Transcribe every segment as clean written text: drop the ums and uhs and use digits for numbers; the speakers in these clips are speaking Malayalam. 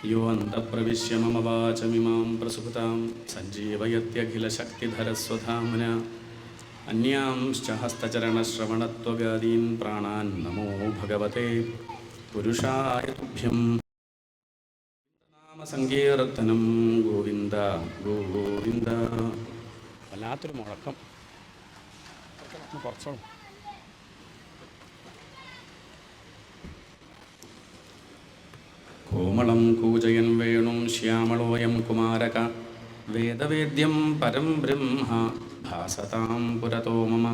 यो अन्तःप्रविश्य मम वाचमिमां प्रसुप्तां सञ्जीवयत्यखिलशक्तिधरस्वधाम्ना अन्यांश्च हस्तचरणश्रवणत्वगादीन् प्राणान् नमो भगवते पुरुषाय तुभ्यं നാമസങ്കീർത്തനം ഗോവിന്ദ ഗോവിന്ദ. വല്ലാത്തൊരു മുഴക്കം കുറച്ചോളം. കോമളം കൂജയൻ വേണും ശ്യാമളോയം കുമാരക വേദവേദ്യം പരം ബ്രഹ്മ ഭാസതാം പുരതോ മമ.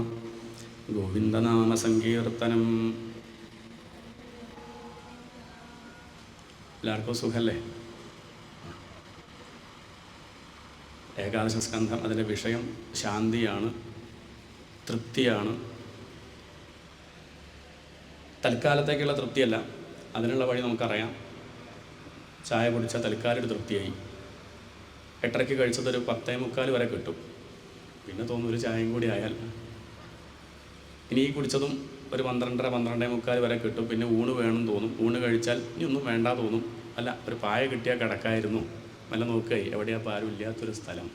ഗോവിന്ദനാമസങ്കീർത്തനം. എല്ലാവർക്കും സുഖല്ലേ? ഏകാദശ സ്കന്ധം, അതിൻ്റെ വിഷയം ശാന്തിയാണ്, തൃപ്തിയാണ്. തൽക്കാലത്തേക്കുള്ള തൃപ്തിയല്ല, അതിനുള്ള വഴി നമുക്കറിയാം. ചായ കുടിച്ചാൽ തൽക്കാലം ഒരു തൃപ്തിയായി. 8:30 കഴിച്ചതൊരു 10:45 വരെ കിട്ടും. പിന്നെ തോന്നും ഒരു ചായയും കൂടി ആയാൽ. ഇനി ഈ കുടിച്ചതും ഒരു 12:30 12:45 വരെ കിട്ടും. പിന്നെ ഊണ് വേണം തോന്നും. ഊണ് കഴിച്ചാൽ ഇനി ഒന്നും വേണ്ട തോന്നും. അല്ല, ഒരു പായ കിട്ടിയാൽ കിടക്കായിരുന്നു. നല്ല നോക്കുകയായി, എവിടെയാ പാരും ഇല്ലാത്തൊരു സ്ഥലം.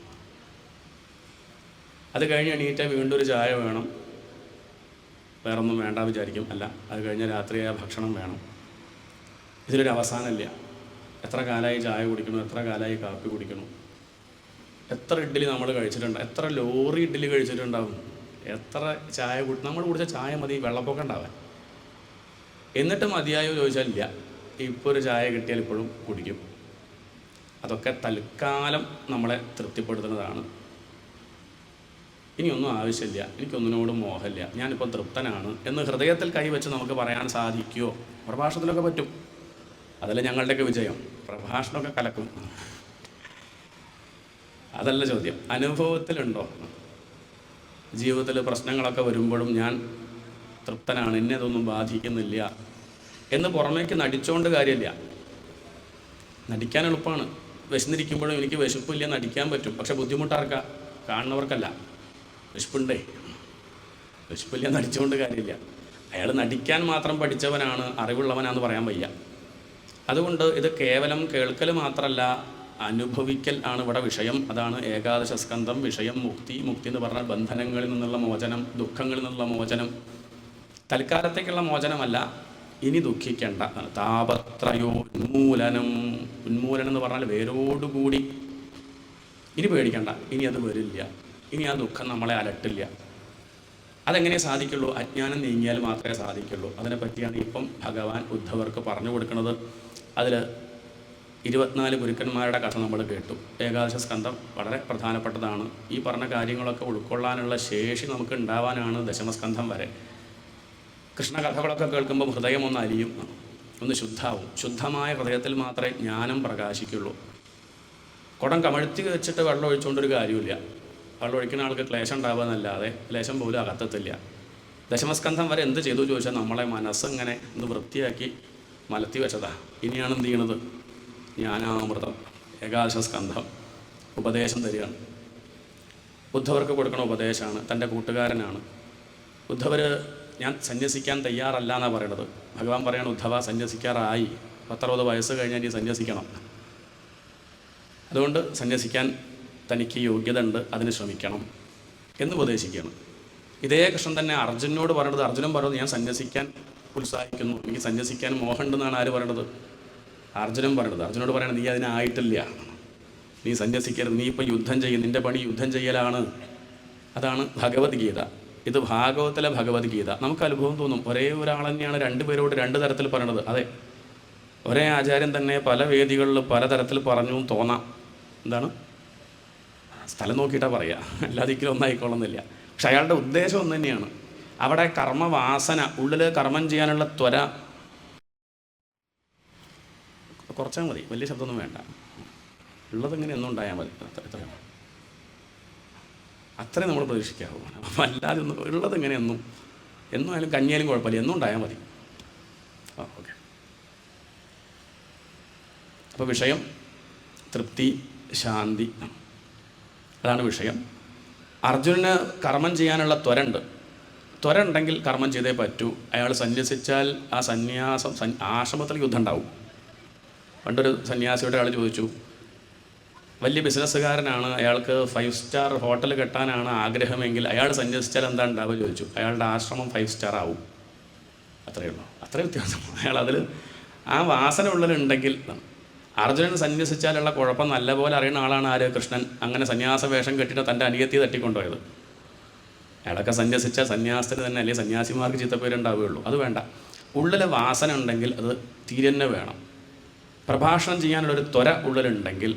അത് കഴിഞ്ഞ് എണീറ്റാൽ വീണ്ടും ഒരു ചായ വേണം. വേറൊന്നും വേണ്ട വിചാരിക്കും. അല്ല, അത് കഴിഞ്ഞ് രാത്രിയായ ഭക്ഷണം വേണം. ഇതിലൊരു അവസാനമില്ല. എത്ര കാലമായി ചായ കുടിക്കണം, എത്ര കാലമായി കാപ്പി കുടിക്കണം, എത്ര ഇഡ്ഡലി നമ്മൾ കഴിച്ചിട്ടുണ്ട്, എത്ര ലോറി ഇഡ്ഡലി കഴിച്ചിട്ടുണ്ടാവും, എത്ര ചായ നമ്മൾ കുടിച്ച ചായ മതി വെള്ളപ്പൊക്കം ഉണ്ടാവാൻ. എന്നിട്ട് മതിയായോ ചോദിച്ചാൽ ഇല്ല. ഇപ്പോൾ ഒരു ചായ കിട്ടിയാൽ ഇപ്പോഴും കുടിക്കും. അതൊക്കെ തൽക്കാലം നമ്മളെ തൃപ്തിപ്പെടുത്തുന്നതാണ്. ഇനിയൊന്നും ആവശ്യമില്ല, എനിക്കൊന്നിനോടും മോഹമില്ല, ഞാനിപ്പോൾ തൃപ്തനാണ് എന്ന് ഹൃദയത്തിൽ കൈവച്ച് നമുക്ക് പറയാൻ സാധിക്കുമോ? പ്രഭാഷണത്തിലൊക്കെ പറ്റും. അതല്ല ഞങ്ങളുടെയൊക്കെ വിജയം. പ്രഭാഷണമൊക്കെ കലക്കും. അതല്ല ചോദ്യം. അനുഭവത്തിലുണ്ടോ? ജീവിതത്തിൽ പ്രശ്നങ്ങളൊക്കെ വരുമ്പോഴും ഞാൻ തൃപ്തനാണ്, എന്നെ അതൊന്നും ബാധിക്കുന്നില്ല എന്ന് പുറമേക്ക് നടിച്ചുകൊണ്ട് കാര്യമില്ല. നടിക്കാൻ എളുപ്പമാണ്. വിശന്നിരിക്കുമ്പോഴും എനിക്ക് വിശപ്പില്ല നടിക്കാൻ പറ്റും. പക്ഷെ ബുദ്ധിമുട്ടാർക്കാ? കാണുന്നവർക്കല്ല. വിശപ്പുണ്ടേ, വിശപ്പില്ല നടിച്ചുകൊണ്ട് കാര്യമില്ല. അയാൾ നടിക്കാൻ മാത്രം പഠിച്ചവനാണ്, അറിവുള്ളവനാണെന്ന് പറയാൻ വയ്യ. അതുകൊണ്ട് ഇത് കേവലം കേൾക്കൽ മാത്രമല്ല, അനുഭവിക്കൽ ആണ് ഇവിടെ വിഷയം. അതാണ് ഏകാദശ സ്കന്ധം വിഷയം. മുക്തി. മുക്തി എന്ന് പറഞ്ഞാൽ ബന്ധനങ്ങളിൽ നിന്നുള്ള മോചനം, ദുഃഖങ്ങളിൽ നിന്നുള്ള മോചനം. തൽക്കാലത്തേക്കുള്ള മോചനമല്ല, ഇനി ദുഃഖിക്കേണ്ട. താപത്രയോ ഉന്മൂലനം. ഉന്മൂലനം എന്ന് പറഞ്ഞാൽ വേരോടുകൂടി. ഇനി പേടിക്കണ്ട, ഇനി അത് വരില്ല, ഇനി ആ ദുഃഖം നമ്മളെ അലട്ടില്ല. അതെങ്ങനെ സാധിക്കുള്ളൂ? അജ്ഞാനം നീങ്ങിയാൽ മാത്രമേ സാധിക്കുള്ളൂ. അതിനെപ്പറ്റിയാണ് ഇപ്പം ഭഗവാൻ ഉദ്ധവർക്ക് പറഞ്ഞു കൊടുക്കുന്നത്. അതിൽ 24 ഗുരുക്കന്മാരുടെ കഥ നമ്മൾ കേട്ടു. ഏകാദശ സ്കന്ധം വളരെ പ്രധാനപ്പെട്ടതാണ്. ഈ പറഞ്ഞ കാര്യങ്ങളൊക്കെ ഉൾക്കൊള്ളാനുള്ള ശേഷി നമുക്ക് ഉണ്ടാവാനാണ് ദശമസ്കന്ധം വരെ. കൃഷ്ണകഥകളൊക്കെ കേൾക്കുമ്പോൾ ഹൃദയം ഒന്ന് അലിയും, ഒന്ന് ശുദ്ധാവും. ശുദ്ധമായ ഹൃദയത്തിൽ മാത്രമേ ജ്ഞാനം പ്രകാശിക്കുള്ളൂ. കുടം കമഴ്ത്തി വെച്ചിട്ട് വെള്ളം ഒഴിച്ചുകൊണ്ടൊരു കാര്യമില്ല. വെള്ളം ഒഴിക്കുന്ന ആൾക്ക് ക്ലേശം ഉണ്ടാവുക എന്നല്ലാതെ ക്ലേശം പോലും അകത്തത്തില്ല. ദശമസ്കന്ധം വരെ എന്ത് ചെയ്തു ചോദിച്ചാൽ നമ്മളെ മനസ്സിങ്ങനെ ഒന്ന് വൃത്തിയാക്കി മലത്തി വെച്ചതാ. ഇനിയാണ് എന്ത് ചെയ്യണത്? ജ്ഞാനാമൃതം. ഏകാദശ സ്കന്ധം ഉപദേശം തരികയാണ്. ഉദ്ധവർക്ക് കൊടുക്കണ ഉപദേശമാണ്. തൻ്റെ കൂട്ടുകാരനാണ്. ഉദ്ധവർ ഞാൻ സന്യസിക്കാൻ തയ്യാറല്ല എന്നാണ് പറയണത്. ഭഗവാൻ പറയാണ്, ഉദ്ധവ സന്യസിക്കാറായി, 10-60 വയസ്സ് കഴിഞ്ഞാൽ നീ സന്യസിക്കണം. അതുകൊണ്ട് സന്യസിക്കാൻ തനിക്ക് യോഗ്യത ഉണ്ട്, അതിന് ശ്രമിക്കണം എന്ന് ഉപദേശിക്കുകയാണ്. ഇതേ കൃഷ്ണൻ തന്നെ അർജുനോട് പറയണത്. അർജുനൻ പറയുന്നത്, ഞാൻ സന്യസിക്കാൻ ഉത്സാഹിക്കുന്നു, എനിക്ക് സന്യസിക്കാൻ മോഹമുണ്ടെന്നാണ് ആര് പറയണത്? അർജുനൻ പറയണത്. അർജുനോട് പറയണത്, നീ അതിനായിട്ടില്ല, നീ സന്യസിക്കരുത്, നീ ഇപ്പം യുദ്ധം ചെയ്യും, നിൻ്റെ പണി യുദ്ധം ചെയ്യലാണ്. അതാണ് ഭഗവത്ഗീത. ഇത് ഭാഗവത്തിലെ ഭഗവത്ഗീത. നമുക്ക് അനുഭവം തോന്നും, ഒരേ ഒരാൾ തന്നെയാണ് 2 പേരോട് 2 തരത്തിൽ പറയണത്. അതെ, ഒരേ ആചാര്യൻ തന്നെ പല വേദികളിൽ പലതരത്തിൽ പറഞ്ഞു തോന്നാം. എന്താണ്? സ്ഥലം നോക്കിയിട്ടാണ് പറയുക, എല്ലാ ദിക്കിലും ഒന്നായിക്കൊള്ളുന്നില്ല. പക്ഷെ അയാളുടെ ഉദ്ദേശം ഒന്ന് തന്നെയാണ്. അവിടെ കർമ്മവാസന, ഉള്ളിൽ കർമ്മം ചെയ്യാനുള്ള ത്വര. കുറച്ചാൽ മതി, വലിയ ശബ്ദമൊന്നും വേണ്ട. ഉള്ളതെങ്ങനെ എന്നും ഉണ്ടായാൽ മതി. എത്രയാണ് അത്രയും നമ്മൾ പ്രതീക്ഷിക്കാവൂ. അല്ലാതെ ഒന്നും ഉള്ളതെങ്ങനെ എന്നും ആയാലും കഞ്ഞിയാലും കുഴപ്പമില്ല, എന്നും ഉണ്ടായാൽ മതി. ഓക്കെ. അപ്പോൾ വിഷയം തൃപ്തി, ശാന്തി, അതാണ് വിഷയം. അർജുനന് കർമ്മം ചെയ്യാനുള്ള ത്വരണ്ട്. ത്വര ഉണ്ടെങ്കിൽ കർമ്മം ചെയ്തേ പറ്റൂ. അയാൾ സന്യസിച്ചാൽ ആ സന്യാസം ആശ്രമത്തിൽ യുദ്ധം ഉണ്ടാവും. പണ്ടൊരു സന്യാസിയുടെ ആൾ ചോദിച്ചു, വലിയ ബിസിനസ്സുകാരനാണ്, അയാൾക്ക് 5 സ്റ്റാർ ഹോട്ടൽ കെട്ടാനാണ് ആഗ്രഹമെങ്കിൽ അയാൾ സന്യസിച്ചാൽ എന്താ ഉണ്ടാവുക ചോദിച്ചു. അയാളുടെ ആശ്രമം 5 സ്റ്റാർ ആവും. അത്രയേ ഉള്ളൂ, അത്രയും വ്യത്യാസം. അയാൾ അതിൽ ആ വാസന ഉള്ളിലുണ്ടെങ്കിൽ. അർജുനൻ സന്യസിച്ചാലുള്ള കുഴപ്പം നല്ലപോലെ അറിയുന്ന ആളാണ് ആര്? കൃഷ്ണൻ. അങ്ങനെ സന്യാസ വേഷം കെട്ടിയിട്ട് തൻ്റെ അനിയത്തി തട്ടിക്കൊണ്ടുപോയത്. അയാളൊക്കെ സന്യസിച്ചാൽ സന്യാസത്തിന് തന്നെ, അല്ലെങ്കിൽ സന്യാസിമാർക്ക് ചിത്തപ്പേരുണ്ടാവുകയുള്ളൂ. അത് വേണ്ട. ഉള്ളിലെ വാസന ഉണ്ടെങ്കിൽ അത് തീരെ തന്നെ വേണം. പ്രഭാഷണം ചെയ്യാനുള്ളൊരു ത്വര ഉള്ളിലുണ്ടെങ്കിൽ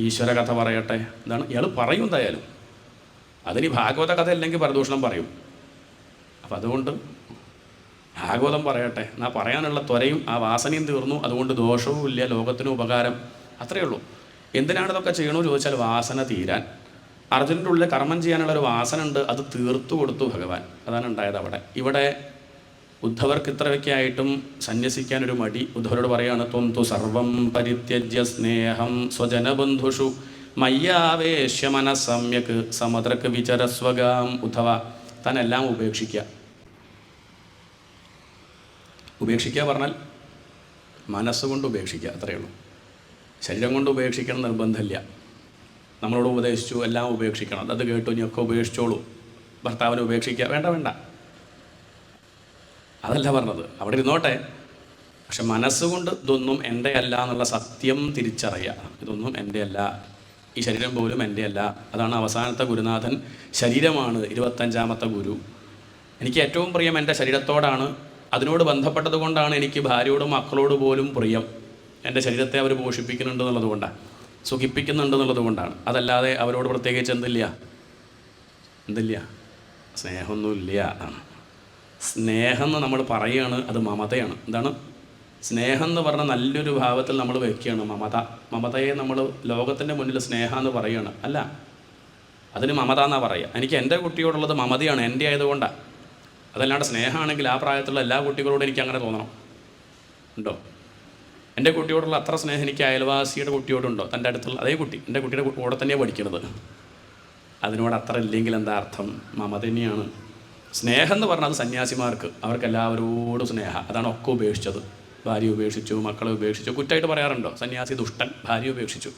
ഈശ്വര കഥ പറയട്ടെ, എന്താണ് ഇയാൾ പറയും എന്തായാലും. അതിന് ഭാഗവത കഥ അല്ലെങ്കിൽ പരദൂഷണം പറയും. അപ്പം അതുകൊണ്ട് ഭാഗവതം പറയട്ടെ എന്നാൽ പറയാനുള്ള ത്വരയും ആ വാസനയും തീർന്നു. അതുകൊണ്ട് ദോഷവും ഇല്ല, ലോകത്തിനും ഉപകാരം. അത്രയേ ഉള്ളൂ. എന്തിനാണ് ഇതൊക്കെ ചെയ്യണമെന്ന് ചോദിച്ചാൽ വാസന തീരാൻ. അർജുനൻ്റെ ഉള്ളിൽ കർമ്മം ചെയ്യാനുള്ള ഒരു വാസന ഉണ്ട്, അത് തീർത്തു കൊടുത്തു ഭഗവാൻ. അതാണ് ഉണ്ടായത് അവിടെ. ഇവിടെ ഉദ്ധവർക്ക് ഇത്രയൊക്കെ ആയിട്ടും സന്യസിക്കാനൊരു മടി. ഉദ്ധവരോട് പറയാണ്, ത്വം തു സർവം പരിത്യജ്യ സ്നേഹം സ്വജനബന്ധുഷു മയ്യാവേശ്യ മനഃസമ്യക് സമദ്രക് വിചരസ്വഗാം. ഉദ്ധവ, താൻ എല്ലാം ഉപേക്ഷിക്കുക. ഉപേക്ഷിക്കുക പറഞ്ഞാൽ മനസ്സുകൊണ്ട് ഉപേക്ഷിക്കുക, അത്രയേ ഉള്ളൂ. ശരീരം കൊണ്ട് ഉപേക്ഷിക്കണം നിർബന്ധമില്ല. നമ്മളോട് ഉപദേശിച്ചു എല്ലാം ഉപേക്ഷിക്കണം, അത് കേട്ടു ഇനിയൊക്കെ ഉപേക്ഷിച്ചോളൂ. ഭർത്താവിനെ ഉപേക്ഷിക്കുക, വേണ്ട വേണ്ട, അതല്ല പറഞ്ഞത്. അവിടെ ഇരുന്നോട്ടെ, പക്ഷെ മനസ്സുകൊണ്ട് ഇതൊന്നും എൻ്റെ അല്ല എന്നുള്ള സത്യം തിരിച്ചറിയുക. ഇതൊന്നും എൻ്റെ അല്ല, ഈ ശരീരം പോലും എൻ്റെ അല്ല. അതാണ് അവസാനത്തെ ഗുരുനാഥൻ. ശരീരമാണ് 25ാമത്തെ ഗുരു. എനിക്ക് ഏറ്റവും പ്രിയം എൻ്റെ ശരീരത്തോടാണ്. അതിനോട് ബന്ധപ്പെട്ടത് കൊണ്ടാണ് എനിക്ക് ഭാര്യയോടും മക്കളോട് പോലും പ്രിയം. എൻ്റെ ശരീരത്തെ അവർ പോഷിപ്പിക്കുന്നുണ്ട് എന്നുള്ളത് കൊണ്ടാണ്, സുഖിപ്പിക്കുന്നുണ്ട് എന്നുള്ളത് കൊണ്ടാണ്. അതല്ലാതെ അവരോട് പ്രത്യേകിച്ച് എന്തില്ല സ്നേഹമൊന്നുമില്ല. സ്നേഹം എന്ന് നമ്മൾ പറയുകയാണ്, അത് മമതയാണ്. എന്താണ് സ്നേഹം എന്ന് പറഞ്ഞാൽ നല്ലൊരു ഭാവത്തിൽ നമ്മൾ വയ്ക്കുകയാണ് മമതയെ നമ്മൾ ലോകത്തിൻ്റെ മുന്നിൽ സ്നേഹം എന്ന് പറയുകയാണ്. അല്ല, അതിന് മമത എന്നാണ് പറയുക. എനിക്ക് എൻ്റെ കുട്ടിയോടുള്ളത് മമതയാണ്, എൻ്റെ ആയതുകൊണ്ടാണ്. അതല്ലാണ്ട് സ്നേഹമാണെങ്കിൽ ആ പ്രായത്തിലുള്ള എല്ലാ കുട്ടികളോടും എനിക്ക് അങ്ങനെ തോന്നണം ഉണ്ടോ? എൻ്റെ കുട്ടിയോടുള്ള അത്ര സ്നേഹം എനിക്ക് അയൽവാസിയുടെ കുട്ടിയോടുണ്ടോ? തൻ്റെ അടുത്തുള്ള അതേ കുട്ടി എൻ്റെ കുട്ടിയുടെ കൂടെ തന്നെയാണ് പഠിക്കുന്നത്. അതിനോട് അത്ര ഇല്ലെങ്കിൽ എന്താ അർത്ഥം? മമത തന്നെയാണ്. സ്നേഹം എന്ന് പറഞ്ഞാൽ അത് സന്യാസിമാർക്ക്, അവർക്ക് എല്ലാവരോടും സ്നേഹം. അതാണ് ഒക്കെ ഉപേക്ഷിച്ചത്. ഭാര്യ ഉപേക്ഷിച്ചു, മക്കളെ ഉപേക്ഷിച്ചു. കുറ്റമായിട്ട് പറയാറുണ്ടോ സന്യാസി ദുഷ്ടൻ, ഭാര്യ ഉപേക്ഷിച്ചു?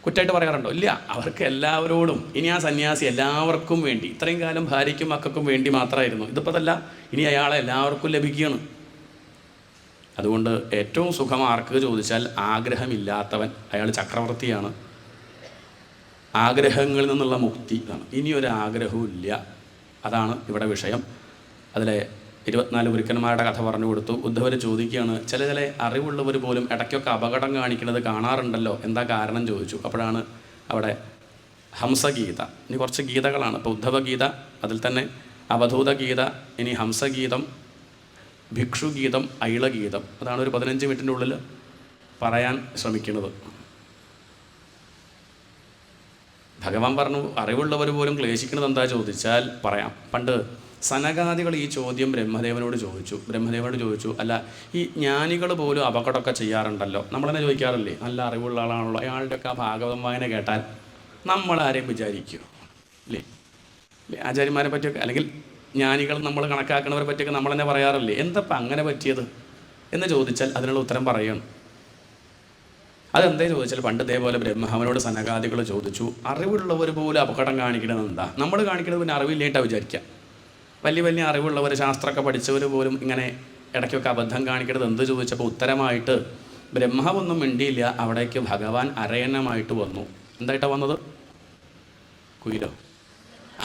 കുറ്റമായിട്ട് പറയാറുണ്ടോ? ഇല്ല. അവർക്ക് എല്ലാവരോടും. ഇനി ആ സന്യാസി എല്ലാവർക്കും വേണ്ടി, ഇത്രയും കാലം ഭാര്യയ്ക്കും മക്കൾക്കും വേണ്ടി മാത്രമായിരുന്നു. ഇതിപ്പോൾ അതല്ല, ഇനി അയാളെ എല്ലാവർക്കും ലഭിക്കുകയാണ്. അതുകൊണ്ട് ഏറ്റവും സുഖം ആർക്ക് ചോദിച്ചാൽ ആഗ്രഹമില്ലാത്തവൻ, അയാൾ ചക്രവർത്തിയാണ്. ആഗ്രഹങ്ങളിൽ നിന്നുള്ള മുക്തി ആണ്. ഇനിയൊരു ആഗ്രഹവും ഇല്ല. അതാണ് ഇവിടെ വിഷയം. അതിലെ 24 ഗുരുക്കന്മാരുടെ കഥ പറഞ്ഞു കൊടുത്തു. ഉദ്ധവർ ചോദിക്കുകയാണ്, ചില അറിവുള്ളവർ പോലും ഇടയ്ക്കൊക്കെ അപകടം കാണിക്കുന്നത് കാണാറുണ്ടല്ലോ, എന്താ കാരണം ചോദിച്ചു. അപ്പോഴാണ് അവിടെ ഹംസഗീത, ഇനി കുറച്ച് ഗീതകളാണ്. ഇപ്പോൾ ഉദ്ധവഗീത, അതിൽ തന്നെ അവധൂത ഗീത, ഇനി ഹംസഗീതം, ഭിക്ഷുഗീതം, ഐളഗീതം. അതാണ് ഒരു 15 മിനിറ്റിൻ്റെ ഉള്ളിൽ പറയാൻ ശ്രമിക്കുന്നത്. ഭഗവാൻ പറഞ്ഞു, അറിവുള്ളവർ പോലും ക്ലേശിക്കുന്നത് എന്താ ചോദിച്ചാൽ പറയാം. പണ്ട് സനകാദികൾ ഈ ചോദ്യം ബ്രഹ്മദേവനോട് ചോദിച്ചു, അല്ല ഈ ജ്ഞാനികൾ പോലും അപകടമൊക്കെ ചെയ്യാറുണ്ടല്ലോ, നമ്മളെന്നെ ചോദിക്കാറില്ലേ? നല്ല അറിവുള്ള ആളാണല്ലോ, അയാളുടെയൊക്കെ ആ ഭാഗവതം വായന കേട്ടാൽ നമ്മളാരെയും വിചാരിക്കുമോ? ഇല്ലേ? ആചാര്യന്മാരെ പറ്റിയൊക്കെ, അല്ലെങ്കിൽ ജ്ഞാനികൾ നമ്മൾ കണക്കാക്കുന്നവരെ പറ്റിയൊക്കെ നമ്മൾ തന്നെ പറയാറില്ലേ? എന്തപ്പം അങ്ങനെ പറ്റിയത് എന്ന് ചോദിച്ചാൽ അതിനുള്ള ഉത്തരം പറയുകയാണ്. അതെന്തേ ചോദിച്ചാൽ, പണ്ട് ഇതേപോലെ ബ്രഹ്മാവനോട് സനകാദികൾ ചോദിച്ചു, അറിവുള്ളവർ പോലും അപകടം കാണിക്കണത് എന്താ? നമ്മൾ കാണിക്കുന്നത് പിന്നെ അറിവില്ലേട്ടാ വിചാരിക്കുക. വലിയ അറിവുള്ളവർ, ശാസ്ത്രമൊക്കെ പഠിച്ചവർ പോലും ഇങ്ങനെ ഇടയ്ക്കൊക്കെ അബദ്ധം കാണിക്കണത് എന്ത് ചോദിച്ചപ്പോൾ ഉത്തരമായിട്ട് ബ്രഹ്മാവൊന്നും മിണ്ടിയില്ല. അവിടേക്ക് ഭഗവാൻ അരയന്നമായിട്ട് വന്നു. എന്തായിട്ടാണ് വന്നത്? കുയിലോ?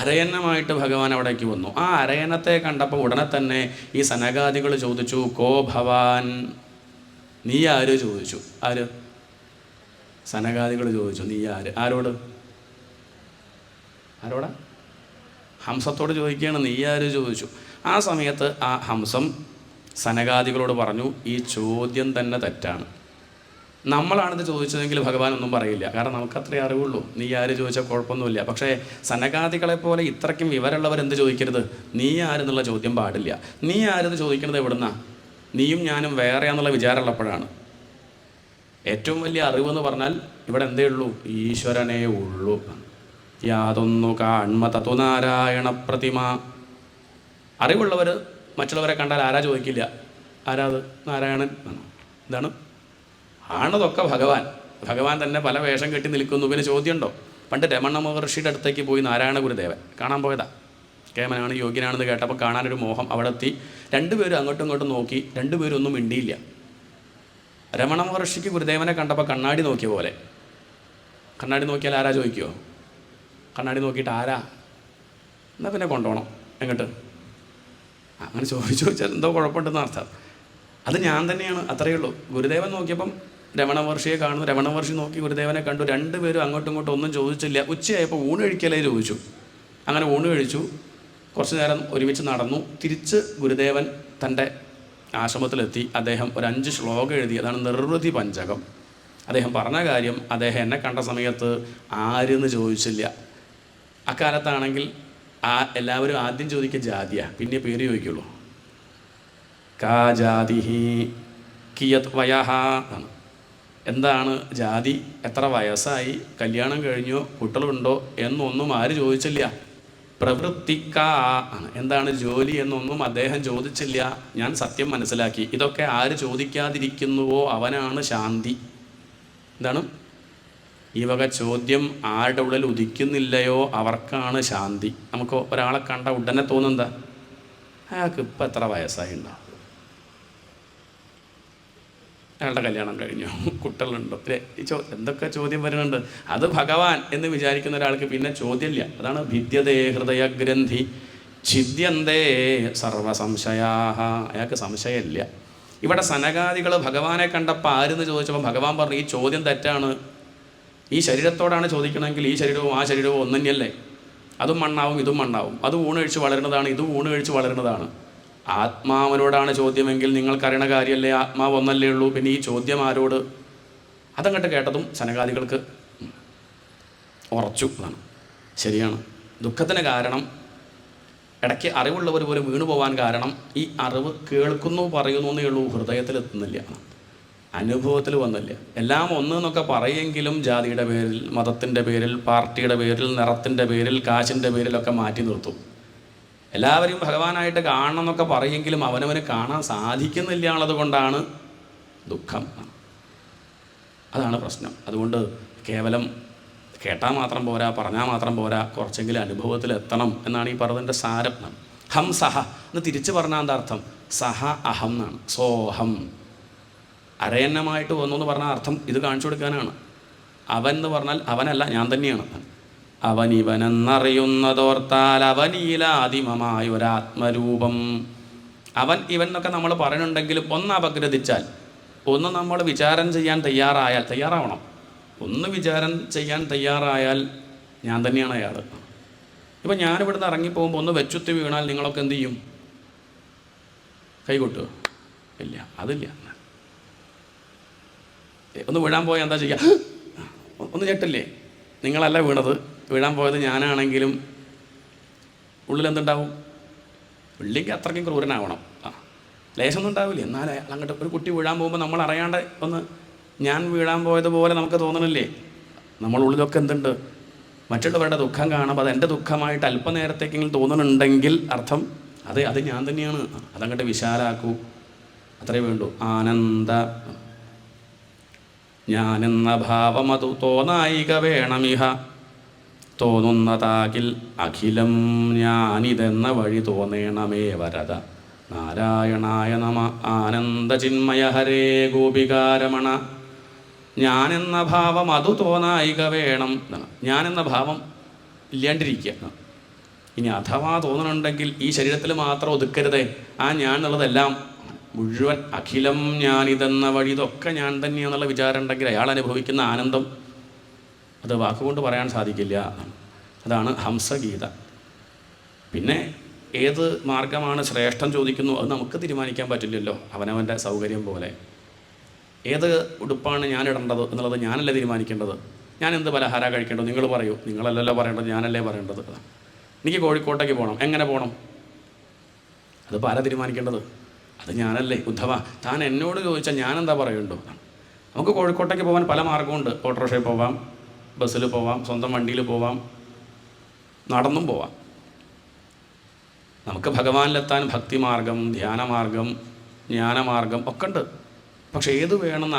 അരയന്നമായിട്ട് ഭഗവാൻ അവിടേക്ക് വന്നു. ആ അരയന്നത്തെ കണ്ടപ്പോൾ ഉടനെ തന്നെ ഈ സനകാദികൾ ചോദിച്ചു, കോ ഭവാൻ, നീ ആര് ചോദിച്ചു. ആര്? സനകാദികൾ ചോദിച്ചു, നീ ആര്? ആരോടാ? ഹംസത്തോട് ചോദിക്കുകയാണ്, നീ ആര് ചോദിച്ചു. ആ സമയത്ത് ആ ഹംസം സനകാദികളോട് പറഞ്ഞു, ഈ ചോദ്യം തന്നെ തെറ്റാണ്. നമ്മളാണിത് ചോദിച്ചതെങ്കിൽ ഭഗവാൻ ഒന്നും പറയില്ല, കാരണം നമുക്കത്രേ അറിവുള്ളൂ. നീ ആര് ചോദിച്ചാൽ കുഴപ്പമൊന്നുമില്ല. പക്ഷേ സനകാദികളെപ്പോലെ ഇത്രയ്ക്കും വിവരമുള്ളവർ എന്ത് ചോദിക്കരുത്? നീ ആരെന്നുള്ള ചോദ്യം പാടില്ല. നീ ആരെന്ന് ചോദിക്കുന്നത് എവിടുന്നാ? നീയും ഞാനും വേറെയാന്നുള്ള വിചാരമുള്ളപ്പോഴാണ്. ഏറ്റവും വലിയ അറിവെന്ന് പറഞ്ഞാൽ ഇവിടെ എന്തേ ഉള്ളൂ? ഈശ്വരനേ ഉള്ളൂ. യാതൊന്നു കാൺമ തതു നാരായണ പ്രതിമ. അറിവുള്ളവർ മറ്റുള്ളവരെ കണ്ടാൽ ആരാ ചോദിക്കില്ല? ആരാത്? നാരായണൻ. എന്താണ്? ആണതൊക്കെ ഭഗവാൻ. ഭഗവാൻ തന്നെ പല വേഷം കെട്ടി നിൽക്കുന്നു. പിന്നെ ചോദ്യമുണ്ടോ? പണ്ട് രമണ മഹർഷിയുടെ അടുത്തേക്ക് പോയി നാരായണ ഗുരുദേവൻ കാണാൻ പോയതാ. കേമനാണ്, യോഗ്യനാണെന്ന് കേട്ടപ്പോൾ കാണാനൊരു മോഹം. അവിടെ എത്തി. രണ്ടുപേരും അങ്ങോട്ടും ഇങ്ങോട്ടും നോക്കി. രണ്ടുപേരും ഒന്നും മിണ്ടിയില്ല. രമണ മഹർഷിക്ക് ഗുരുദേവനെ കണ്ടപ്പോൾ കണ്ണാടി നോക്കിയ പോലെ. കണ്ണാടി നോക്കിയാൽ ആരാ ചോദിക്കുമോ? കണ്ണാടി നോക്കിയിട്ട് ആരാ? എന്നാൽ പിന്നെ കൊണ്ടുപോകണം. എങ്ങോട്ട്? അങ്ങനെ ചോദിച്ചാൽ എന്തോ കുഴപ്പമുണ്ടെന്ന് അർത്ഥം. അത് ഞാൻ തന്നെയാണ്, അത്രയേ ഉള്ളൂ. ഗുരുദേവൻ നോക്കിയപ്പം രമണ മഹർഷിയെ കാണുന്നു. രമണ മഹർഷി നോക്കി ഗുരുദേവനെ കണ്ടു. രണ്ടുപേരും അങ്ങോട്ടും ഇങ്ങോട്ടും ഒന്നും ചോദിച്ചില്ല. ഉച്ചയായപ്പോൾ ഊണ് കഴിക്കലേ ചോദിച്ചു. അങ്ങനെ ഊണ് കഴിച്ചു. കുറച്ച് നേരം ഒരുമിച്ച് നടന്നു. തിരിച്ച് ഗുരുദേവൻ തൻ്റെ ആശ്രമത്തിലെത്തി. അദ്ദേഹം ഒരു 5 ശ്ലോകം എഴുതി. അതാണ് നിർവൃതി പഞ്ചകം. അദ്ദേഹം പറഞ്ഞ കാര്യം, അദ്ദേഹം എന്നെ കണ്ട സമയത്ത് ആരെന്ന് ചോദിച്ചില്ല. അക്കാലത്താണെങ്കിൽ എല്ലാവരും ആദ്യം ചോദിക്കുക ജാതിയാണ്, പിന്നെ പേര് ചോദിക്കുള്ളൂ. കാ ജാതിഹി കിയത് വയഹ ആണ്. എന്താണ് ജാതി, എത്ര വയസ്സായി, കല്യാണം കഴിഞ്ഞോ, കുട്ടികളുണ്ടോ എന്നൊന്നും ആര് ചോദിച്ചില്ല. പ്രവൃത്തിക്കാ ആണ്. എന്താണ് ജോലി എന്നൊന്നും അദ്ദേഹം ചോദിച്ചില്ല. ഞാൻ സത്യം മനസ്സിലാക്കി. ഇതൊക്കെ ആര് ചോദിക്കാതിരിക്കുന്നുവോ അവനാണ് ശാന്തി. എന്താണ്? ഈ വക ചോദ്യം ആരുടെ ഉള്ളിൽ ഉദിക്കുന്നില്ലയോ അവർക്കാണ് ശാന്തി. നമുക്ക് ഒരാളെ കണ്ട ഉടനെ തോന്നുന്നതാ, അയാൾക്ക് ഇപ്പം എത്ര വയസ്സായി ഉണ്ടാവും, അയാളുടെ കല്യാണം കഴിഞ്ഞു, കുട്ടികളുണ്ടോ, എന്തൊക്കെ ചോദ്യം വരുന്നുണ്ട്. അത് ഭഗവാൻ എന്ന് വിചാരിക്കുന്ന ഒരാൾക്ക് പിന്നെ ചോദ്യമില്ല. അതാണ് ഭിദ്യതേ ഹൃദയഗ്രന്ഥി ഛിദ്യന്തേ സർവസംശയാഹ. അയാൾക്ക് സംശയമില്ല. ഇവിടെ സനകാദികൾ ഭഗവാനെ കണ്ടപ്പോൾ ആരെന്ന് ചോദിച്ചപ്പോൾ ഭഗവാൻ പറഞ്ഞു, ഈ ചോദ്യം തെറ്റാണ്. ഈ ശരീരത്തോടാണ് ചോദിക്കണമെങ്കിൽ ഈ ശരീരവും ആ ശരീരവും ഒന്ന് തന്നെയല്ലേ? അതും മണ്ണാവും ഇതും മണ്ണാവും. അത് ഊണ് കഴിച്ച് വളരുന്നതാണ്, ഇതും ഊണ് കഴിച്ച് വളരുന്നതാണ്. ആത്മാവിനോടാണ് ചോദ്യമെങ്കിൽ നിങ്ങൾക്കറിയണ കാര്യമല്ലേ, ആത്മാവ് ഒന്നല്ലേ ഉള്ളൂ. പിന്നെ ഈ ചോദ്യം ആരോട്? അതങ്ങോട്ട് കേട്ടതും സനകാദികൾക്ക് ഉറച്ചു. അതാണ് ശരിയാണ്. ദുഃഖത്തിന് കാരണം, ഇടയ്ക്ക് അറിവുള്ളവർ പോലും വീണു പോകാൻ കാരണം ഈ അറിവ് കേൾക്കുന്നു പറയുന്നു എന്നേ ഉള്ളൂ, ഹൃദയത്തിലെത്തുന്നില്ല, അനുഭവത്തിൽ വന്നില്ല. എല്ലാം ഒന്ന് എന്നൊക്കെ പറയെങ്കിലും ജാതിയുടെ പേരിൽ, മതത്തിൻ്റെ പേരിൽ, പാർട്ടിയുടെ പേരിൽ, നിറത്തിൻ്റെ പേരിൽ, കാശിൻ്റെ പേരിലൊക്കെ മാറ്റി നിർത്തും. എല്ലാവരെയും ഭഗവാനായിട്ട് കാണണം എന്നൊക്കെ പറയെങ്കിലും അവനവന് കാണാൻ സാധിക്കുന്നില്ല എന്നുള്ളത് കൊണ്ടാണ് ദുഃഖം. അതാണ് പ്രശ്നം. അതുകൊണ്ട് കേവലം കേട്ടാൽ മാത്രം പോരാ, പറഞ്ഞാൽ മാത്രം പോരാ, കുറച്ചെങ്കിലും അനുഭവത്തിലെത്തണം എന്നാണ് ഈ പറഞ്ഞതിൻ്റെ സാരം. ഹം സഹ എന്ന് തിരിച്ചു പറഞ്ഞാൽ എന്താ അർത്ഥം? സഹ അഹം എന്നാണ്. സോഹം അരയന്നമായിട്ട് വന്നു എന്ന് പറഞ്ഞാൽ അർത്ഥം ഇത് കാണിച്ചു കൊടുക്കാനാണ്. അവൻ എന്ന് പറഞ്ഞാൽ അവനല്ല, ഞാൻ തന്നെയാണ്. അവൻ ഇവനെന്നറിയുന്നതോർത്താൽ അവനീലാദിമമായൊരാത്മരൂപം. അവൻ ഇവൻ എന്നൊക്കെ നമ്മൾ പറയുന്നുണ്ടെങ്കിലും ഒന്ന് അപഗ്രഥിച്ചാൽ, ഒന്ന് നമ്മൾ വിചാരം ചെയ്യാൻ തയ്യാറാവണം. ഒന്ന് വിചാരം ചെയ്യാൻ തയ്യാറായാൽ ഞാൻ തന്നെയാണ് അയാൾ. ഇപ്പം ഞാനിവിടുന്ന് ഇറങ്ങിപ്പോകുമ്പോൾ ഒന്ന് വെച്ചുത്തി വീണാൽ നിങ്ങളൊക്കെ എന്തു ചെയ്യും? കൈകൊട്ടുമോ? ഇല്ല, അതില്ല. ഒന്ന് വീഴാൻ പോയാൽ എന്താ ചെയ്യുക? ഒന്ന് ഞെട്ടില്ലേ? നിങ്ങളല്ല വീണത്, വീഴാൻ പോയത് ഞാനാണെങ്കിലും ഉള്ളിലെന്തുണ്ടാവും? ഇല്ലെങ്കിൽ അത്രയ്ക്കും ക്രൂരനാവണം. ലേശമൊന്നും ഉണ്ടാവില്ല. എന്നാലേ അങ്ങോട്ട് ഒരു കുട്ടി വീഴാൻ പോകുമ്പോൾ നമ്മൾ അറിയാണ്ട് ഒന്ന് ഞാൻ വീഴാൻ പോയതുപോലെ നമുക്ക് തോന്നണില്ലേ? നമ്മളുള്ളിലൊക്കെ എന്തുണ്ട്? മറ്റുള്ളവരുടെ ദുഃഖം കാണുമ്പോൾ അത് എൻ്റെ ദുഃഖമായിട്ട് അല്പനേരത്തേക്കെങ്കിലും തോന്നുന്നുണ്ടെങ്കിൽ അർത്ഥം അത് ഞാൻ തന്നെയാണ്. അതങ്ങോട്ട് വിശാലാക്കൂ, അത്രേ വേണ്ടൂ. ആനന്ദ ഞാനെന്ന ഭാവം അത് തോന്നായിക വേണമിഹ. തോന്നുന്നതാകിൽ അഖിലം ഞാനിതെന്ന വഴി തോന്നേണമേ വരദ. നാരായണായ നമ. ആനന്ദ ചിന്മയ ഹരേ ഗോപികാരമണ. ഞാനെന്ന ഭാവം അത് തോന്നായിക വേണം. ഞാനെന്ന ഭാവം ഇല്ലാണ്ടിരിക്കുക. ഇനി അഥവാ തോന്നണുണ്ടെങ്കിൽ ഈ ശരീരത്തിൽ മാത്രം ഒതുക്കരുതേ. ആ ഞാൻ എന്നുള്ളതെല്ലാം മുഴുവൻ അഖിലം ഞാനിതെന്ന വഴി, ഇതൊക്കെ ഞാൻ തന്നെയാണെന്നുള്ള വിചാരം ഉണ്ടെങ്കിൽ അയാൾ അനുഭവിക്കുന്ന ആനന്ദം അത് വാക്കുകൊണ്ട് പറയാൻ സാധിക്കില്ല. അതാണ് ഹംസഗീത. പിന്നെ ഏത് മാർഗമാണ് ശ്രേഷ്ഠം ചോദിക്കുന്നു, അത് നമുക്ക് തീരുമാനിക്കാൻ പറ്റില്ലല്ലോ. അവനവൻ്റെ സൗകര്യം പോലെ ഏത് ഉടുപ്പാണ് ഞാൻ ഇടേണ്ടത് എന്നുള്ളത് ഞാനല്ലേ തീരുമാനിക്കേണ്ടത്. ഞാൻ എന്ത് പലഹാരം കഴിക്കേണ്ടത് നിങ്ങൾ പറയൂ. നിങ്ങളല്ലല്ലോ പറയേണ്ടത്, ഞാനല്ലേ പറയേണ്ടത്. എനിക്ക് കോഴിക്കോട്ടേക്ക് പോകണം, എങ്ങനെ പോകണം? അതിപ്പോൾ ആരാ തീരുമാനിക്കേണ്ടത്? അത് ഞാനല്ലേ. ഉദ്ധവ, താൻ എന്നോട് ചോദിച്ചാൽ ഞാനെന്താ പറയുണ്ടോ? നമുക്ക് കോഴിക്കോട്ടേക്ക് പോകാൻ പല മാർഗമുണ്ട്. ഓട്ടോറിക്ഷയിൽ പോവാം, ബസ്സിൽ പോവാം, സ്വന്തം വണ്ടിയിൽ പോവാം, നടന്നും പോവാം. നമുക്ക് ഭഗവാനിലെത്താൻ ഭക്തിമാർഗം, ധ്യാനമാർഗം, ജ്ഞാനമാർഗം ഒക്കെ ഉണ്ട്. പക്ഷേ ഏത് വേണമെന്ന്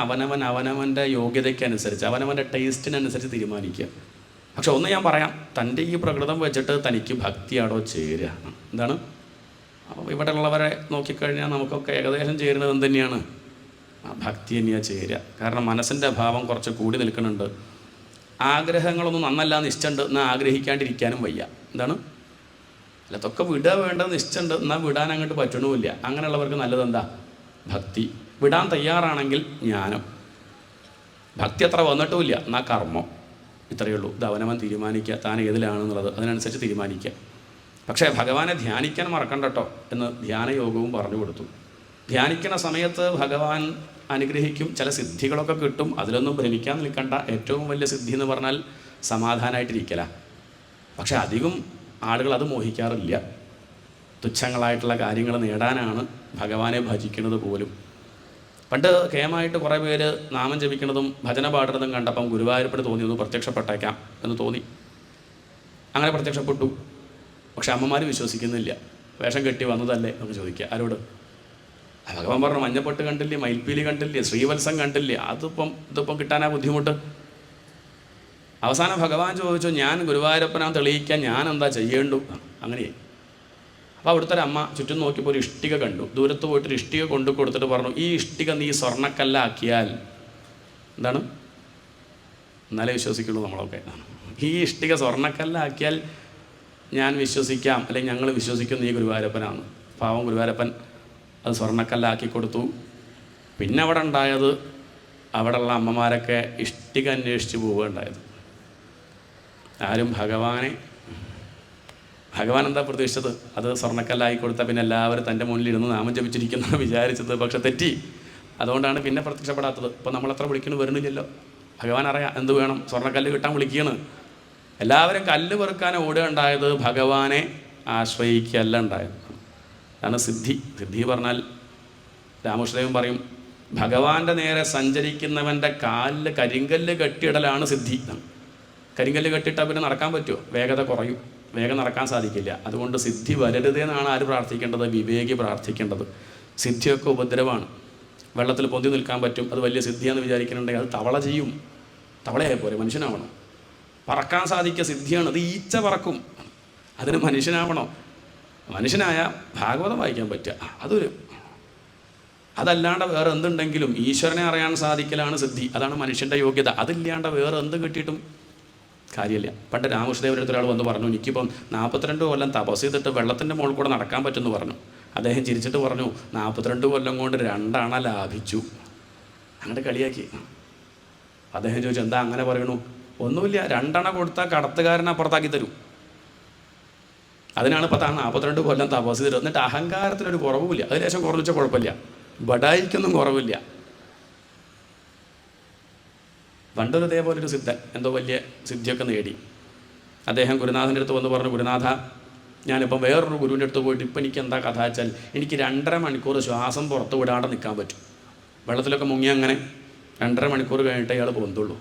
അവനവൻ്റെ യോഗ്യതയ്ക്കനുസരിച്ച് അവനവൻ്റെ ടേസ്റ്റിനനുസരിച്ച് തീരുമാനിക്കുക. പക്ഷെ ഒന്ന് ഞാൻ പറയാം, തൻ്റെ ഈ പ്രകൃതം വെച്ചിട്ട് തനിക്ക് ഭക്തിയാണോ ചേരുക? എന്താണ്? അപ്പോൾ ഇവിടെ ഉള്ളവരെ നോക്കിക്കഴിഞ്ഞാൽ നമുക്കൊക്കെ ഏകദേശം ചേരുന്നത് എന്ത് തന്നെയാണ്? ഭക്തി തന്നെയാണ് ചേരുക. കാരണം മനസ്സിൻ്റെ അഭാവം കുറച്ച് കൂടി നിൽക്കുന്നുണ്ട്. ആഗ്രഹങ്ങളൊന്നും നന്നല്ല നിശ്ചയുണ്ട്, എന്നാൽ ആഗ്രഹിക്കാണ്ടിരിക്കാനും വയ്യ. എന്താണ്? അല്ല, ഇതൊക്കെ വിടുക വേണ്ടത് നിശ്ചയുണ്ട്, എന്നാൽ വിടാൻ അങ്ങോട്ട് പറ്റണമില്ല. അങ്ങനെയുള്ളവർക്ക് നല്ലതെന്താ? ഭക്തി. വിടാൻ തയ്യാറാണെങ്കിൽ ജ്ഞാനം. ഭക്തി അത്ര വന്നിട്ടുമില്ല, എന്നാൽ കർമ്മം. ഇത്രയേ ഉള്ളൂ. ഇത് അവനവൻ തീരുമാനിക്കുക, താൻ ഏതിലാണെന്നുള്ളത് അതിനനുസരിച്ച് തീരുമാനിക്കുക. പക്ഷേ ഭഗവാനെ ധ്യാനിക്കാൻ മറക്കണ്ട കേട്ടോ എന്ന് ധ്യാനയോഗവും പറഞ്ഞു കൊടുത്തു. ധ്യാനിക്കുന്ന സമയത്ത് ഭഗവാൻ അനുഗ്രഹിക്കും, ചില സിദ്ധികളൊക്കെ കിട്ടും. അതിലൊന്നും ഭ്രമിക്കാൻ നിൽക്കണ്ട. ഏറ്റവും വലിയ സിദ്ധി എന്ന് പറഞ്ഞാൽ സമാധാനമായിട്ടിരിക്കല. പക്ഷെ അധികം ആളുകൾ അത് മോഹിക്കാറില്ല. തുച്ഛങ്ങളായിട്ടുള്ള കാര്യങ്ങൾ നേടാനാണ് ഭഗവാനെ ഭജിക്കുന്നത് പോലും. പണ്ട് കേമായിട്ട് കുറേ പേര് നാമം ജപിക്കുന്നതും ഭജന പാടുന്നതും കണ്ടപ്പം ഗുരുവായൂരപ്പന് തോന്നിയത് പ്രത്യക്ഷപ്പെട്ടേക്കാം എന്ന് തോന്നി. അങ്ങനെ പ്രത്യക്ഷപ്പെട്ടു. പക്ഷെ അമ്മമാർ വിശ്വസിക്കുന്നില്ല. വേഷം കെട്ടി വന്നതല്ലേ എന്ന് ചോദിക്കുക. ആരോട്? ഭഗവാൻ പറഞ്ഞു, മഞ്ഞപ്പെട്ട് കണ്ടില്ലേ, മയിൽപ്പീലി കണ്ടില്ലേ, ശ്രീവത്സം കണ്ടില്ലേ, ഇതിപ്പം കിട്ടാനാ ബുദ്ധിമുട്ട്. അവസാനം ഭഗവാൻ ചോദിച്ചു, ഞാൻ ഗുരുവായൂരപ്പനാ തെളിയിക്കാൻ ഞാൻ എന്താ ചെയ്യേണ്ടു? അങ്ങനെയായി. അപ്പോൾ അവിടുത്തെ ഒരു അമ്മ ചുറ്റും നോക്കിയപ്പോൾ ഒരു ഇഷ്ടിക കണ്ടു. ദൂരത്ത് പോയിട്ടൊരു ഇഷ്ടിക കൊണ്ടു കൊടുത്തിട്ട് പറഞ്ഞു, ഈ ഇഷ്ടിക നീ സ്വർണ്ണക്കല്ലാക്കിയാൽ എന്താണ്? എന്നാലേ വിശ്വസിക്കുള്ളൂ നമ്മളൊക്കെ. ഈ ഇഷ്ടിക സ്വർണ്ണക്കല്ലാക്കിയാൽ ഞാൻ വിശ്വസിക്കാം, അല്ലെങ്കിൽ ഞങ്ങൾ വിശ്വസിക്കുന്നു നീ ഗുരുവായൂരപ്പനാണ്. പാവം ഗുരുവായൂരപ്പൻ അത് സ്വർണ്ണക്കല്ലാക്കി കൊടുത്തു. പിന്നെ അവിടെ ഉണ്ടായത്, അവിടെയുള്ള അമ്മമാരൊക്കെ ഇഷ്ടിക അന്വേഷിച്ച് പോവുകയുണ്ടായത്. ആരും ഭഗവാൻ എന്താ പ്രതീക്ഷിച്ചത്? അത് സ്വർണ്ണക്കല്ലായി കൊടുത്താൽ പിന്നെ എല്ലാവരും തൻ്റെ മുന്നിലിരുന്ന് നാമം ജപിച്ചിരിക്കുന്ന വിചാരിച്ചത്. പക്ഷെ തെറ്റി. അതുകൊണ്ടാണ് പിന്നെ പ്രത്യക്ഷപ്പെടാത്തത്. ഇപ്പം നമ്മളെത്ര വിളിക്കുന്നു വരുന്നില്ലല്ലോ. ഭഗവാൻ അറിയാം എന്ത് വേണം, സ്വർണ്ണക്കല്ല് കിട്ടാൻ വിളിക്കുകയാണ്. എല്ലാവരും കല്ല് പെറുക്കാൻ ഓടുകയുണ്ടായത്, ഭഗവാനെ ആശ്രയിക്കുകയല്ല ഉണ്ടായത്. അതാണ് സിദ്ധി. സിദ്ധി പറഞ്ഞാൽ രാമകൃഷ്ണദേവൻ പറയും, ഭഗവാന്റെ നേരെ സഞ്ചരിക്കുന്നവൻ്റെ കാലിൽ കരിങ്കല്ല് കെട്ടിയിടലാണ് സിദ്ധി. കരിങ്കല്ല് കെട്ടിയിട്ടാൽ പിന്നെ നടക്കാൻ പറ്റുമോ? വേഗത കുറയും, വേഗം നടക്കാൻ സാധിക്കില്ല. അതുകൊണ്ട് സിദ്ധി വരരുതെന്നാണ് ആര് പ്രാർത്ഥിക്കേണ്ടത്? വിവേകി പ്രാർത്ഥിക്കേണ്ടത്. സിദ്ധിയൊക്കെ ഉപദ്രവമാണ്. വെള്ളത്തിൽ പൊന്തി നിൽക്കാൻ പറ്റും, അത് വലിയ സിദ്ധിയാണെന്ന് വിചാരിക്കുന്നുണ്ടെങ്കിൽ അത് തവള ചെയ്യും. തവളയായി പോരെ, മനുഷ്യനാവണം. പറക്കാൻ സാധിക്കുക സിദ്ധിയാണ്. അത് ഈച്ച പറക്കും, അതിന് മനുഷ്യനാവണം. മനുഷ്യനായ ഭാഗവതം വായിക്കാൻ പറ്റുക, അതല്ലാണ്ട് വേറെ എന്തുണ്ടെങ്കിലും ഈശ്വരനെ അറിയാൻ സാധിക്കലാണ് സിദ്ധി. അതാണ് മനുഷ്യൻ്റെ യോഗ്യത. അതില്ലാണ്ട് വേറെ എന്ത് കിട്ടിയിട്ടും കാര്യമില്ല. പണ്ട് രാമകൃഷ്ണദേവൻ്റെ ഒരാൾ വന്ന് പറഞ്ഞു, എനിക്കിപ്പം 42 കൊല്ലം തപസ് ചെയ്തിട്ട് വെള്ളത്തിൻ്റെ മുകളിൽ കൂടെ നടക്കാൻ പറ്റുമെന്ന് പറഞ്ഞു. അദ്ദേഹം ചിരിച്ചിട്ട് പറഞ്ഞു, 42 കൊല്ലം കൊണ്ട് 2 അണ ലാഭിച്ചു. അങ്ങോട്ട് കളിയാക്കി. അദ്ദേഹം ചോദിച്ചു, എന്താ അങ്ങനെ പറയണു? ഒന്നുമില്ല, 2 അണ കൊടുത്താൽ കടത്തുകാരനെ അപ്പുറത്താക്കി തരും. അതിനാണ് ഇപ്പോൾ താൻ 42 കൊല്ലം തപസ് ചെയ്തിട്ട്. എന്നിട്ട് അഹങ്കാരത്തിനൊരു കുറവുമില്ല. അത് ലേശം കുറഞ്ഞ കുഴപ്പമില്ല, ബഡായിക്കൊന്നും കുറവില്ല. പണ്ടൊരു ഇതേപോലൊരു സിദ്ധൻ എന്തോ വലിയ സിദ്ധിയൊക്കെ നേടി. അദ്ദേഹം ഗുരുനാഥൻ്റെ അടുത്ത് വന്ന് പറഞ്ഞു, ഗുരുനാഥ, ഞാനിപ്പം വേറൊരു ഗുരുവിൻ്റെ അടുത്ത് പോയിട്ട് ഇപ്പം എനിക്ക് എന്താ കഥ വെച്ചാൽ എനിക്ക് 2.5 മണിക്കൂർ ശ്വാസം പുറത്ത് വിടാണ്ട് നിൽക്കാൻ പറ്റും. വെള്ളത്തിലൊക്കെ മുങ്ങി അങ്ങനെ 2.5 മണിക്കൂർ കഴിഞ്ഞിട്ട് അയാൾ പൊന്തുള്ളൂ.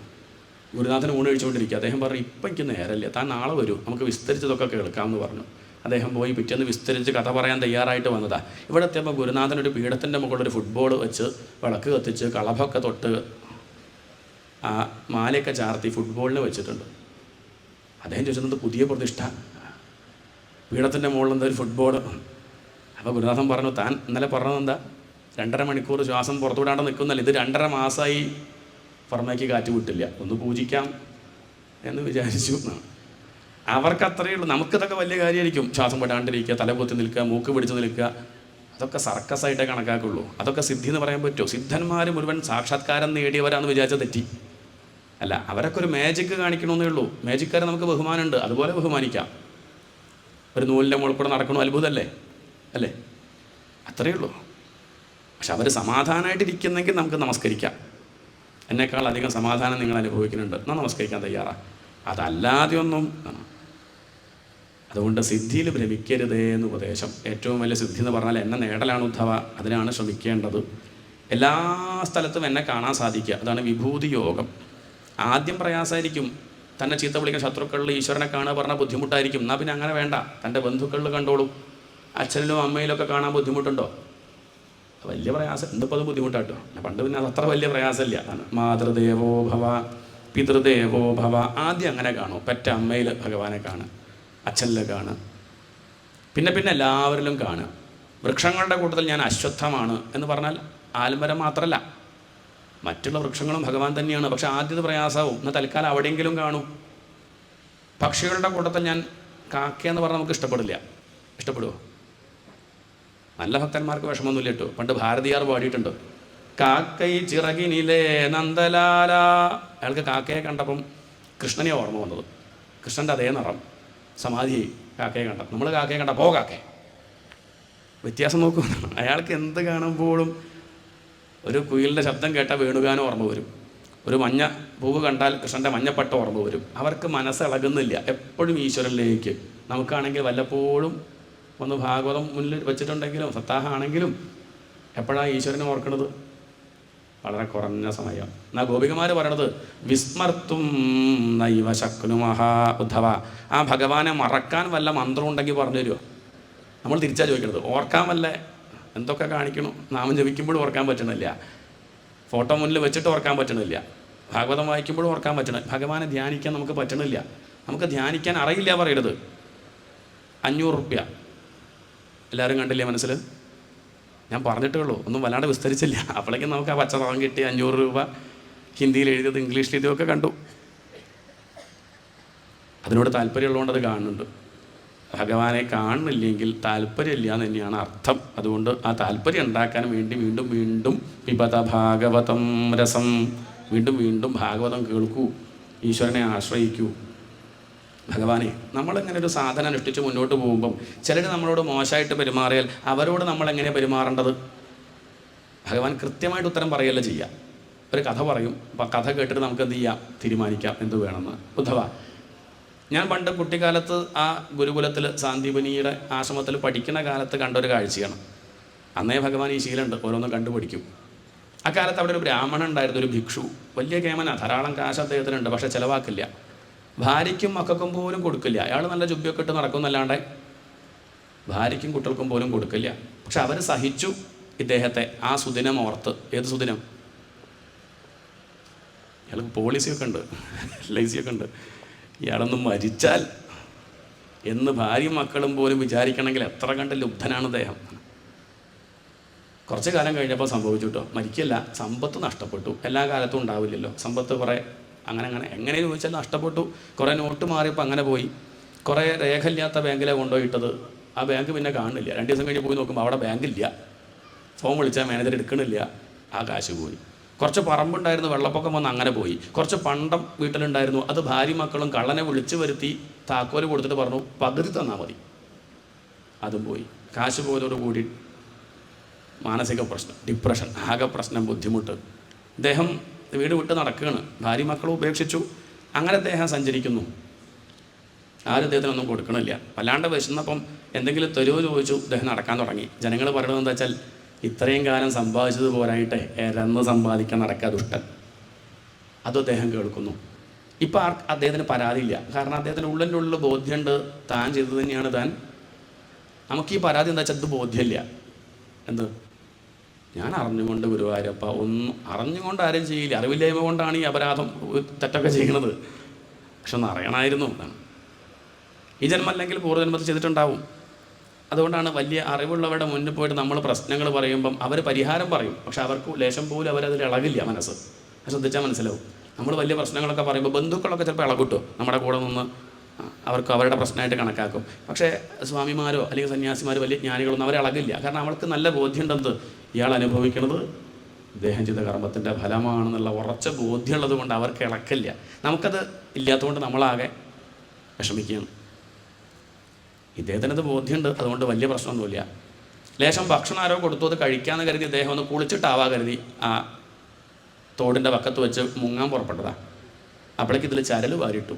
ഗുരുനാഥന് ഊണ് കഴിച്ചുകൊണ്ടിരിക്കുക. അദ്ദേഹം പറഞ്ഞു, ഇപ്പം എനിക്ക് നേരമില്ല, താൻ നാളെ വരൂ, നമുക്ക് വിസ്തരിച്ചതൊക്കെ കേൾക്കാമെന്ന് പറഞ്ഞു. അദ്ദേഹം പോയി പിറ്റേന്ന് വിസ്തരിച്ച് കഥ പറയാൻ തയ്യാറായിട്ട് വന്നതാണ്. ഇവിടെ എത്തിയപ്പോൾ ഗുരുനാഥനൊരു പീഠത്തിൻ്റെ മുകളിൽ ഒരു ഫുട്ബോൾ വെച്ച് വിളക്ക് കത്തിച്ച് കളഭമൊക്കെ തൊട്ട് ആ മാലയൊക്കെ ചാർത്തി ഫുട്ബോളിന് വെച്ചിട്ടുണ്ട്. അദ്ദേഹം ചോദിച്ചത് പുതിയ പ്രതിഷ്ഠ, പീഠത്തിൻ്റെ മുകളിൽ എന്താ ഒരു ഫുട്ബോൾ? അപ്പോൾ ഗുരുനാഥൻ പറഞ്ഞു, താൻ ഇന്നലെ പറഞ്ഞത് എന്താ? 2.5 മണിക്കൂർ ശ്വാസം പുറത്തുവിടാണ്ട് നിൽക്കുന്നല്ല, ഇത് 2.5 മാസമായി പുറമേക്ക് കാറ്റ് വിട്ടില്ല, ഒന്ന് പൂജിക്കാം എന്ന് വിചാരിച്ചു. അവർക്ക് അത്രയേ ഉള്ളൂ. നമുക്കിതൊക്കെ വലിയ കാര്യമായിരിക്കും. ശ്വാസം വിടാണ്ടിരിക്കുക, തലപൊത്തി നിൽക്കുക, മൂക്ക് പിടിച്ച് നിൽക്കുക, അതൊക്കെ സർക്കസായിട്ടേ കണക്കാക്കുള്ളൂ. അതൊക്കെ സിദ്ധി എന്ന് പറയാൻ പറ്റുമോ? സിദ്ധന്മാർ മുഴുവൻ സാക്ഷാത്കാരം നേടിയവരാണെന്ന് വിചാരിച്ച തെറ്റി. അല്ല, അവരൊക്കെ ഒരു മാജിക്ക് കാണിക്കണമെന്നേ ഉള്ളൂ. മാജിക്കാരെ നമുക്ക് ബഹുമാനമുണ്ട്, അതുപോലെ ബഹുമാനിക്കാം. ഒരു നൂലിൻ്റെ മുകളിൽ കൂടെ നടക്കണോ, അത്ഭുതമല്ലേ? അല്ലേ? അത്രയേ ഉള്ളൂ. പക്ഷെ അവർ സമാധാനമായിട്ടിരിക്കുന്നെങ്കിൽ നമുക്ക് നമസ്കരിക്കാം. എന്നേക്കാൾ അധികം സമാധാനം നിങ്ങൾ അനുഭവിക്കുന്നുണ്ട്, എന്നാൽ നമസ്കരിക്കാൻ തയ്യാറാണ്. അതല്ലാതെ ഒന്നും. അതുകൊണ്ട് സിദ്ധിയിൽ ഭ്രമിക്കരുതേ എന്ന് ഉപദേശം. ഏറ്റവും വലിയ സിദ്ധി എന്ന് പറഞ്ഞാൽ എന്നെ നേടലാണ് ഉദ്ധവ, അതിനാണ് ശ്രമിക്കേണ്ടത്. എല്ലാ സ്ഥലത്തും എന്നെ കാണാൻ സാധിക്കുക, അതാണ് വിഭൂതി യോഗം. ആദ്യം പ്രയാസമായിരിക്കും. തന്നെ ചീത്ത വിളിക്കുന്ന ശത്രുക്കളിൽ ഈശ്വരനെ കാണുക പറഞ്ഞാൽ ബുദ്ധിമുട്ടായിരിക്കും. എന്നാൽ പിന്നെ അങ്ങനെ വേണ്ട, തൻ്റെ ബന്ധുക്കളിൽ കണ്ടോളൂ. അച്ഛനിലും അമ്മയിലൊക്കെ കാണാൻ ബുദ്ധിമുട്ടുണ്ടോ? വലിയ പ്രയാസം, ഇന്നിപ്പോൾ അത് ബുദ്ധിമുട്ടാട്ടോ. പണ്ട് പിന്നെ അത് അത്ര വലിയ പ്രയാസമില്ല. മാതൃദേവോ ഭവ പിതൃദേവോ ഭവ. ആദ്യം അങ്ങനെ കാണും, പെറ്റ അമ്മയിൽ ഭഗവാനെ കാണുക, അച്ഛനിൽ കാണുക, പിന്നെ പിന്നെ എല്ലാവരിലും കാണുക. വൃക്ഷങ്ങളുടെ കൂട്ടത്തിൽ ഞാൻ അശ്വത്ഥമാണ് എന്ന് പറഞ്ഞാൽ ആൽമരം മാത്രമല്ല, മറ്റുള്ള വൃക്ഷങ്ങളും ഭഗവാൻ തന്നെയാണ്. പക്ഷെ ആദ്യത്തെ പ്രയാസവും എന്നാൽ തൽക്കാലം അവിടെയെങ്കിലും കാണും. പക്ഷികളുടെ കൂട്ടത്തിൽ ഞാൻ കാക്കയെന്ന് പറഞ്ഞാൽ നമുക്ക് ഇഷ്ടപ്പെടില്ല. ഇഷ്ടപ്പെടുമോ? നല്ല ഭക്തന്മാർക്ക് വിഷമമൊന്നുമില്ല കേട്ടോ. പണ്ട് ഭാരതിയാർ പാടിയിട്ടുണ്ട്, കാക്കൈ ചിറകിനിലെ നന്ദലാല. അയാൾക്ക് കാക്കയെ കണ്ടപ്പം കൃഷ്ണനെ ഓർമ്മ വന്നത്. കൃഷ്ണൻ്റെ അതേ നിറം, സമാധി കാക്കയെ കണ്ട. നമ്മൾ കാക്കയെ കണ്ട പോ കാക്കേ, വ്യത്യാസം നോക്കും. അയാൾക്ക് എന്ത് കാണുമ്പോഴും ഒരു കുയിലിൻ്റെ ശബ്ദം കേട്ടാൽ വേണുഗാനം ഓർമ്മ വരും, ഒരു മഞ്ഞ പൂവ് കണ്ടാൽ കൃഷ്ണൻ്റെ മഞ്ഞപ്പട്ട ഓർമ്മ വരും. അവർക്ക് മനസ്സിളകുന്നില്ല എപ്പോഴും ഈശ്വരനിലേക്ക്. നമുക്കാണെങ്കിൽ വല്ലപ്പോഴും ഒന്ന് ഭാഗവതം മുന്നിൽ വെച്ചിട്ടുണ്ടെങ്കിലും സപ്താഹമാണെങ്കിലും എപ്പോഴാണ് ഈശ്വരനെ ഓർക്കുന്നത്? വളരെ കുറഞ്ഞ സമയം. എന്നാൽ ഗോപികമാർ പറയണത് വിസ്മർത്തും നൈവ ശക്നു മഹാ ഉദ്ധവ. ആ ഭഗവാനെ മറക്കാൻ വല്ല മന്ത്രം ഉണ്ടെങ്കിൽ പറഞ്ഞു തരുമോ? നമ്മൾ തിരിച്ചാണ് ചോദിക്കുന്നത്. ഓർക്കാൻ വല്ല എന്തൊക്കെ കാണിക്കണം? നാമം ജപിക്കുമ്പോഴും ഓർക്കാൻ പറ്റണില്ല, ഫോട്ടോ മുന്നിൽ വെച്ചിട്ട് ഓർക്കാൻ പറ്റണില്ല, ഭാഗവതം വായിക്കുമ്പോഴും ഓർക്കാൻ പറ്റണില്ല, ഭഗവാനെ ധ്യാനിക്കാൻ നമുക്ക് പറ്റണില്ല. നമുക്ക് ധ്യാനിക്കാൻ അറിയില്ല പറയരുത്. 500 റുപ്യ എല്ലാവരും കണ്ടില്ലേ മനസ്സിൽ? ഞാൻ പറഞ്ഞിട്ടേ ഉള്ളൂ, ഒന്നും വല്ലാണ്ട് വിസ്തരിച്ചില്ല. അപ്പോഴേക്കും നമുക്ക് ആ പച്ചറവം കിട്ടി 500 രൂപ. ഹിന്ദിയിൽ എഴുതിയത് ഇംഗ്ലീഷിൽ എഴുതിയതൊക്കെ കണ്ടു. അതിനോട് താല്പര്യമുള്ളതുകൊണ്ട് അത് കാണുന്നുണ്ട്. ഭഗവാനെ കാണുന്നില്ലെങ്കിൽ താല്പര്യമില്ല എന്ന് തന്നെയാണ് അർത്ഥം. അതുകൊണ്ട് ആ താല്പര്യം ഉണ്ടാക്കാൻ വേണ്ടി വീണ്ടും വീണ്ടും പിബത ഭാഗവതം രസം, വീണ്ടും വീണ്ടും ഭാഗവതം കേൾക്കൂ, ഈശ്വരനെ ആശ്രയിക്കൂ. ഭഗവാനെ നമ്മളിങ്ങനെ ഒരു സാധന അനുഷ്ഠിച്ച് മുന്നോട്ട് പോകുമ്പം ചിലർ നമ്മളോട് മോശമായിട്ട് പെരുമാറിയാൽ അവരോട് നമ്മളെങ്ങനെയാണ് പെരുമാറേണ്ടത്? ഭഗവാൻ കൃത്യമായിട്ട് ഉത്തരം പറയുകയല്ല ചെയ്യുക. ഒരു കഥ പറയും, അപ്പം കഥ കേട്ടിട്ട് നമുക്ക് എന്ത് ചെയ്യാം, തീരുമാനിക്കാം എന്ത് വേണമെന്ന്. ഉദ്ധവ, ഞാൻ പണ്ട് കുട്ടിക്കാലത്ത് ആ ഗുരുകുലത്തിൽ സാന്ദീപനിയുടെ ആശ്രമത്തിൽ പഠിക്കുന്ന കാലത്ത് കണ്ടൊരു കാഴ്ചയാണ്. അന്നേ ഭഗവാൻ ഈ ശീലമുണ്ട്, ഓരോന്നും കണ്ടുപിടിക്കും. അക്കാലത്ത് അവിടെ ഒരു ബ്രാഹ്മണൻ ഉണ്ടായിരുന്നു, ഒരു ഭിക്ഷു. വലിയ കേമന, ധാരാളം കാശ് അദ്ദേഹത്തിനുണ്ട്, പക്ഷേ ചിലവാക്കില്ല. ഭാര്യയ്ക്കും മക്കൾക്കും പോലും കൊടുക്കില്ല. അയാൾ നല്ല ജുബ്ബയൊക്കെ ഇട്ട് നടക്കുന്നല്ലാണ്ട് ഭാര്യയ്ക്കും കുട്ടികൾക്കും പോലും കൊടുക്കില്ല. പക്ഷെ അവർ സഹിച്ചു ഇദ്ദേഹത്തെ ആ സുദിനം ഓർത്ത്. ഏത് സുദിനം? ഇയാൾക്ക് പോളിസിയൊക്കെ ഉണ്ട്, LIC ഒക്കെ ഉണ്ട്. ഇയാളൊന്നും മരിച്ചാൽ എന്ന് ഭാര്യയും മക്കളും പോലും വിചാരിക്കണമെങ്കിൽ എത്ര കണ്ട് ലുബ്ധനാണ് അദ്ദേഹം. കുറച്ച് കാലം കഴിഞ്ഞപ്പോൾ സംഭവിച്ചു കേട്ടോ, മരിക്കില്ല, സമ്പത്ത് നഷ്ടപ്പെട്ടു. എല്ലാ കാലത്തും ഉണ്ടാവില്ലല്ലോ സമ്പത്ത്. കുറേ എങ്ങനെ ചോദിച്ചാൽ നഷ്ടപ്പെട്ടു. കുറേ നോട്ട് മാറിയപ്പോൾ അങ്ങനെ പോയി. കുറേ രേഖയില്ലാത്ത ബാങ്കിലെ കൊണ്ടുപോയിട്ടത്. ആ ബാങ്ക് പിന്നെ കാണുന്നില്ല. 2 ദിവസം കഴിഞ്ഞ് പോയി നോക്കുമ്പോൾ അവിടെ ബാങ്കില്ല. ഫോൺ വിളിച്ചാൽ മാനേജർ എടുക്കണില്ല. ആ കാശ് പോയി. കുറച്ച് പറമ്പുണ്ടായിരുന്നു, വെള്ളപ്പൊക്കം വന്ന് അങ്ങനെ പോയി. കുറച്ച് പണ്ടം വീട്ടിലുണ്ടായിരുന്നു, അത് ഭാര്യ മക്കളും കള്ളനെ വിളിച്ചു വരുത്തി താക്കോല് കൊടുത്തിട്ട് പറഞ്ഞു പകുതി തന്നാൽ മതി. അതും പോയി. കാശ് പോയതോടുകൂടി മാനസിക പ്രശ്നം, ഡിപ്രഷൻ, ആകെ പ്രശ്നം, ബുദ്ധിമുട്ട്. അദ്ദേഹം വീട് വിട്ട് നടക്കുകയാണ്. ഭാര്യ മക്കളും ഉപേക്ഷിച്ചു. അങ്ങനെ അദ്ദേഹം സഞ്ചരിക്കുന്നു. ആരും അദ്ദേഹത്തിനൊന്നും കൊടുക്കണില്ല. വല്ലാണ്ട് വിശന്നപ്പം എന്തെങ്കിലും തരുമോ ചോദിച്ചു. അദ്ദേഹം നടക്കാൻ തുടങ്ങി. ജനങ്ങൾ പറയണത് എന്താ വെച്ചാൽ, ഇത്രയും കാലം സമ്പാദിച്ചത് പോരായിട്ട് എരന്ന് സമ്പാദിക്കാൻ നടക്കുക ദുഷ്ടൻ. അതും അദ്ദേഹം കേൾക്കുന്നു. ഇപ്പം അദ്ദേഹത്തിന് പരാതിയില്ല. കാരണം അദ്ദേഹത്തിന് ഉള്ളിൻ്റെ ഉള്ളിൽ ബോധ്യമുണ്ട്, താൻ ചെയ്തത് തന്നെയാണ് താൻ. നമുക്ക് ഈ പരാതി എന്താ വെച്ചാൽ ഇത് ബോധ്യമില്ല. എന്ത്? ഞാൻ അറിഞ്ഞുകൊണ്ട് ഗുരുവായൂരപ്പ, ഒന്നും അറിഞ്ഞുകൊണ്ട് ആരും ചെയ്യില്ല. അറിവില്ലായ്മ കൊണ്ടാണ് ഈ അപരാധം തെറ്റൊക്കെ ചെയ്യുന്നത്. പക്ഷെ ഒന്ന് അറിയണമായിരുന്നു എന്നാണ്. ഈ ജന്മം അല്ലെങ്കിൽ പൂർവ്വജന്മത്തിൽ ചെയ്തിട്ടുണ്ടാവും. അതുകൊണ്ടാണ് വലിയ അറിവുള്ളവരുടെ മുന്നിൽ പോയിട്ട് നമ്മൾ പ്രശ്നങ്ങൾ പറയുമ്പം അവർ പരിഹാരം പറയും. പക്ഷെ അവർക്ക് ലേശം പോലും അവരതിൽ ഇളകില്ല മനസ്സ്. ശ്രദ്ധിച്ചാൽ മനസ്സിലാവും. നമ്മൾ വലിയ പ്രശ്നങ്ങളൊക്കെ പറയുമ്പോൾ ബന്ധുക്കളൊക്കെ ചിലപ്പോൾ ഇളകൂട്ടോ, നമ്മുടെ കൂടെ നിന്ന് അവർക്ക് അവരുടെ പ്രശ്നമായിട്ട് കണക്കാക്കും. പക്ഷേ സ്വാമിമാരോ അല്ലെങ്കിൽ സന്യാസിമാരോ വലിയ ജ്ഞാനികളൊന്നും അവരെ ഇളകില്ല. കാരണം അവർക്ക് നല്ല ബോധ്യമുണ്ടെന്ത്, ഇയാൾ അനുഭവിക്കുന്നത് ഇദ്ദേഹം ചെയ്ത കർമ്മത്തിൻ്റെ ഫലമാണെന്നുള്ള ഉറച്ച ബോധ്യമുള്ളത് കൊണ്ട് അവർക്ക് ഇളക്കില്ല. നമുക്കത് ഇല്ലാത്തതുകൊണ്ട് നമ്മളാകെ വിഷമിക്കുകയാണ്. ഇദ്ദേഹത്തിനത് ബോധ്യമുണ്ട്, അതുകൊണ്ട് വലിയ പ്രശ്നമൊന്നുമില്ല. ലേശം ഭക്ഷണം ആരോ കൊടുത്തു, അത് കഴിക്കാമെന്ന് കരുതി ഇദ്ദേഹം ഒന്ന് കുളിച്ചിട്ടാവാ കരുതി ആ തോടിൻ്റെ പക്കത്ത് വെച്ച് മുങ്ങാൻ പുറപ്പെട്ടതാണ്. അപ്പോഴേക്ക് ഇതിൽ ചരൽ വാരിട്ടു.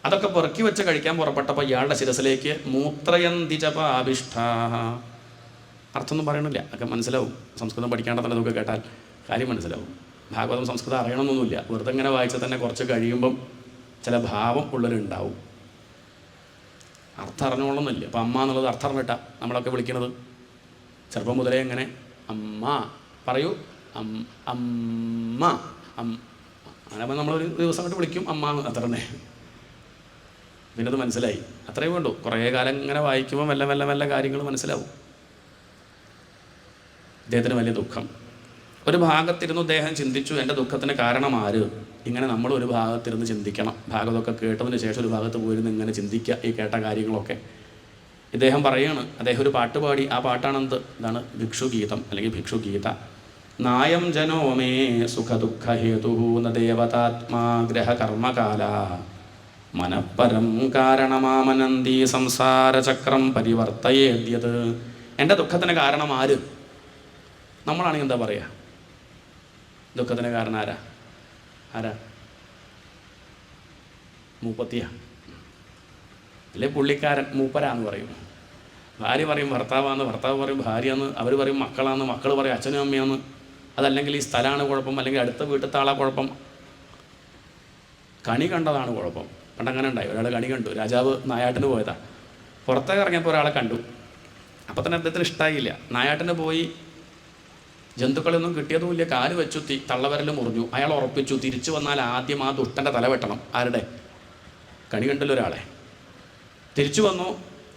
അതൊക്കെ പെറുക്കി വെച്ച് കഴിക്കാൻ പുറപ്പെട്ടപ്പോൾ ഇയാളുടെ ശിരസിലേക്ക് മൂത്രയന്തിജപാഭിഷ്ഠ. അർത്ഥമൊന്നും പറയണില്ല, ഒക്കെ മനസ്സിലാവും. സംസ്കൃതം പഠിക്കാണ്ടതന്നെ നമുക്ക് കേട്ടാൽ കാര്യം മനസ്സിലാവും. ഭാഗവതം സംസ്കൃതം അറിയണമെന്നൊന്നുമില്ല. വെറുതെ ഇങ്ങനെ വായിച്ചാൽ തന്നെ കുറച്ച് കഴിയുമ്പം ചില ഭാവം ഉള്ളിലുണ്ടാവും. അർത്ഥം അറിഞ്ഞോളണമെന്നില്ല. അപ്പം അമ്മ എന്നുള്ളത് അർത്ഥം അറിഞ്ഞിട്ടാണ് നമ്മളൊക്കെ വിളിക്കുന്നത്. ചെറുപ്പം മുതലേ ഇങ്ങനെ അമ്മ പറയൂ, അമ്മ. അങ്ങനെ നമ്മളൊരു ദിവസം അങ്ങോട്ട് വിളിക്കും അമ്മ, അത്ര തന്നെ. പിന്നെ അത് മനസ്സിലായി, അത്രയേ വേണ്ടൂ. കുറേ കാലം ഇങ്ങനെ വായിക്കുമ്പോൾ മെല്ലെ മെല്ലെ മെല്ലെ കാര്യങ്ങൾ മനസ്സിലാവും. ഇദ്ദേഹത്തിന് വലിയ ദുഃഖം. ഒരു ഭാഗത്തിരുന്ന് അദ്ദേഹം ചിന്തിച്ചു, എൻ്റെ ദുഃഖത്തിന് കാരണം ആര്? ഇങ്ങനെ നമ്മൾ ഒരു ഭാഗത്തിരുന്ന് ചിന്തിക്കണം. ഭാഗത്തൊക്കെ കേട്ടതിന് ശേഷം ഒരു ഭാഗത്ത് പോയിരുന്ന് ഇങ്ങനെ ചിന്തിക്കുക ഈ കേട്ട കാര്യങ്ങളൊക്കെ. ഇദ്ദേഹം പറയുകയാണ്, അദ്ദേഹം ഒരു പാട്ട് പാടി. ആ പാട്ടാണെന്ത്? ഇതാണ് ഭിക്ഷുഗീതം അല്ലെങ്കിൽ ഭിക്ഷുഗീത. നായം ജനോമേ സുഖദുഃഖഹേതു ന ദേവതാത്മാഗ്രഹകർമ്മകാല മനഃപരം കാരണമാമനന്തി സംസാരചക്രം പരിവർത്തയേദ്യത്. എൻ്റെ ദുഃഖത്തിന് കാരണം ആര്? നമ്മളാണെങ്കിൽ എന്താ പറയുക? ദുഃഖത്തിന് കാരണം ആരാ? മൂപ്പത്തിയ അല്ലേ പുള്ളിക്കാരൻ, മൂപ്പരാന്ന് പറയും. ഭാര്യ പറയും ഭർത്താവാന്ന്, ഭർത്താവ് പറയും ഭാര്യയെന്ന്, അവർ പറയും മക്കളാന്ന്, മക്കൾ പറയും അച്ഛനും അമ്മയാന്ന്. അതല്ലെങ്കിൽ ഈ സ്ഥലമാണ് കുഴപ്പം, അല്ലെങ്കിൽ അടുത്ത വീട്ടിലത്തെ ആളാ കുഴപ്പം, കണി കണ്ടതാണ് കുഴപ്പം. പണ്ടങ്ങനെ ഉണ്ടായി. ഒരാൾ കണി കണ്ടു, രാജാവ് നായാട്ടിന് പോയതാ. പുറത്തേക്ക് ഇറങ്ങിയപ്പോൾ ഒരാളെ കണ്ടു. അപ്പം തന്നെ അദ്ദേഹത്തിന് ഇഷ്ടമായില്ല. നായാട്ടിന് പോയി ജന്തുക്കളൊന്നും കിട്ടിയതുമില്ല. കാല് വെച്ചു, തള്ളവരൽ മുറിഞ്ഞു. അയാൾ ഉറപ്പിച്ചു തിരിച്ചു വന്നാൽ ആദ്യം ആ ദുഷ്ടൻ്റെ തല വെട്ടണം. ആരുടെ? കണി കണ്ടല്ലോ ഒരാളെ. തിരിച്ചു വന്നു.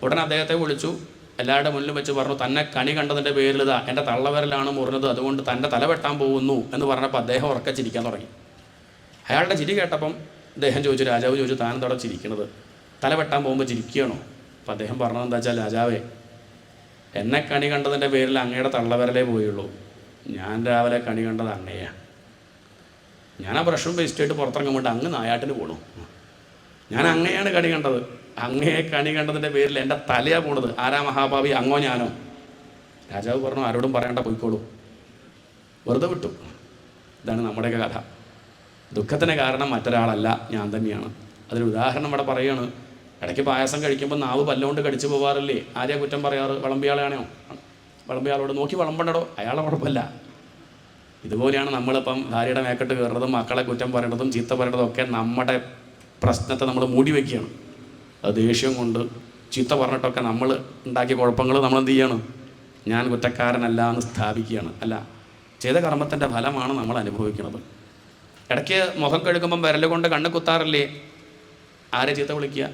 ഉടനെ അദ്ദേഹത്തെ വിളിച്ചു, എല്ലാവരുടെ മുന്നിലും വെച്ച് പറഞ്ഞു, തന്നെ കണി കണ്ടതിൻ്റെ പേരിൽ ഇതാ എൻ്റെ തള്ളവരലാണ് മുറിഞ്ഞത്, അതുകൊണ്ട് തൻ്റെ തല വെട്ടാൻ പോകുന്നു എന്ന് പറഞ്ഞപ്പോൾ അദ്ദേഹം ഉറക്കെ ചിരിക്കാൻ തുടങ്ങി. അയാളുടെ ചിരി കേട്ടപ്പം അദ്ദേഹം ചോദിച്ചു, രാജാവ് ചോദിച്ചു, താൻ എന്താ ചിരിക്കണത്? തല വെട്ടാൻ പോകുമ്പോൾ ചിരിക്കുകയാണോ? അപ്പം അദ്ദേഹം പറഞ്ഞത് എന്താ വെച്ചാൽ, രാജാവേ, എന്നെ കണി കണ്ടതിൻ്റെ പേരിൽ അങ്ങയുടെ തള്ളവരലേ പോയുള്ളൂ. ഞാൻ രാവിലെ കണി കണ്ടത് അങ്ങയാണ്. ഞാൻ ആ ബ്രഷും പേസ്റ്റായിട്ട് പുറത്തിറങ്ങുമ്പോൾ അങ്ങ് നായാട്ടിന് പോണു. ഞാൻ അങ്ങയാണ് കണി കണ്ടത്. അങ്ങയെ കണി കണ്ടതിൻ്റെ പേരിൽ എൻ്റെ തലയാണ് പോണത്. ആരാ മഹാഭാവി, അങ്ങോ ഞാനോ? രാജാവ് പറഞ്ഞു, ആരോടും പറയണ്ട, പോയിക്കോളൂ. വെറുതെ വിട്ടു. ഇതാണ് നമ്മുടെയൊക്കെ കഥ. ദുഃഖത്തിന് കാരണം മറ്റൊരാളല്ല, ഞാൻ തന്നെയാണ്. അതിന് ഉദാഹരണം ഇവിടെ പറയുകയാണ്. ഇടയ്ക്ക് പായസം കഴിക്കുമ്പോൾ നാവ് പല്ലുകൊണ്ട് കടിച്ചു പോകാറില്ലേ? ആരെയാ കുറ്റം പറയാറ്? വിളമ്പിയാളെയാണോ? വിളമ്പിയാളോട് നോക്കി വിളമ്പണ്ടടോ, അയാളെ കുഴപ്പമില്ല. ഇതുപോലെയാണ് നമ്മളിപ്പം ഭാര്യയുടെ മേക്കെട്ട് കയറുന്നതും മക്കളെ കുറ്റം പറയണതും ചീത്ത പറയണതും ഒക്കെ നമ്മുടെ പ്രശ്നത്തെ നമ്മൾ മൂടി വയ്ക്കുകയാണ്. അത് ദേഷ്യം കൊണ്ട് ചീത്ത പറഞ്ഞിട്ടൊക്കെ നമ്മൾ ഉണ്ടാക്കിയ കുഴപ്പങ്ങൾ നമ്മൾ എന്ത് ചെയ്യണം? ഞാൻ കുറ്റക്കാരനല്ല എന്ന് സ്ഥാപിക്കുകയാണ്. അല്ല, ചെയ്ത കർമ്മത്തിൻ്റെ ഫലമാണ് നമ്മൾ അനുഭവിക്കുന്നത്. ഇടയ്ക്ക് മുഖം കഴുകുമ്പം വിരൽ കൊണ്ട് കണ്ണ് കുത്താറില്ലേ? ആരെ ചീത്ത വിളിക്കുക?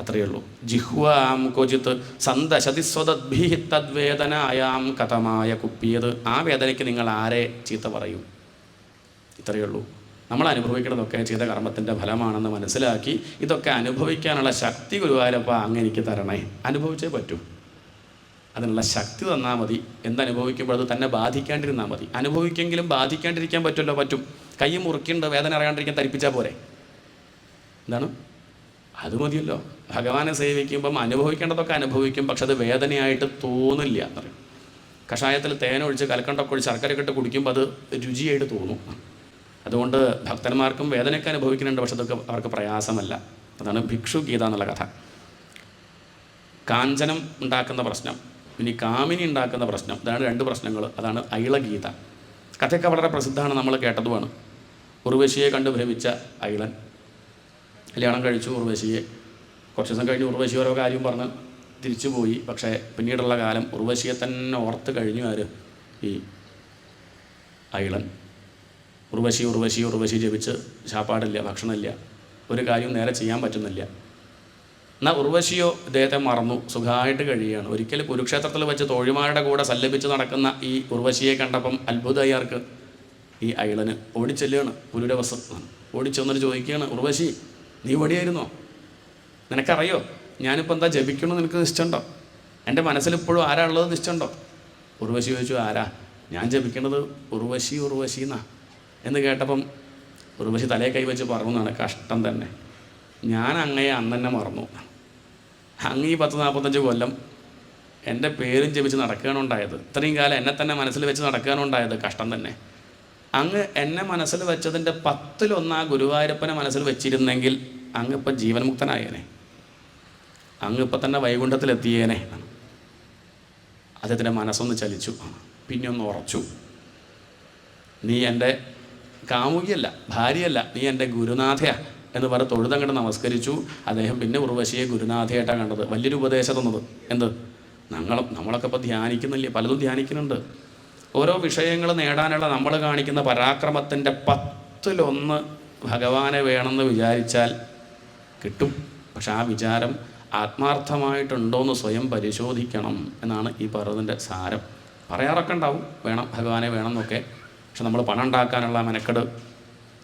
അത്രയേ ഉള്ളൂ. ജിഹ്വാം ക്വചിത്ത് സന്തശതി സ്വതദ്ഭിഹി തദ്വേദനായാം കഥമായ കുപ്പിയത്. ആ വേദനയ്ക്ക് നിങ്ങൾ ആരെ ചീത്ത പറയും? ഇത്രയേ ഉള്ളൂ. നമ്മൾ അനുഭവിക്കുന്നതൊക്കെ ചെയ്ത കർമ്മത്തിൻ്റെ ഫലമാണെന്ന് മനസ്സിലാക്കി ഇതൊക്കെ അനുഭവിക്കാനുള്ള ശക്തി ഗുരുവായൂരപ്പ അങ്ങ് എനിക്ക് തരണേ. അനുഭവിച്ചേ പറ്റൂ. അതിനുള്ള ശക്തി തന്നാൽ മതി. എന്തനുഭവിക്കുമ്പോൾ അത് തന്നെ ബാധിക്കാണ്ടിരുന്നാൽ മതി. അനുഭവിക്കെങ്കിലും ബാധിക്കാണ്ടിരിക്കാൻ പറ്റുമല്ലോ? പറ്റും. കൈ മുറിക്കുന്നുണ്ട്, വേദന അറിയാണ്ടിരിക്കാൻ തരിപ്പിച്ചാൽ പോരെ? എന്താണ്? അത് മതിയല്ലോ. ഭഗവാനെ സേവിക്കുമ്പം അനുഭവിക്കേണ്ടതൊക്കെ അനുഭവിക്കും, പക്ഷെ അത് വേദനയായിട്ട് തോന്നില്ല എന്നറിയും. കഷായത്തിൽ തേനൊഴിച്ച് കൽക്കണ്ടൊക്കെ ഒഴിച്ച് ശർക്കരയൊക്കെ ഇട്ട് കുടിക്കുമ്പോൾ അത് രുചിയായിട്ട് തോന്നും. അതുകൊണ്ട് ഭക്തന്മാർക്കും വേദനയൊക്കെ അനുഭവിക്കുന്നുണ്ട്, പക്ഷെ അതൊക്കെ അവർക്ക് പ്രയാസമല്ല. അതാണ് ഭിക്ഷുഗീത എന്നുള്ള കഥ. കാഞ്ചനം ഉണ്ടാക്കുന്ന പ്രശ്നം, ഇനി കാമിനി ഉണ്ടാക്കുന്ന പ്രശ്നം. ഇതാണ് രണ്ട് പ്രശ്നങ്ങൾ. അതാണ് ഐളഗീത. കഥയൊക്കെ വളരെ പ്രസിദ്ധമാണ്, നമ്മൾ കേട്ടതുമാണ്. ഉർവശിയെ കണ്ട് ഭ്രമിച്ച ഐളൻ കല്യാണം കഴിച്ചു ഉർവശിയെ. കുറച്ച് ദിവസം കഴിഞ്ഞ് ഉർവശി ഓരോ കാര്യം പറഞ്ഞ് തിരിച്ചു പോയി. പക്ഷേ പിന്നീടുള്ള കാലം ഉർവശിയെ തന്നെ ഓർത്ത് കഴിഞ്ഞു ആര്? ഈ ഐളൻ. ഉർവശി ജപിച്ച് ശാപ്പാടില്ല, ഭക്ഷണമില്ല, ഒരു കാര്യവും നേരെ ചെയ്യാൻ പറ്റുന്നില്ല. എന്നാൽ ഉർവശിയോ ഇദ്ദേഹത്തെ മറന്നു, സുഖമായിട്ട് കഴിയുകയാണ്. ഒരിക്കൽ കുരുക്ഷേത്രത്തിൽ വെച്ച് തോഴിമാരുടെ കൂടെ സല്ലപിച്ച് നടക്കുന്ന ഈ ഉർവശിയെ കണ്ടപ്പം അത്ഭുതമാർക്ക് ഈ ഐളന് ഓടിച്ചെല്ലുകയാണ്. പുരുരവസ് ഓടിച്ചെന്നിട്ട് ചോദിക്കുകയാണ്, ഉർവശി നീ ഓടിയായിരുന്നോ? നിനക്കറിയോ ഞാനിപ്പോൾ എന്താ ജപിക്കണമെന്ന് നിനക്ക് നിശ്ചയമുണ്ടോ? എൻ്റെ മനസ്സിലിപ്പോഴും ആരാ ഉള്ളത് നിശ്ചയമുണ്ടോ? ഉർവശി ചോദിച്ചു, ആരാ? ഞാൻ ജപിക്കണത് ഉർവശി എന്നാ. എന്ന് കേട്ടപ്പം ഉർവശി തലയെ കൈവച്ച് പറഞ്ഞു എന്നാണ്, കഷ്ടം തന്നെ, ഞാൻ അങ്ങയെ അന്ന് തന്നെ മറന്നു. അങ്ങ് ഈ 10-45 കൊല്ലം എൻ്റെ പേരും ജപിച്ച് നടക്കുകയാണുണ്ടായത്. ഇത്രയും കാലം എന്നെ തന്നെ മനസ്സിൽ വെച്ച് നടക്കുകയാണുണ്ടായത്. കഷ്ടം തന്നെ. അങ്ങ് എന്നെ മനസ്സിൽ വെച്ചതിൻ്റെ 10-1 ഗുരുവായൂരപ്പനെ മനസ്സിൽ വെച്ചിരുന്നെങ്കിൽ അങ്ങ് ഇപ്പം ജീവൻ മുക്തനായേനെ, അങ്ങ് ഇപ്പം തന്നെ വൈകുണ്ഠത്തിലെത്തിയേനെ. അദ്ദേഹത്തിൻ്റെ മനസ്സൊന്ന് ചലിച്ചു, പിന്നെ ഒന്ന് ഉറച്ചു. നീ എൻ്റെ കാമുകിയല്ല, ഭാര്യയല്ല, നീ എൻ്റെ ഗുരുനാഥയാണ് എന്ന് പറഞ്ഞ് തൊഴുതങ്ങോട്ട് നമസ്കരിച്ചു. അദ്ദേഹം പിന്നെ ഉർവശിയെ ഗുരുനാഥയായിട്ടാണ് കണ്ടത്. വലിയൊരു ഉപദേശം തന്നത്. എന്ത്? നമ്മളൊക്കെ ഇപ്പോൾ ധ്യാനിക്കുന്നില്ലേ, പലതും ധ്യാനിക്കുന്നുണ്ട്. ഓരോ വിഷയങ്ങൾ നേടാനുള്ള നമ്മൾ കാണിക്കുന്ന പരാക്രമത്തിൻ്റെ 10-1 ഭഗവാനെ വേണമെന്ന് വിചാരിച്ചാൽ കിട്ടും. പക്ഷെ ആ വിചാരം ആത്മാർത്ഥമായിട്ടുണ്ടോയെന്ന് സ്വയം പരിശോധിക്കണം എന്നാണ് ഈ പറഞ്ഞതിൻ്റെ സാരം. പറയാറൊക്കെ ഉണ്ടാവും, വേണം ഭഗവാനെ വേണം എന്നൊക്കെ. പക്ഷെ നമ്മൾ പണം ഉണ്ടാക്കാനുള്ള മെനക്കെട്,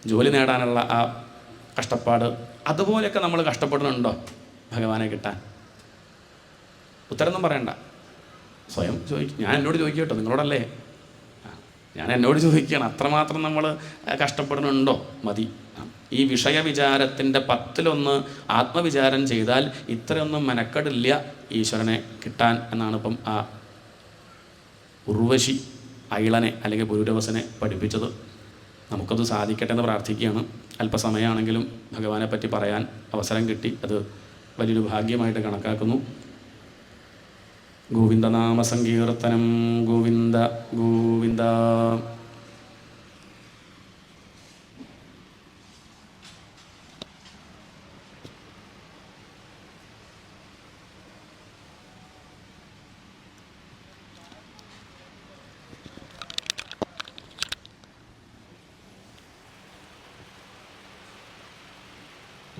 ജോലി നേടാനുള്ള ആ കഷ്ടപ്പാട്, അതുപോലെയൊക്കെ നമ്മൾ കഷ്ടപ്പെടുന്നുണ്ടോ ഭഗവാനെ കിട്ടാൻ? ഉത്തരമൊന്നും പറയണ്ട, സ്വയം ചോദിക്കും. ഞാൻ എന്നോട് ചോദിക്കും കേട്ടോ, നിങ്ങളോടല്ലേ, ഞാൻ എന്നോട് ചോദിക്കുകയാണ്. അത്രമാത്രം നമ്മൾ കഷ്ടപ്പെടുന്നുണ്ടോ? മതി. ഈ വിഷയവിചാരത്തിൻ്റെ 10-1 ആത്മവിചാരം ചെയ്താൽ ഇത്രയൊന്നും മെനക്കെടില്ല ഈശ്വരനെ കിട്ടാൻ എന്നാണ് ഇപ്പം ആ ഉർവശി അയിളനെ അല്ലെങ്കിൽ പുരൂരവസനെ പഠിപ്പിച്ചത്. നമുക്കത് സാധിക്കട്ടെ എന്ന് പ്രാർത്ഥിക്കുകയാണ്. അല്പസമയമാണെങ്കിലും ഭഗവാനെ പറ്റി പറയാൻ അവസരം കിട്ടി, അത് വലിയൊരു ഭാഗ്യമായിട്ട് കണക്കാക്കുന്നു. ഗോവിന്ദനാമ സങ്കീർത്തനം. ഗോവിന്ദ ഗോവിന്ദ.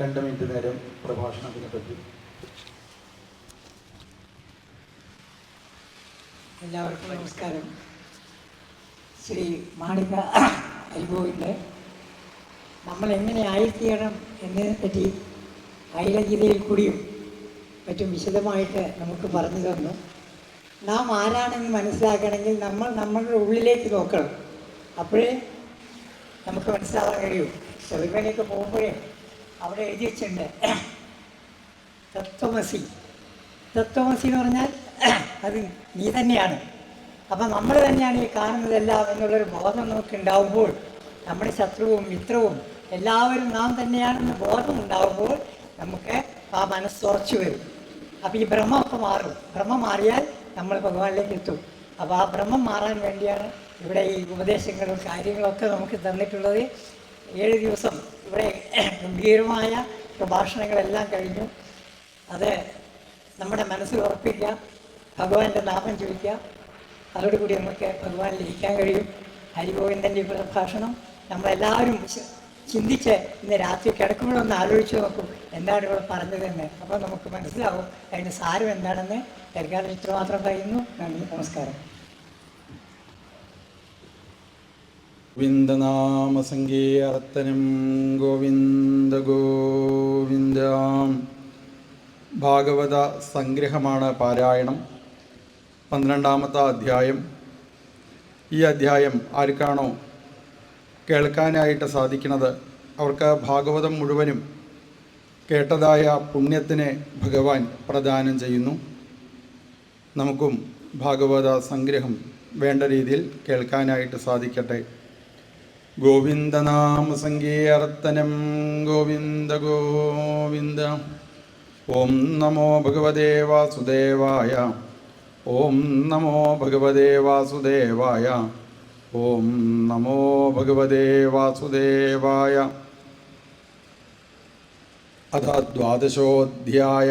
രണ്ട് മിനിറ്റ് നേരം പ്രഭാഷണത്തിനെ പറ്റി. എല്ലാവർക്കും നമസ്കാരം. ശ്രീ മാണിക അനുഭവിൻ്റെ നമ്മൾ എങ്ങനെ ആയിത്തീരണം എന്നതിനെ പറ്റി ഐലഗീതയിൽ കൂടിയും മറ്റും വിശദമായിട്ട് നമുക്ക് പറഞ്ഞു തന്നു. നാം ആരാണെന്ന് മനസ്സിലാക്കണമെങ്കിൽ നമ്മൾ നമ്മളുടെ ഉള്ളിലേക്ക് നോക്കണം, അപ്പോഴേ നമുക്ക് മനസ്സിലാക്കാൻ കഴിയൂ. ശബരിമലയൊക്കെ പോകുമ്പോഴേ അവിടെ എഴുതി വെച്ചിട്ടുണ്ട് തത്വമസി. തത്വമസി എന്ന് പറഞ്ഞാൽ അത് നീ തന്നെയാണ്. അപ്പം നമ്മൾ തന്നെയാണ് ഈ കാണുന്നതെല്ലാം എന്നുള്ളൊരു ബോധം നമുക്ക് ഉണ്ടാവുമ്പോൾ, നമ്മുടെ ശത്രുവും മിത്രവും എല്ലാവരും നാം തന്നെയാണെന്ന് ബോധം ഉണ്ടാവുമ്പോൾ നമുക്ക് ആ മനസ്സുറച്ചു വരും. അപ്പോൾ ഈ ഭ്രമമൊക്കെ മാറും. ഭ്രമം മാറിയാൽ നമ്മൾ ഭഗവാനിലേക്ക് എത്തും. അപ്പോൾ ആ ഭ്രമം മാറാൻ വേണ്ടിയാണ് ഇവിടെ ഈ ഉപദേശങ്ങളും കാര്യങ്ങളൊക്കെ നമുക്ക് തന്നിട്ടുള്ളത്. 7 ദിവസം ഇവിടെ ഗംഭീരമായ പ്രഭാഷണങ്ങളെല്ലാം കഴിഞ്ഞു. അത് നമ്മുടെ മനസ്സിൽ ഉറപ്പിക്കുക, ഭഗവാന്റെ നാമം ചോദിക്കുക, അതോടുകൂടി നമുക്ക് ഭഗവാനിൽ ഇരിക്കാൻ കഴിയും. ഹരിഗോവിന്ദൻ്റെ പ്രഭാഷണം നമ്മളെല്ലാവരും ചിന്തിച്ച് ഇന്ന് രാത്രി കിടക്കുമ്പോഴൊന്ന് ആലോചിച്ച് നോക്കും എന്താണ് ഇവിടെ പറഞ്ഞതെന്ന്. അപ്പോൾ നമുക്ക് മനസ്സിലാവും അതിൻ്റെ സാരം എന്താണെന്ന്. തൽക്കാലം ഇത്രമാത്രം പറയുന്നു. നന്ദി, നമസ്കാരം. ഗോവിന്ദനാമസങ്കീർത്തനം. ഗോവിന്ദ ഗോവിന്ദ. ഭാഗവത സംഗ്രഹമാണ് പാരായണം. 12-ാമത്തെ അധ്യായം. ഈ അധ്യായം ആർക്കാണോ കേൾക്കാനായിട്ട് സാധിക്കുന്നത് അവർക്ക് ഭാഗവതം മുഴുവനും കേട്ടതായ പുണ്യത്തിനെ ഭഗവാൻ പ്രദാനം ചെയ്യുന്നു. നമുക്കും ഭാഗവത സംഗ്രഹം വേണ്ട രീതിയിൽ കേൾക്കാനായിട്ട് സാധിക്കട്ടെ. ഗോവിന്ദനാമ സങ്കീർത്തനം. ഗോവിന്ദ ഗോവിന്ദ. ഓം നമോ ഭഗവതേ വാസുദേവായ. ഓം നമോ ഭഗവതേ വാസുദേവായ. ഓം നമോ ഭഗവതേ വാസുദേവായ. അഥ 12-ോऽധ്യായ.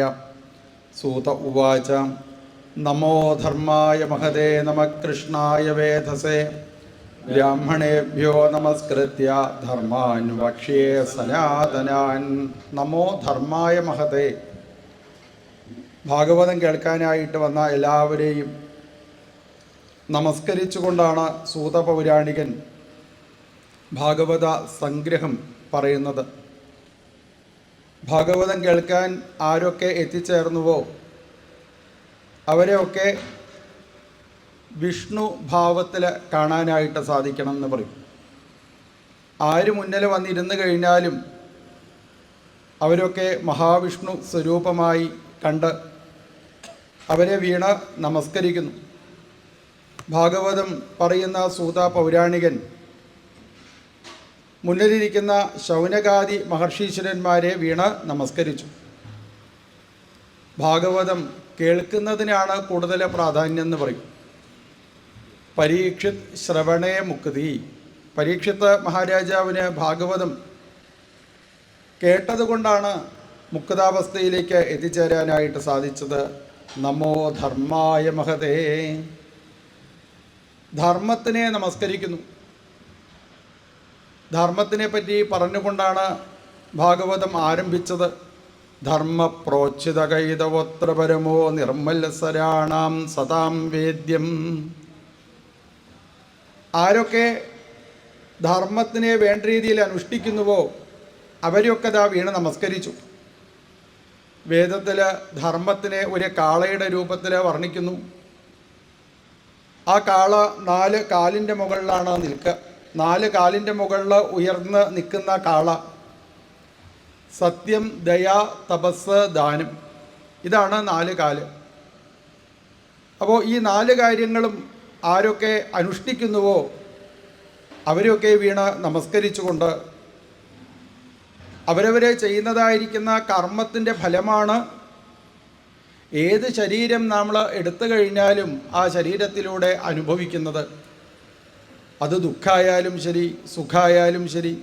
സൂത ഉവാച. നമോ ധർമായ മഹതേ നമഃ കൃഷ്ണായ വേധസേ. ബ്രാഹ്മണേഭ്യോ നമസ്കൃത്യ ധർമാൻ വക്ഷ്യേ സനാതനാൻ. നമോ ധർമായ മഹതേ. ഭാഗവതം കേൾക്കാനായിട്ട് വന്ന എല്ലാവരെയും നമസ്കരിച്ചുകൊണ്ടാണ് സൂത പൗരാണികൻ ഭാഗവത സംഗ്രഹം പറയുന്നത്. ഭാഗവതം കേൾക്കാൻ ആരൊക്കെ എത്തിച്ചേർന്നുവോ അവരെയൊക്കെ വിഷ്ണു ഭാവത്തിൽ കാണാനായിട്ട് സാധിക്കണം എന്ന് പറയും. ആര് മുന്നിൽ വന്നിരുന്നു കഴിഞ്ഞാലും അവരൊക്കെ മഹാവിഷ്ണു സ്വരൂപമായി കണ്ട് അവരെ വീണ് നമസ്കരിക്കുന്നു. ഭാഗവതം പറയുന്ന സൂത പൗരാണികൻ മുന്നിലിരിക്കുന്ന ശൗനകാദി മഹർഷീശ്വരന്മാരെ വീണ് നമസ്കരിച്ചു. ഭാഗവതം കേൾക്കുന്നതിനാണ് കൂടുതൽ പ്രാധാന്യം എന്ന് പറയും. പരീക്ഷിത് ശ്രവണേ മുക്തി. പരീക്ഷിത്ത് മഹാരാജാവിന് ഭാഗവതം കേട്ടതുകൊണ്ടാണ് മുക്താവസ്ഥയിലേക്ക് എത്തിച്ചേരാനായിട്ട് സാധിച്ചത്. നമോ ധർമായ മഹതേ. ധർമ്മത്തിനെ നമസ്കരിക്കുന്നു. ധർമ്മത്തിനെ പറ്റി പറഞ്ഞുകൊണ്ടാണ് ഭാഗവതം ആരംഭിച്ചത്. ധർമ്മ പ്രോച്ചിത കൈതവോത്ര പരമോ നിർമ്മലസരാണാം സതാം വേദ്യം. ആരൊക്കെ ധർമ്മത്തിനെ വേണ്ട രീതിയിൽ അനുഷ്ഠിക്കുന്നുവോ അവരെയൊക്കെ ദാ വീണ് നമസ്കരിച്ചു. വേദത്തിൽ ധർമ്മത്തിനെ ഒരു കാളയുടെ രൂപത്തിൽ വർണ്ണിക്കുന്നു. ആ കാള 4 കാലിൻ്റെ മുകളിലാണ് നിൽക്കുക. 4 കാലിൻ്റെ മുകളിൽ ഉയർന്ന് നിൽക്കുന്ന കാള സത്യം, ദയ, തപസ്, ദാനം, ഇതാണ് 4 കാല്. അപ്പോൾ ഈ 4 കാര്യങ്ങളും ആരൊക്കെ അനുഷ്ഠിക്കുന്നുവോ അവരെയൊക്കെ വീണ് നമസ്കരിച്ചുകൊണ്ട് അവരവരെ ചെയ്യുന്നതായിരിക്കുന്ന കർമ്മത്തിൻ്റെ ഫലമാണ് ഏത് ശരീരം നമ്മൾ എടുത്തു കഴിഞ്ഞാലും ആ ശരീരത്തിലൂടെ അനുഭവിക്കുന്നത്. അത് ദുഃഖമായാലും ശരി, സുഖമായാലും ശരി.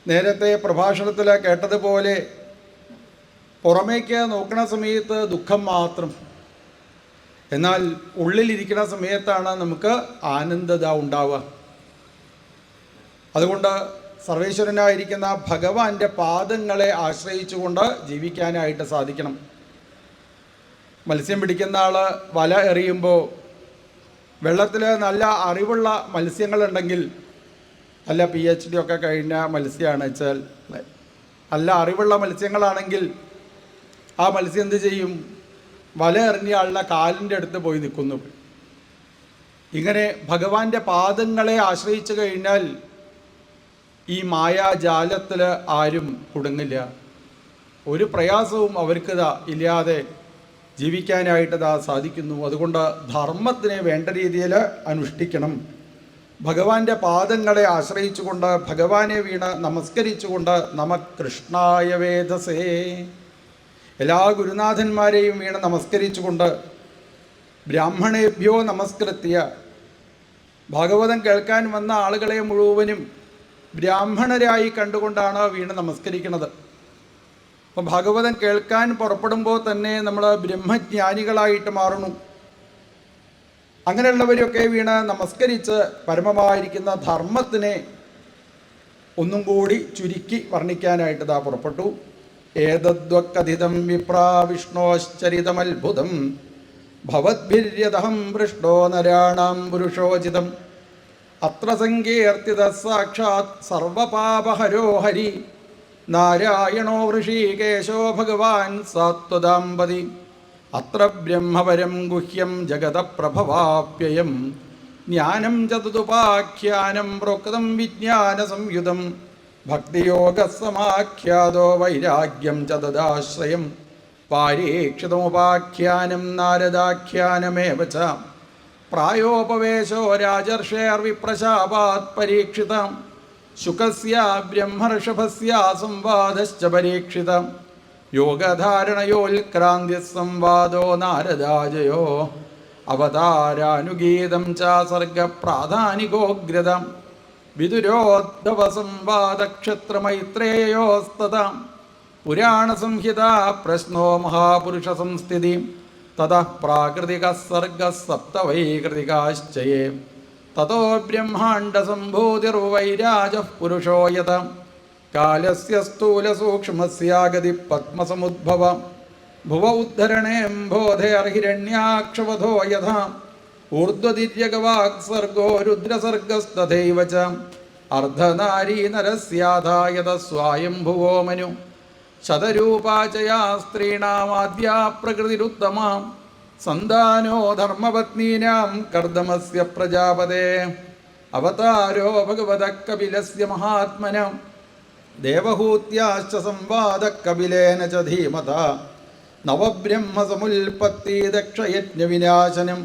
നേരത്തെ പ്രഭാഷണത്തിൽ കേട്ടതുപോലെ പുറമേക്ക് നോക്കുന്ന സമയത്ത് ദുഃഖം മാത്രം, എന്നാൽ ഉള്ളിലിരിക്കുന്ന സമയത്താണ് നമുക്ക് ആനന്ദത ഉണ്ടാവുക. അതുകൊണ്ട് സർവേശ്വരനായിരിക്കുന്ന ഭഗവാന്റെ പാദങ്ങളെ ആശ്രയിച്ചുകൊണ്ട് ജീവിക്കാനായിട്ട് സാധിക്കണം. മത്സ്യം പിടിക്കുന്ന ആൾ വല എറിയുമ്പോൾ വെള്ളത്തിൽ നല്ല അറിവുള്ള മത്സ്യങ്ങളുണ്ടെങ്കിൽ, നല്ല PhD ഒക്കെ കഴിഞ്ഞ മത്സ്യമാണ് വെച്ചാൽ നല്ല അറിവുള്ള മത്സ്യങ്ങളാണെങ്കിൽ ആ മത്സ്യം എന്ത് ചെയ്യും? വല എറിഞ്ഞ ആളുടെ കാലിൻ്റെ അടുത്ത് പോയി നിൽക്കുന്നു. ഇങ്ങനെ ഭഗവാന്റെ പാദങ്ങളെ ആശ്രയിച്ചു കഴിഞ്ഞാൽ ഈ മായാജാലത്തിൽ ആരും കുടുങ്ങില്ല. ഒരു പ്രയാസവും അവർക്ക് ഇല്ലാതെ ജീവിക്കാനായിട്ട് സാധിക്കുന്നു. അതുകൊണ്ട് ധർമ്മത്തിനെ വേണ്ട രീതിയിൽ അനുഷ്ഠിക്കണം. ഭഗവാന്റെ പാദങ്ങളെ ആശ്രയിച്ചുകൊണ്ട് ഭഗവാനെ വീണ് നമസ്കരിച്ചുകൊണ്ട് നമ കൃഷ്ണായ വേദസേ, എല്ലാ ഗുരുനാഥന്മാരെയും വീണ് നമസ്കരിച്ചുകൊണ്ട് ബ്രാഹ്മണേഭ്യോ നമസ്കൃത്യ, ഭാഗവതം കേൾക്കാൻ വന്ന ആളുകളെ മുഴുവനും ബ്രാഹ്മണരായി കണ്ടുകൊണ്ടാണ് വീണ് നമസ്കരിക്കുന്നത്. അപ്പം ഭാഗവതം കേൾക്കാൻ പുറപ്പെടുമ്പോൾ തന്നെ നമ്മൾ ബ്രഹ്മജ്ഞാനികളായിട്ട് മാറുന്നു. അങ്ങനെയുള്ളവരൊക്കെ വീണ് നമസ്കരിച്ച് പരമമായിരിക്കുന്ന ധർമ്മത്തിനെ ഒന്നും കൂടി ചുരുക്കി വർണ്ണിക്കാനായിട്ട് പുറപ്പെട്ടു. ഏതദ്വക്കഥിതം വിപ്രാ വിഷ്ണോശ്ചരിതമത്ഭുതം ഭവദ്ഭിര്യതഹം പൃഷ്ടോ നരാണാം പുരുഷോചിതം അത്ര സങ്കീർത്തിത സാക്ഷാത് സർവപാപഹരോ ഹരി നാരായണോ ഋഷികേശോ ഭഗവാൻ സാത്വദാമ്പതി അത്ര ബ്രഹ്മപരം ഗുഹ്യം ജഗതപ്രഭവാപ്യയം ജ്ഞാനം ചതുതുപാഖ്യാനം പ്രോക്തം വിജ്ഞാനസംയുതം ഭക്തിയോഗസമാഖ്യാതോ വൈരാഗ്യം ചതദാശ്രയം പാരീക്ഷിതമുപാഖ്യാനം നാരദാഖ്യാനമേവ ച പ്രായോപവേശോ രാജർഷേർവിപ്രശാപാത് പരീക്ഷിതം ശുകസ്യ ബ്രഹ്മർഷഭസ്യ സംവാദശ്ച പരീക്ഷിതം യോഗധാരണയോൽക്രാന്തി സംവാദോ നാരദാജയോ അവതാരാനുഗീതം ച സർഗപ്രാധാനികോഗ്രതം വിദുരോദ്ധവ സംവാദക്ഷത്രമൈത്രേയോസ്തതാം പുരാണസംഹിത പ്രശ്നോ മഹാപുരുഷ സംസ്ഥിതി തതഃ പ്രാകൃതിക സർഗ സപ്തവൈകൃതികാശ്ചയേ തതോ ബ്രഹ്മാണ്ഡസംഭൂതിർവൈരാജഃ പുരുഷോ യത കാലസ്യ സ്ഥൂലസൂക്ഷ്മസ്യാഗതി പത്മസമുദ്ഭവ ഭുവ ഉദ്ധരണേംബോധേർഹിരണ്യാക്ഷവധോ യഥാ ഊർധ്വതിര്യഗവാക്സർഗോ രുദ്രസർഗസ്തഥൈവ ച അർദ്ധനാരീനരസ്യാധായത സ്വായംഭുവോ മനു ശതരൂപാചയാ സ്ത്രീണാമാദ്യാ പ്രകൃതിരുത്തമാം സന്താനോ ധർമ്മപത്നീനാം കർദമസ്യ പ്രജാപതേ അവതാരോ ഭഗവതഃ കപിലസ്യ മഹാത്മനം ദേവഹൂത്യാശ്ച സംവാദഃ കപിലേന ച ധീമത നവബ്രഹ്മസമുൽപത്തി ദക്ഷയജ്ഞവിനാശനം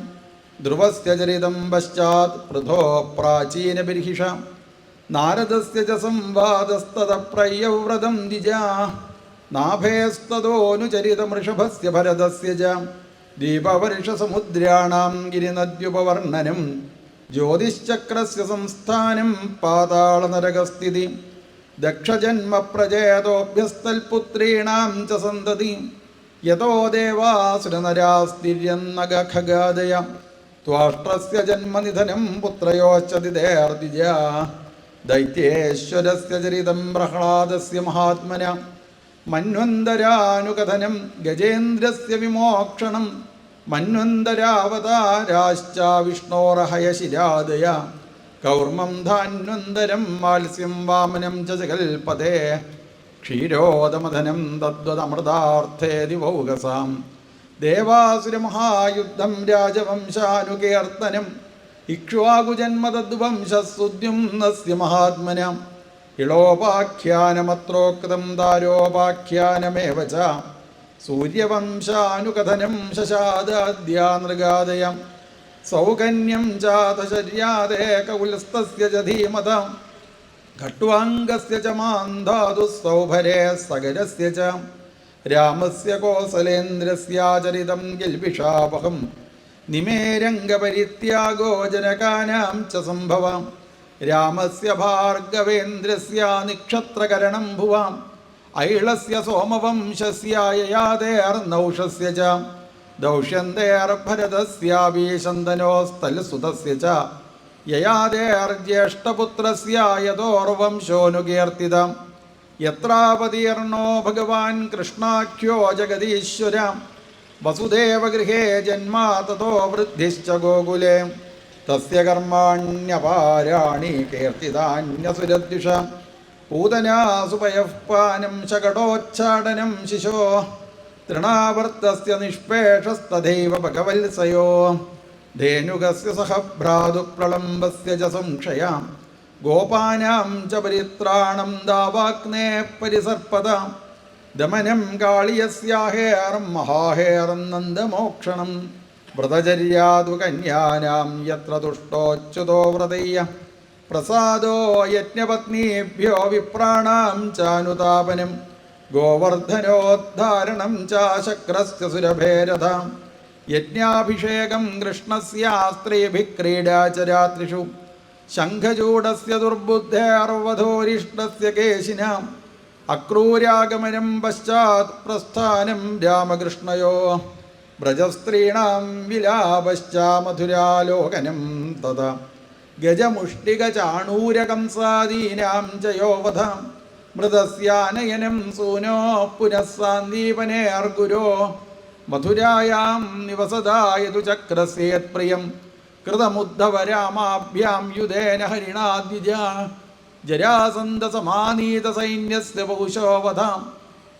ധ്രുവസ്യ ചരിതം പശ്ചാത് പൃഥോ പ്രാചീനബിർഹിഷ നാരദസ്യ ച സംവാദസ്തത പ്രയവ്രതം ദ്വിജാ നാഭേസ്തതോനുചരിതമൃഷഭസ്യ ഭരതസ്യ ച ദീപവർഷസമുദ്രാണാം ഗിരിനദ്യുപവർണ്ണനം ജ്യോതിശ്ചക്രസ്യ സംസ്ഥാനം പാതാളനരകസ്ഥിതി ദക്ഷജന്മ പ്രജേതോഭ്യസ്തൽപുത്രീണാം ച സന്തതി യതോ ദേവാസുരനരാസ്തിര്യന്നഗഖഗാദയ ത്വാഷ്ട്രസ്യ ജന്മനിധനം പുത്രയോശ്ചതിദേർദ്വിജ ദൈത്യേശ്വരസ്യ ചരിതം പ്രഹ്ലാദസ്യ മഹാത്മന മന്വന്തരാനുകഥനം ഗജേന്ദ്രസ്യ വിമോക്ഷണം മന്വന്തരാവതാരാശ്ച വിഷ്ണോർഹയശിരാദയ കൗർമം ധാന്വന്തരം മാത്സ്യം വാമനം ച ജഗൽപതേ ക്ഷീരോദമധനം തദ്വതമൃതാർത്ഥേ ദിവൗകസാം ദേവാസുരമഹായുദ്ധം രാജവംശാനുകീർത്തനം ഇക്ഷ്വാകുജന്മതദ്വംശസ്സുദ്യുമ്നസ്യ മഹാത്മന ഇളോപാഖ്യാനമത്രോക്തം ദാരോപാഖ്യാനമേവ ച സൂര്യവംശാനുകഥനം ശശാദാദ്യാനൃഗാദയം സൗകന്യം ചാതശര്യാദേ കൗലസ്തസ്യ ച ധീമതാം ഖട്വാംഗസ്യ ച മാന്ധാതുസ്സൗഭരേ സഗരസ്യ ച രാമസ്യ കോസലേന്ദ്രസ്യാചരിതം ഗിൽബിഷാപഹം നിമേരംഗപരിത്യാഗോ ജനകാനാം ച സംഭവാം രാമസ്യ ഭാർഗവേന്ദ്രസ്യ നിക്ഷത്രകരണം ഭുവാം ഐളസ്യ സോമവംശസ്യായയാദേർനൗഷസ്യ ച ദൗഷ്യന്തേർഭരതസ്യാഭീശന്തനോസ്തൽസുതസ്യ ച യയാദേർജ്യേഷ്ഠപുത്രസ്യ യതോർവംശോനുകീർത്തിതം യത്രാപതീർണോ ഭഗവാൻ കൃഷ്ണാഖ്യോ ജഗദീശ്വര വസുദേവഗൃഹേ ജന്മാ തതോ വൃദ്ധിശ്ച ഗോകുലേ തസ്യ കർമാണ്യപാരാണി കീർത്തിതാന്യസുരദ്വിഷ പൂതനാസുപയഃ പാനം ശകടോച്ഛാടനം ശിശോ തൃണാവർത്തസ്യ നിഷ്പേഷസ്തഥൈവ ഭഗവത്സയോ ധേനുകസ്യ സഹ ഭ്രാതുപ്രളംബസ്യ ച സംക്ഷയാം ഗോപാനാം ച പരിത്രാണം ദാവാഗ്നേ പരിസർപ്പതാം ദമനം കാളിയസ്യാഹേർം മഹാഹേർം നന്ദമോക്ഷണം വ്രതചര്യാതു കന്യാനാം യത്ര തുഷ്ടോച്യുതോ വ്രതയ്യ പ്രസാദോ യജ്ഞപത്നീഭ്യോ വിപ്രാണാം ചാനുതാപനം ഗോവർദ്ധനോദ്ധാരണം ചാശക്രസ്യ സുരഭേരഥാം യജ്ഞാഭിഷേകം കൃഷ്ണസ്യാസ്ത്രീഭിः ക്രീഡാ ച രാത്രിഷു ശംഖചൂഡസ്യ ദുർബുദ്ധേർവധോരിഷ്ടസ്യ കേശിനാം അക്രൂരാഗമനം പശ്ചാത് പ്രസ്ഥാനം രാമകൃഷ്ണയോ വ്രജസ്ത്രീണാം വിലാപശ്ച മധുരാലോകനം തഥാ ഗജമുഷ്ടികചാണൂരകംസാദീനാം ച യോവധാം മൃതസ്യാനയനം സൂനോ പുനഃ സാന്ദീപനേർഗുരോ മധുരായാം നിവസദായതു ചക്രസ്യേത്പ്രിയം കൃതമുദ്ധവരാമാഭ്യാം യുധേന ഹരിണാദ്വിജ ജരാസന്ധസമാനീതസൈന്യസ്യ പൗശോവധാം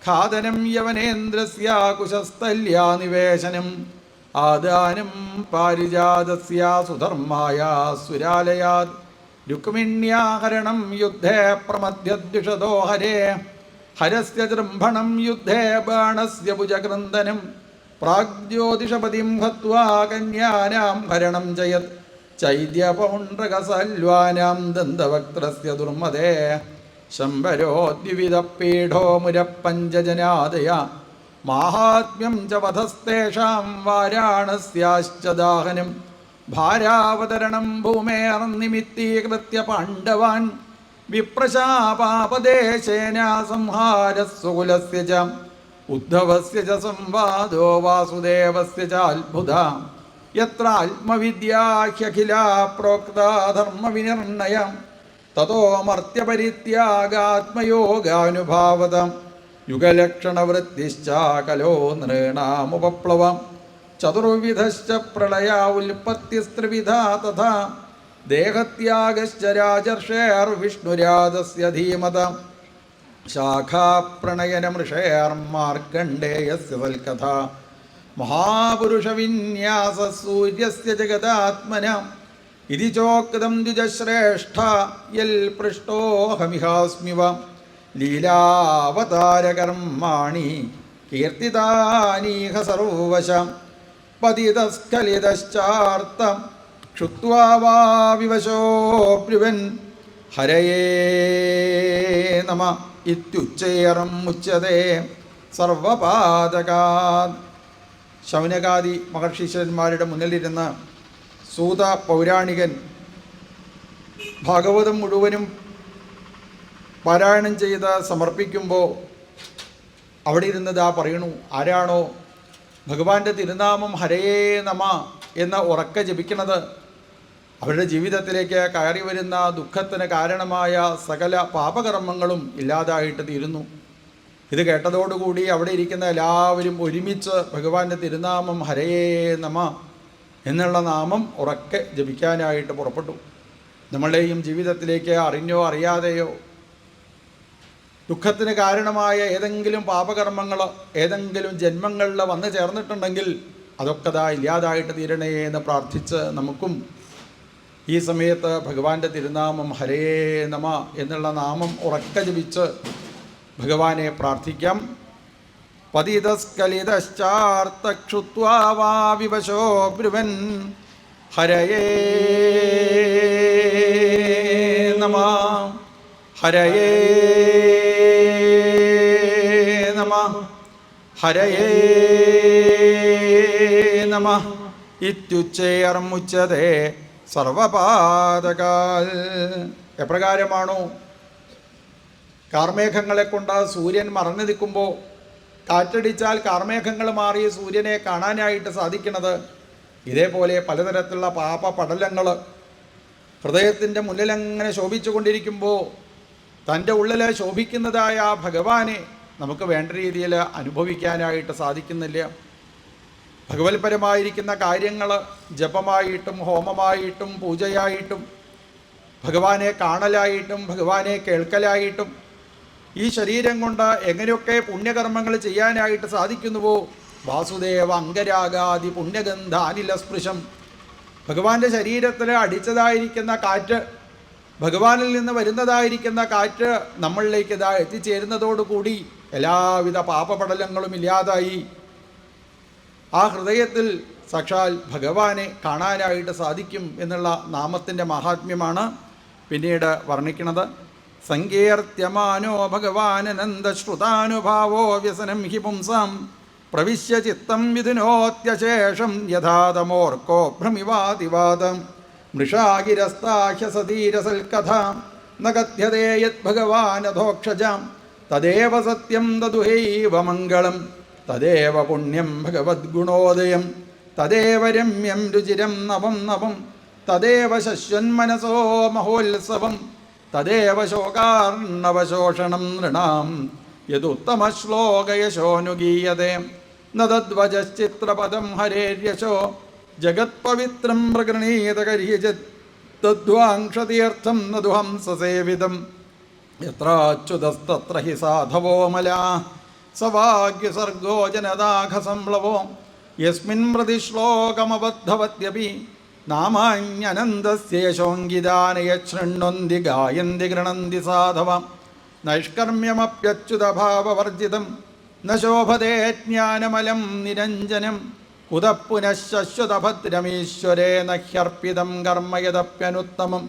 ഖാദനം യവനേന്ദ്രസ്യ കുശസ്ഥല്യാനിവേശനം ആദാനം പാരിജാതസ്യ സുധർമായ സുരാലയാത് രുക്മിണ്യാഹരണം യുദ്ധേ പ്രമദ്യദ്വിഷദോ ഹരേ ഹരസ്യ ജൃംഭണം യുദ്ധേ ബാണസ്യ ഭുജകൃന്ദനം പ്രാഗ്ജ്യോതിഷപതിം ഹത്വാ കന്യാനാം ഹരണം ജയത് ചൈദ്യപൗണ്ഡ്രകസൽവാനാം ദന്തവക്ത്രസ്യ ദുർമദേ ശംഭരോദ്വിവിധപീഠോ മുരപ്പഞ്ചജനാദയ മാഹാത്മ്യം ച വധസ്തേഷാം വാരാണസ്യാശ്ച ദാഹനം ഭാരാവതരണം ഭൂമേർനിമിത്തീകൃത്യ പാണ്ഡവാൻ വിപ്രശാപാപദേശേന സംഹാരസ്സുകുലസ്യ ച ഉദ്ധവസ്യ ച സംവാദോ വാസുദേവസ്യ ച അത്ഭുത യത്ര ആത്മവിദ്യാഹ്യഖിലാ പ്രോക്താ ധർമ്മവിനിർണയം തതോ മർത്യപരിത്യാഗാത്മയോഗാനുഭാവതം യുഗലക്ഷണവൃത്തിശ്ച കലോ നൃണാമുപപ്ലവം ചതുർവിധശ്ച പ്രളയാ ഉൽപ്പത്തിസ്ത്രിവിധാ തഥാ ദേഹത്യാഗശ്ച രാജർഷേർവിഷ്ണുരാജസ്യ ധീമതം ശാഖാപ്രണയനമൃഷേർമാർക്കണ്ഡേയസ്യ സൽക്കഥ മഹാപുരുഷവിന്യാസ സൂര്യസ്യ ജഗദാത്മനം ഇതി ചോക്തം ദ്വിജശ്രേഷ്ഠ യൽ പൃഷ്ടോഹമിഹാസ്മിവ ലീലാവതാരകർമാണി കീർത്തിതാനീഹ സർവശം പതിതസ്ഖലിതശ്ചാർത്തം ക്ഷുത്വാ വാ വിവശോ ബ്രുവൻ ഹരയേ നമ ഇത്യുച്ചൈരം മുച്യതേ സർവപാതകാത്. ശൗനകാദി മഹർഷീശ്വരന്മാരുടെ മുന്നിലിരുന്ന് സൂത പൗരാണികൻ ഭാഗവതം മുഴുവനും പാരായണം ചെയ്ത് സമർപ്പിക്കുമ്പോൾ അവിടെ ഇരുന്നത് പറയണു, ആരാണോ ഭഗവാന്റെ തിരുനാമം ഹരയേ നമ എന്ന് ഉറക്കെ ജപിക്കുന്നത്, അവരുടെ ജീവിതത്തിലേക്ക് കയറി വരുന്ന ദുഃഖത്തിന് കാരണമായ സകല പാപകർമ്മങ്ങളും ഇല്ലാതായിട്ട് തീരുന്നു. ഇത് കേട്ടതോടുകൂടി അവിടെ ഇരിക്കുന്ന എല്ലാവരും ഒരുമിച്ച് ഭഗവാന്റെ തിരുനാമം ഹരയേ നമ എന്നുള്ള നാമം ഉറക്കെ ജപിക്കാനായിട്ട് പുറപ്പെട്ടു. നമ്മളുടെയും ജീവിതത്തിലേക്ക് അറിഞ്ഞോ അറിയാതെയോ ദുഃഖത്തിന് കാരണമായ ഏതെങ്കിലും പാപകർമ്മങ്ങൾ ഏതെങ്കിലും ജന്മങ്ങളിൽ വന്നു ചേർന്നിട്ടുണ്ടെങ്കിൽ അതൊക്കെ ഇല്ലാതായിട്ട് തീരണേ എന്ന് പ്രാർത്ഥിച്ച് നമുക്കും ഈ സമയത്ത് ഭഗവാന്റെ തിരുനാമം ഹരേ നമ എന്നുള്ള നാമം ഉറക്കെ ജപിച്ച് ഭഗവാനെ പ്രാർത്ഥിക്കാം. പതിതസ്കലിതശ്ചാർത്തക്ഷുത്വാ വാ വിവശോ ബ്രുവൻ ഹരയേ നമ ഹരയേ നമ ഹരയേ നമ ഇത്യുച്ചേർമുച്ചതേ സർവപാതകാൽ. എപ്രകാരമാണോ കാർമേഘങ്ങളെ കൊണ്ട് സൂര്യൻ മറഞ്ഞു നിൽക്കുമ്പോൾ കാറ്റടിച്ചാൽ കാർമേഘങ്ങൾ മാറി സൂര്യനെ കാണാനായിട്ട് സാധിക്കുന്നത്, ഇതേപോലെ പലതരത്തിലുള്ള പാപ പടലങ്ങൾ ഹൃദയത്തിൻ്റെ മുന്നിലങ്ങനെ ശോഭിച്ചു കൊണ്ടിരിക്കുമ്പോൾ തൻ്റെ ഉള്ളിൽ ശോഭിക്കുന്നതായ ആ ഭഗവാനെ നമുക്ക് വേണ്ട രീതിയിൽ അനുഭവിക്കാനായിട്ട് സാധിക്കുന്നില്ല. ഭഗവത്പരമായിരിക്കുന്ന കാര്യങ്ങൾ ജപമായിട്ടും ഹോമമായിട്ടും പൂജയായിട്ടും ഭഗവാനെ കാണലായിട്ടും ഭഗവാനെ കേൾക്കലായിട്ടും ഈ ശരീരം കൊണ്ട് എങ്ങനെയൊക്കെ പുണ്യകർമ്മങ്ങൾ ചെയ്യാനായിട്ട് സാധിക്കുന്നുവോ, വാസുദേവ അംഗരാഗാദി പുണ്യഗന്ധാനിലസ്പൃശം, ഭഗവാന്റെ ശരീരത്തിൽ അടിച്ചതായിരിക്കുന്ന കാറ്റ്, ഭഗവാനിൽ നിന്ന് വരുന്നതായിരിക്കുന്ന കാറ്റ് നമ്മളിലേക്ക് എത്തിച്ചേരുന്നതോടുകൂടി എല്ലാവിധ പാപപടലങ്ങളും ഇല്ലാതായി ആ ഹൃദയത്തിൽ സാക്ഷാൽ ഭഗവാനെ കാണാനായിട്ട് സാധിക്കും എന്നുള്ള നാമത്തിൻ്റെ മഹാത്മ്യമാണ് പിന്നീട് വർണ്ണിക്കുന്നത്. സങ്കീർത്യമാനോ ഭഗവാനനന്ദശ്രുതാനുഭാവോ വ്യസനം ഹി പുംസാം പ്രവിശ്യ ചിത്തം വിധുനോത്യശേഷം യഥാതമോർക്കോ ഭ്രമിവാതിവാദം മൃഷാഗിരസ്താഹ്യസതീരസൽക്കഥാ ന കഥ്യതേ യദ്ഭഗവാനധോക്ഷജാം തദേവ സത്യം തദുഹൈവ മംഗളം തദേവ പുണ്യം ഭഗവദ്ഗുണോദയം തദേവ രമ്യം രുചിരം നവം നവം തദേവ ശശ്വന്മനസോ മഹോത്സവം തദേവ ശോകാർണവശോഷണം നൃണാം യദുത്തമശ്ലോകയശോനുഗീയതേ ന തദ്വചശ്ചിത്രപദം ഹരേര്യശോ ജഗത്പവിത്രം പ്രഗൃണീതകരിചിത് തദ്വാംക്ഷതീർത്ഥം നദുഹംസസേവിതം യത്രാച്യുതസ്തത്ര ഹി സാധവോ മലാ സവാഗ്യസർഗോ ജനദാഘസംപ്ലവോ യസ്മിൻ പ്രതിശ്ലോകമബദ്ധവത്യപി നാമാന്യനന്ദസ്യ യശോങ്കിതാനയ ശൃണ്വന്തി ഗായന്തി ഗൃണന്തി സാധവ നൈഷ്കർമ്മ്യമപ്യച്യുതഭാവവർജിതം ന ശോഭതേ ജ്ഞാനമലം നിരഞ്ജനം കുതഃ പുനഃശശ്വതഭദ്രമീശ്വരേണ ഹ്യർപ്പിതം കർമ്മ യദപ്യനുത്തമം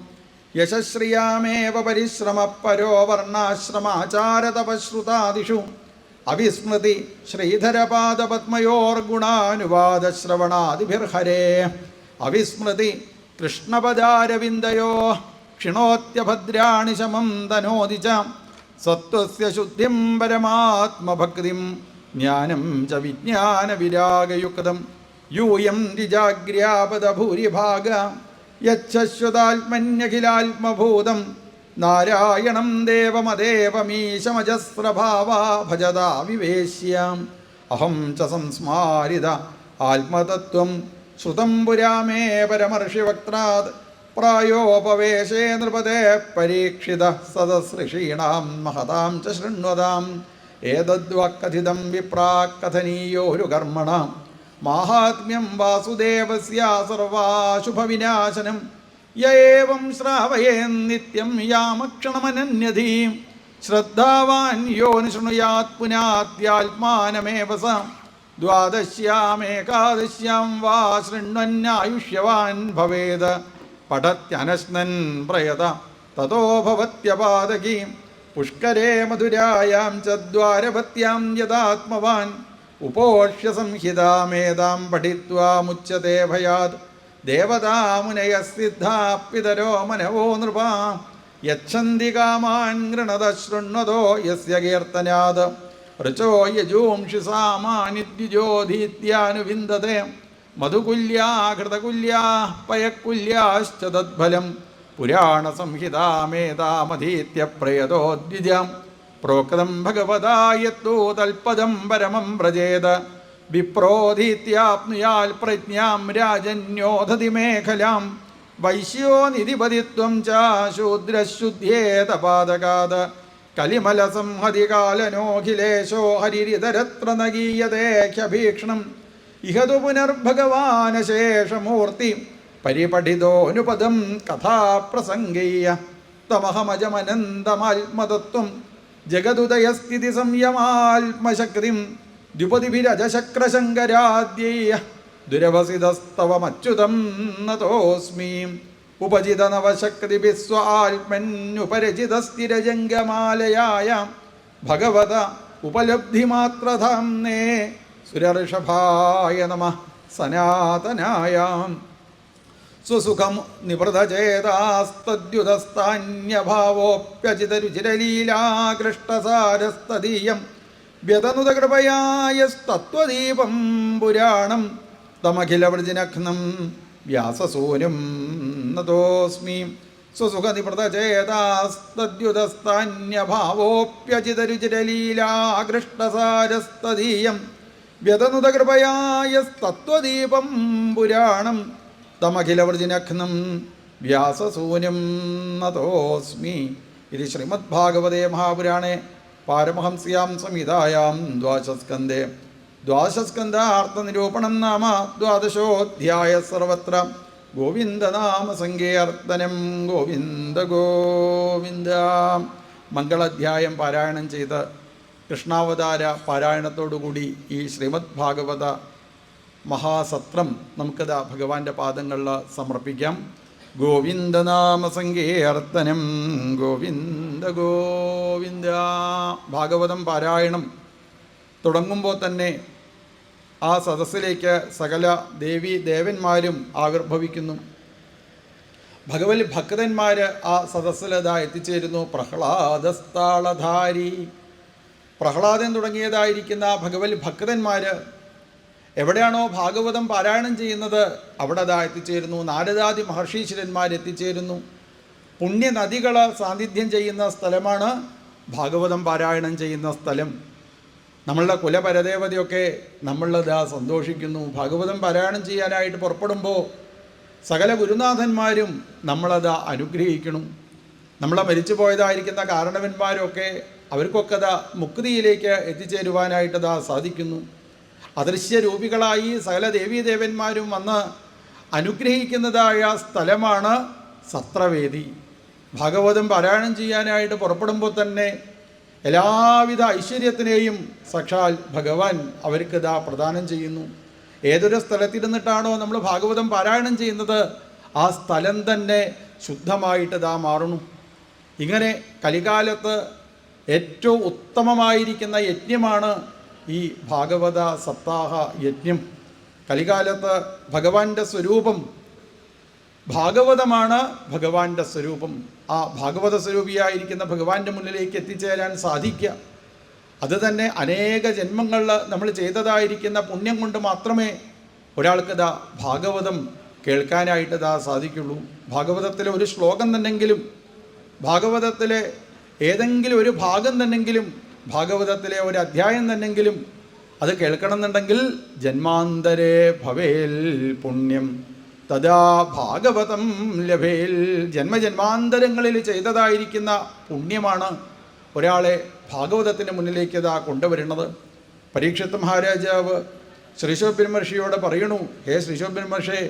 യശശ്രിയാമേവ പരിശ്രമപരോ വർണ്ണാശ്രമാചാരതപശ്രുതാദിഷു അവിസ്മൃതി ശ്രീധരപാദപത്മയോർഗുണാനുവാദശ്രവണാദിഭിർഹരേ അവിസ്മൃതി കൃഷ്ണപദാരവിന്ദയോ ക്ഷിണോത്യഭദ്രാണി ശമം തനോതി ച സത്വസ്യ ശുദ്ധിം പരമാത്മഭക്തിം ജ്ഞാനം ച വിജ്ഞാനവിരാഗയുക്തം യൂയം ദ്വിജാഗ്ര്യാപദഭൂരിഭാഗ യച്ഛശ്വതാത്മന്യഖിലാത്മഭൂതം നാരായണം ദേവമദേവമീശമജസ്രഭാവാ ഭജതാ വിവേശ്യാം അഹം ച സംസ്മാരിത ആത്മതത്വം ശ്രുതം പുരാ മേ പരമർഷിവക്ത്രാത് പ്രായോപവേശേ നൃപതേ പരീക്ഷിത സദസൃഷീണാം മഹതാം ച ശൃണ്വതാം ഏതദ്വാക്കഥിതം വിപ്രാക്കഥനീയോരു കർമ്മണാം മാഹാത്മ്യം വാസുദേവസ്യ സർവാശുഭവിനാശനം യേവം ശ്രാവയേന്നിത്യം യാമക്ഷണമനന്യധീം ശ്രദ്ധാവാൻ യോ നിശൃണുയാത് പുനാത്യാത്മാനമേവ സ ദ്വാദശ്യാമേകാദശ്യാം വാ ശൃണ്വന്നായുഷ്യവാൻ ഭവേത് പഠത്യനശ്നൻ പ്രയത തതോ ഭവത്യപാദകീം പുഷ്കരേ മധുരായാം ച ദ്വാരപത്യാം യദാത്മവാൻ ഉപോക്ഷ്യ സംഹിതാമേതാം പഠിത്വാ മുച്യത്തെ ഭയാത് ദേവതാമുനയസിദ്ധാപിതരോ മനവോ നൃപാ യച്ഛന്തി കാമാൻ ഗൃണത ശൃണ്വതോ യസ്യ കീർത്തനാത് ഋചോ യജൂംഷി സാമാനിദ്യുജോധീത്യാനുവിന്ദത്തെ മധുകുല്യാ ഘൃതകുല്യാ പയകുല്യാശ്ച തദ്ഫലം പുരാണസംഹിതാമേതാമധീത്യ പ്രയതോദ്വിജം പ്രോക്തം ഭഗവതാ യത്തോ തൽപദം പരമം വ്രജേത് വിപ്രോധീത്യാപ്നുയാൽ പ്രജ്ഞാം രാജന്യോധതി മേഖലാം വൈശ്യോ നിധിപതിത്വം ച ശൂദ്രശുദ്ധ്യേതപാദകാത് കലിമലസംഹതികാലനോഖിലേശോ ഹരിരിതരത്ര നഗീയതേഖ്യഭീക്ഷണം ഇഹതു പുനർഭഗവാനശേഷമൂർത്തി പരിപഠിതോനുപദം കഥാപ്രസംഗീയ തമഹമജമനന്തമാത്മതത്വം ജഗതുദയസ്ഥിതി സംയമാത്മശക്തിം ദ്വിപതിഭിരജശക്രശങ്കരാദ്യൈ ദുരവസിതസ്തവമച്യുതം നതോസ്മി ഉപജിതനവശക്തിഭിസ്വാത്മന്യുപരചിതസ്ഥിരജംഗമാലയായ ഭഗവത ഉപലബ്ധിമാത്രധാംനേ സുരഋഷഭായ നമഃ സനാതനായ സ്വസുഖം നിവൃതചേതാസ്തദ്യുതസ്താന്യഭാവോപ്യചിതരുചിരലീലാകൃഷ്ടസാരസ്തദീയം വ്യതനുതകൃപയായസ്തത്വദീപം പുരാണം തമഖിലവൃജിനഘ്നം വ്യാസസൂനും നതോസ്മി സ്വസുഖനിവൃതചേതാസ്തദ്യുതസ്താന്യഭാവോപ്യചിതരുചിരലീലാകൃഷ്ടസാരസ്തദീയം വ്യതനുതകൃപയായസ്തത്വദീപം പുരാണം തമഖിലവൃജിനഘ്നം വ്യാസസൂനും നതോസ്മി. ഇത് ശ്രീമദ്ഭാഗവതേ മഹാപുരാണേ പാരമഹംസ്യാം സംഹിതായാം ദ്വാദശസ്കന്ധേ ദ്വാദശസ്കന്ധാർത്ഥനിരൂപണം നാമ ദ്വാദശോധ്യായ. സർവത്ര ഗോവിന്ദനാമ സങ്കീർത്തനം. ഗോവിന്ദ ഗോവിന്ദ. മംഗളാധ്യായം പാരായണം ചെയ്ത് കൃഷ്ണാവതാര പാരായണത്തോടുകൂടി ഈ ശ്രീമദ് ഭാഗവത മഹാസത്രം നമുക്കത് ഭഗവാന്റെ പാദങ്ങളിൽ സമർപ്പിക്കാം. ഗോവിന്ദനാമ സങ്കീർത്തനം. ഗോവിന്ദ ഗോവിന്ദ. ഭാഗവതം പാരായണം തുടങ്ങുമ്പോൾ തന്നെ ആ സദസ്സിലേക്ക് സകല ദേവീ ദേവന്മാരും ആവിർഭവിക്കുന്നു. ഭഗവത് ഭക്തന്മാർ ആ സദസ്സിലതാ എത്തിച്ചേരുന്നു. പ്രഹ്ലാദസ്താളധാരി, പ്രഹ്ലാദൻ തുടങ്ങിയതായിരിക്കുന്ന ഭഗവത് ഭക്തന്മാർ എവിടെയാണോ ഭാഗവതം പാരായണം ചെയ്യുന്നത് അവിടെ അതാ എത്തിച്ചേരുന്നു. നാരദാദി മഹർഷീശ്വരന്മാർ എത്തിച്ചേരുന്നു. പുണ്യനദികൾ സാന്നിധ്യം ചെയ്യുന്ന സ്ഥലമാണ് ഭാഗവതം പാരായണം ചെയ്യുന്ന സ്ഥലം. നമ്മളുടെ കുലപരദേവതയൊക്കെ നമ്മളിതാ സന്തോഷിക്കുന്നു. ഭാഗവതം പാരായണം ചെയ്യാനായിട്ട് പുറപ്പെടുമ്പോൾ സകല ഗുരുനാഥന്മാരും നമ്മളത് അനുഗ്രഹിക്കണം. നമ്മളെ മരിച്ചു പോയതായിരിക്കുന്ന കാരണവന്മാരൊക്കെ അവർക്കൊക്കെ മുക്തിയിലേക്ക് എത്തിച്ചേരുവാനായിട്ടതാ സാധിക്കുന്നു. അദൃശ്യരൂപികളായി സകല ദേവീദേവന്മാരും വന്ന് അനുഗ്രഹിക്കുന്നതായ സ്ഥലമാണ് സത്രവേദി. ഭാഗവതം പാരായണം ചെയ്യാനായിട്ട് പുറപ്പെടുമ്പോൾ തന്നെ എല്ലാവിധ ഐശ്വര്യത്തിനെയും സാക്ഷാൽ ഭഗവാൻ അവർക്ക് പ്രദാനം ചെയ്യുന്നു. ഏതൊരു സ്ഥലത്തിരുന്നിട്ടാണോ നമ്മൾ ഭാഗവതം പാരായണം ചെയ്യുന്നത് ആ സ്ഥലം തന്നെ ശുദ്ധമായിട്ട് മാറുന്നു. ഇങ്ങനെ കലികാലത്ത് ഏറ്റവും ഉത്തമമായിരിക്കുന്ന യജ്ഞമാണ് ഈ ഭാഗവത സപ്താഹ യജ്ഞം. കലികാലത്ത് ഭഗവാന്റെ സ്വരൂപം ഭാഗവതമാണ്. ഭഗവാന്റെ സ്വരൂപം ആ ഭാഗവത സ്വരൂപിയായിരിക്കുന്ന ഭഗവാന്റെ മുന്നിലേക്ക് എത്തിച്ചേരാൻ സാധിക്കുക. അത് തന്നെ അനേക ജന്മങ്ങളിൽ നമ്മൾ ചെയ്തതായിരിക്കുന്ന പുണ്യം കൊണ്ട് മാത്രമേ ഒരാൾക്ക് ഭാഗവതം കേൾക്കാനായിട്ട് സാധിക്കുള്ളൂ. ഭാഗവതത്തിലെ ഒരു ശ്ലോകം തന്നെങ്കിലും, ഭാഗവതത്തിലെ ഏതെങ്കിലും ഒരു ഭാഗം തന്നെങ്കിലും, ഭാഗവതത്തിലെ ഒരു അധ്യായം തന്നെങ്കിലും അത് കേൾക്കണമെന്നുണ്ടെങ്കിൽ ജന്മാന്തരേ ഭവേൽ പുണ്യം തഥാ ഭാഗവതം ലഭേൽ. ജന്മജന്മാന്തരങ്ങളിൽ ചെയ്തതായിരിക്കുന്ന പുണ്യമാണ് ഒരാളെ ഭാഗവതത്തിൻ്റെ മുന്നിലേക്ക് കൊണ്ടുവരുന്നത്. പരീക്ഷിത് മഹാരാജാവ് ശ്രീശോബ്രഹ്മർഷിയോട് പറയണു, ഹേ ശ്രീശോബ്രഹ്മർഷേ,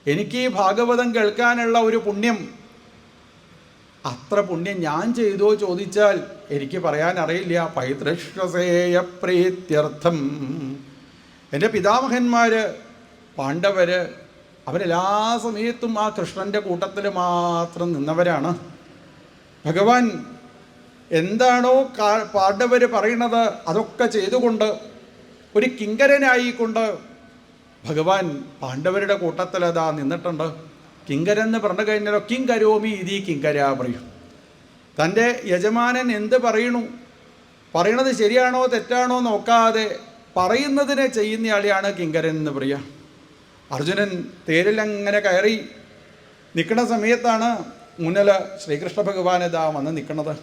എനിക്ക് ഈ ഭാഗവതം കേൾക്കാനുള്ള ഒരു പുണ്യം, അത്ര പുണ്യം ഞാൻ ചെയ്തോ ചോദിച്ചാൽ എനിക്ക് പറയാൻ അറിയില്ല. പൈതൃശ്വസേയ പ്രീത്യർത്ഥം. എൻ്റെ പിതാമഹന്മാർ പാണ്ഡവർ അവരെല്ലാ സമയത്തും ആ കൃഷ്ണൻ്റെ കൂട്ടത്തിൽ മാത്രം നിന്നവരാണ്. ഭഗവാൻ എന്താണോ പാണ്ഡവർ പറയണത് അതൊക്കെ ചെയ്തുകൊണ്ട് ഒരു കിങ്കരനായിക്കൊണ്ട് ഭഗവാൻ പാണ്ഡവരുടെ കൂട്ടത്തിൽ നിന്നിട്ടുണ്ട്. കിങ്കരെന്ന് പറഞ്ഞു കഴിഞ്ഞാൽ കിങ്കരോമി ഇതി കിങ്കര പറയും. തൻ്റെ യജമാനൻ എന്ത് പറയണു പറയണത് ശരിയാണോ തെറ്റാണോ നോക്കാതെ പറയുന്നതിനെ ചെയ്യുന്നയാളെയാണ് കിങ്കരൻ എന്ന് പറയുക. അർജുനൻ തേരിലങ്ങനെ കയറി നിൽക്കുന്ന സമയത്താണ് മുന്നിൽ ശ്രീകൃഷ്ണ ഭഗവാൻ ഇതാ വന്ന് നിൽക്കണത്.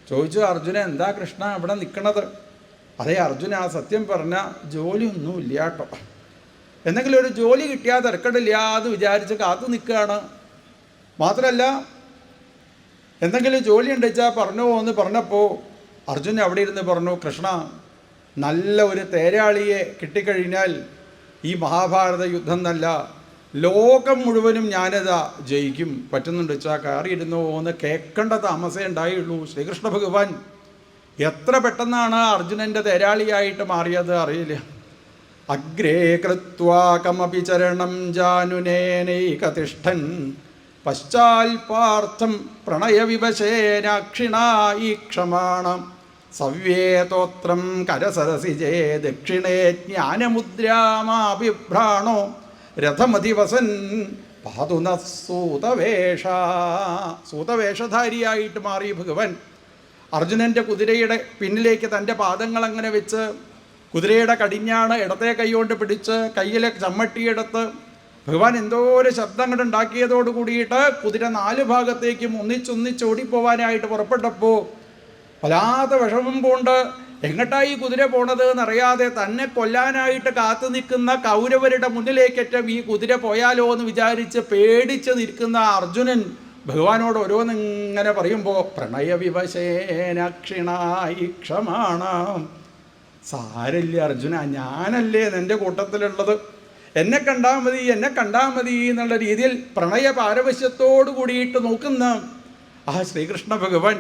ചോദിച്ചു, അർജുന എന്താ കൃഷ്ണ ഇവിടെ നിൽക്കണത്? അതേ അർജുന, ആ സത്യം പറഞ്ഞ ജോലിയൊന്നുമില്ല കേട്ടോ, എന്തെങ്കിലും ഒരു ജോലി കിട്ടിയാൽ തിരക്കടില്ല എന്ന് വിചാരിച്ച് കാത്തു നിൽക്കുകയാണ്. മാത്രമല്ല എന്തെങ്കിലും ജോലി ഉണ്ടെച്ചാൽ പറഞ്ഞോ എന്ന് പറഞ്ഞപ്പോൾ അർജുനൻ അവിടെ ഇരുന്ന് പറഞ്ഞു, കൃഷ്ണ, നല്ല ഒരു തേരാളിയെ കിട്ടിക്കഴിഞ്ഞാൽ ഈ മഹാഭാരത യുദ്ധം എന്നല്ല ലോകം മുഴുവനും ഞാനതാ ജയിക്കും, പറ്റുന്നുണ്ട് വെച്ചാൽ കയറിയിരുന്നോ എന്ന് കേൾക്കേണ്ട താമസേ ഉണ്ടായുള്ളൂ. ശ്രീകൃഷ്ണ ഭഗവാൻ എത്ര പെട്ടെന്നാണ് അർജുനൻ്റെ തേരാളിയായിട്ട് മാറിയത് അറിയില്ല. അഗ്രേ കൃത്വാ കമപി ചരണം ജാനുനേനൈകതിഷ്ഠൻ പശ്ചാൽപാർത്ഥം പ്രണയവിവശേനാക്ഷിണാ ഈക്ഷമാണം സവ്യേതോത്രം കരസരസിജേ ദക്ഷിണേ ജ്ഞാനമുദ്രാമാഭിഭ്രാണോ രഥമതിവസൻ പാതുന സൂതവേഷധാരിയായിട്ട് മാറി ഭഗവാൻ. അർജുനൻ്റെ കുതിരയുടെ പിന്നിലേക്ക് തൻ്റെ പാദങ്ങൾ അങ്ങനെ വെച്ച് കുതിരയുടെ കടിഞ്ഞാണ് ഇടത്തെ കൈകൊണ്ട് പിടിച്ച് കയ്യിലെ ചമ്മട്ടിയെടുത്ത് ഭഗവാൻ എന്തോ ഒരു ശബ്ദം കൊണ്ട് ഉണ്ടാക്കിയതോട് കൂടിയിട്ട് കുതിര 4 ഭാഗത്തേക്കും ഒന്നിച്ചോടിപ്പോവാനായിട്ട് പുറപ്പെട്ടപ്പോൾ വല്ലാത്ത വിഷമം കൊണ്ട് എങ്ങോട്ടായി കുതിര പോണത് എന്നറിയാതെ തന്നെ കൊല്ലാനായിട്ട് കാത്തു നിൽക്കുന്ന കൗരവരുടെ മുന്നിലേക്കേറ്റം ഈ കുതിര പോയാലോ എന്ന് വിചാരിച്ച് പേടിച്ച് നിൽക്കുന്ന അർജുനൻ ഭഗവാനോട് ഓരോന്നിങ്ങനെ പറയുമ്പോൾ പ്രണയവിവശേനക്ഷിണായി ക്ഷമാണം, സാരില്ല അർജുന, ഞാനല്ലേ നിൻ്റെ കൂട്ടത്തിലുള്ളത്, എന്നെ കണ്ടാൽ മതി എന്നുള്ള രീതിയിൽ പ്രണയ പാരവശ്യത്തോടു കൂടിയിട്ട് നോക്കുന്ന ആ ശ്രീകൃഷ്ണ ഭഗവാൻ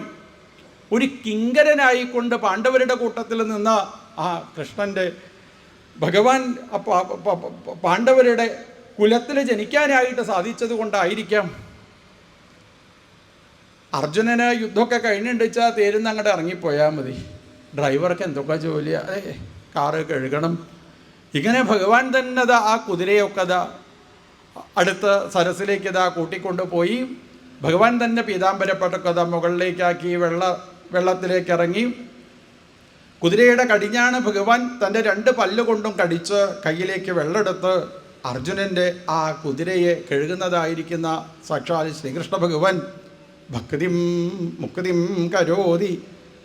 ഒരു കിങ്കരനായിക്കൊണ്ട് പാണ്ഡവരുടെ കൂട്ടത്തിൽ നിന്ന് ആ കൃഷ്ണൻ്റെ ഭഗവാൻ പാണ്ഡവരുടെ കുലത്തിൽ ജനിക്കാനായിട്ട് സാധിച്ചത് കൊണ്ടായിരിക്കാം അർജുനന് യുദ്ധമൊക്കെ കഴിഞ്ഞിട്ടുവെച്ചാൽ തേരുന്ന് അങ്ങോട്ട് ഇറങ്ങിപ്പോയാൽ മതി, ഡ്രൈവർക്ക് എന്തൊക്കെ ജോലിയാ, കാറ് കഴുകണം. ഇങ്ങനെ ഭഗവാൻ തന്നെ ആ കുതിരയൊക്കെ അടുത്ത് സരസിലേക്ക് കൂട്ടിക്കൊണ്ട് പോയി ഭഗവാൻ തന്നെ പീതാംബരപ്പെട്ടൊക്കെ മുകളിലേക്കാക്കി വെള്ളത്തിലേക്ക് ഇറങ്ങി കുതിരയുടെ കടിഞ്ഞാണ് ഭഗവാൻ തൻ്റെ 2 പല്ലുകൊണ്ടും കടിച്ച് കയ്യിലേക്ക് വെള്ളമെടുത്ത് അർജുനൻ്റെ ആ കുതിരയെ കഴുകുന്നതായിരിക്കുന്ന സാക്ഷാൽ ശ്രീകൃഷ്ണ ഭഗവാൻ ഭക്തിം മുക്തിം കരോതി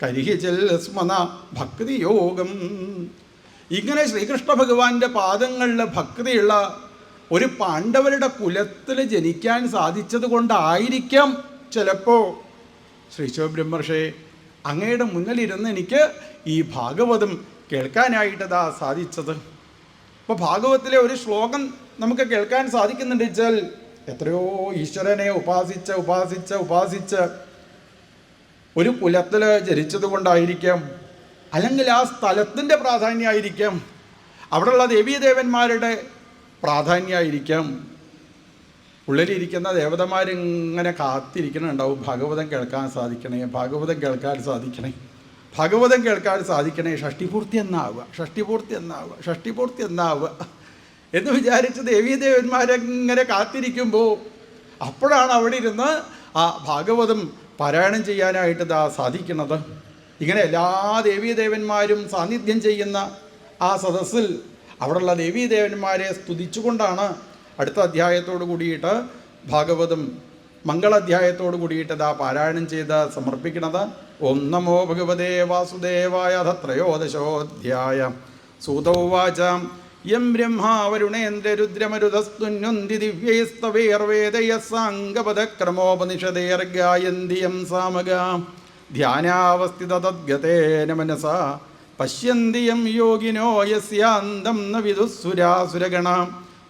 കരിഹിചൽ സ്മന ഭക്തിയോഗം. ഇങ്ങനെ ശ്രീകൃഷ്ണ ഭഗവാന്റെ പാദങ്ങളിൽ ഭക്തിയുള്ള ഒരു പാണ്ഡവരുടെ കുലത്തിൽ ജനിക്കാൻ സാധിച്ചത് കൊണ്ടായിരിക്കാം ചിലപ്പോൾ ശ്രീശോ ബ്രഹ്മർഷേ അങ്ങയുടെ മുന്നിലിരുന്ന് എനിക്ക് ഈ ഭാഗവതം കേൾക്കാനായിട്ടതാ സാധിച്ചത്. അപ്പോൾ ഭാഗവത്തിലെ ഒരു ശ്ലോകം നമുക്ക് കേൾക്കാൻ സാധിക്കുന്നുണ്ട് വെച്ചാൽ എത്രയോ ഈശ്വരനെ ഉപാസിച്ച് ഒരു കുലത്തിൽ ജനിച്ചത് കൊണ്ടായിരിക്കാം, അല്ലെങ്കിൽ ആ സ്ഥലത്തിൻ്റെ പ്രാധാന്യമായിരിക്കാം, അവിടെയുള്ള ദേവീദേവന്മാരുടെ പ്രാധാന്യമായിരിക്കാം. ഉള്ളിലിരിക്കുന്ന ദേവതമാരിങ്ങനെ കാത്തിരിക്കുന്നുണ്ടാവും, ഭാഗവതം കേൾക്കാൻ സാധിക്കണേ, ഷഷ്ടിപൂർത്തി എന്നാവുക എന്ന് വിചാരിച്ച് ദേവീദേവന്മാരെങ്ങനെ കാത്തിരിക്കുമ്പോൾ അപ്പോഴാണ് അവിടെ ഇരുന്ന് ആ ഭാഗവതം പാരായണം ചെയ്യാനായിട്ട് സാധിക്കുന്നത്. ഇങ്ങനെ എല്ലാ ദേവീദേവന്മാരും സാന്നിധ്യം ചെയ്യുന്ന ആ സദസ്സിൽ അവിടെയുള്ള ദേവീദേവന്മാരെ സ്തുതിച്ചുകൊണ്ടാണ് അടുത്ത അധ്യായത്തോട് കൂടിയിട്ട് ഭാഗവതം മംഗളാധ്യായത്തോട് കൂടിയിട്ട് പാരായണം ചെയ്ത് സമർപ്പിക്കുന്നത്. ഓം നമോ ഭഗവതേ വാസുദേവായ. ത്രയോദശോധ്യായ. സൂതോവാച യം ബ്രഹ്മാ വരുണേന്ദ്രരുദ്രമരുതസ്തുന്യന്തി ദിവ്യൈസ്തവൈർവേദയസാംഗപദക്രമോപനിഷദേർഗായന്തി യം സാമഗാം ധ്യാനാവസ്ഥിതദ്ഗതേന മനസാ പശ്യന്തി യം യോഗിനോ യസ്യാന്തം ന വിദുഃസുരാസുരഗണാം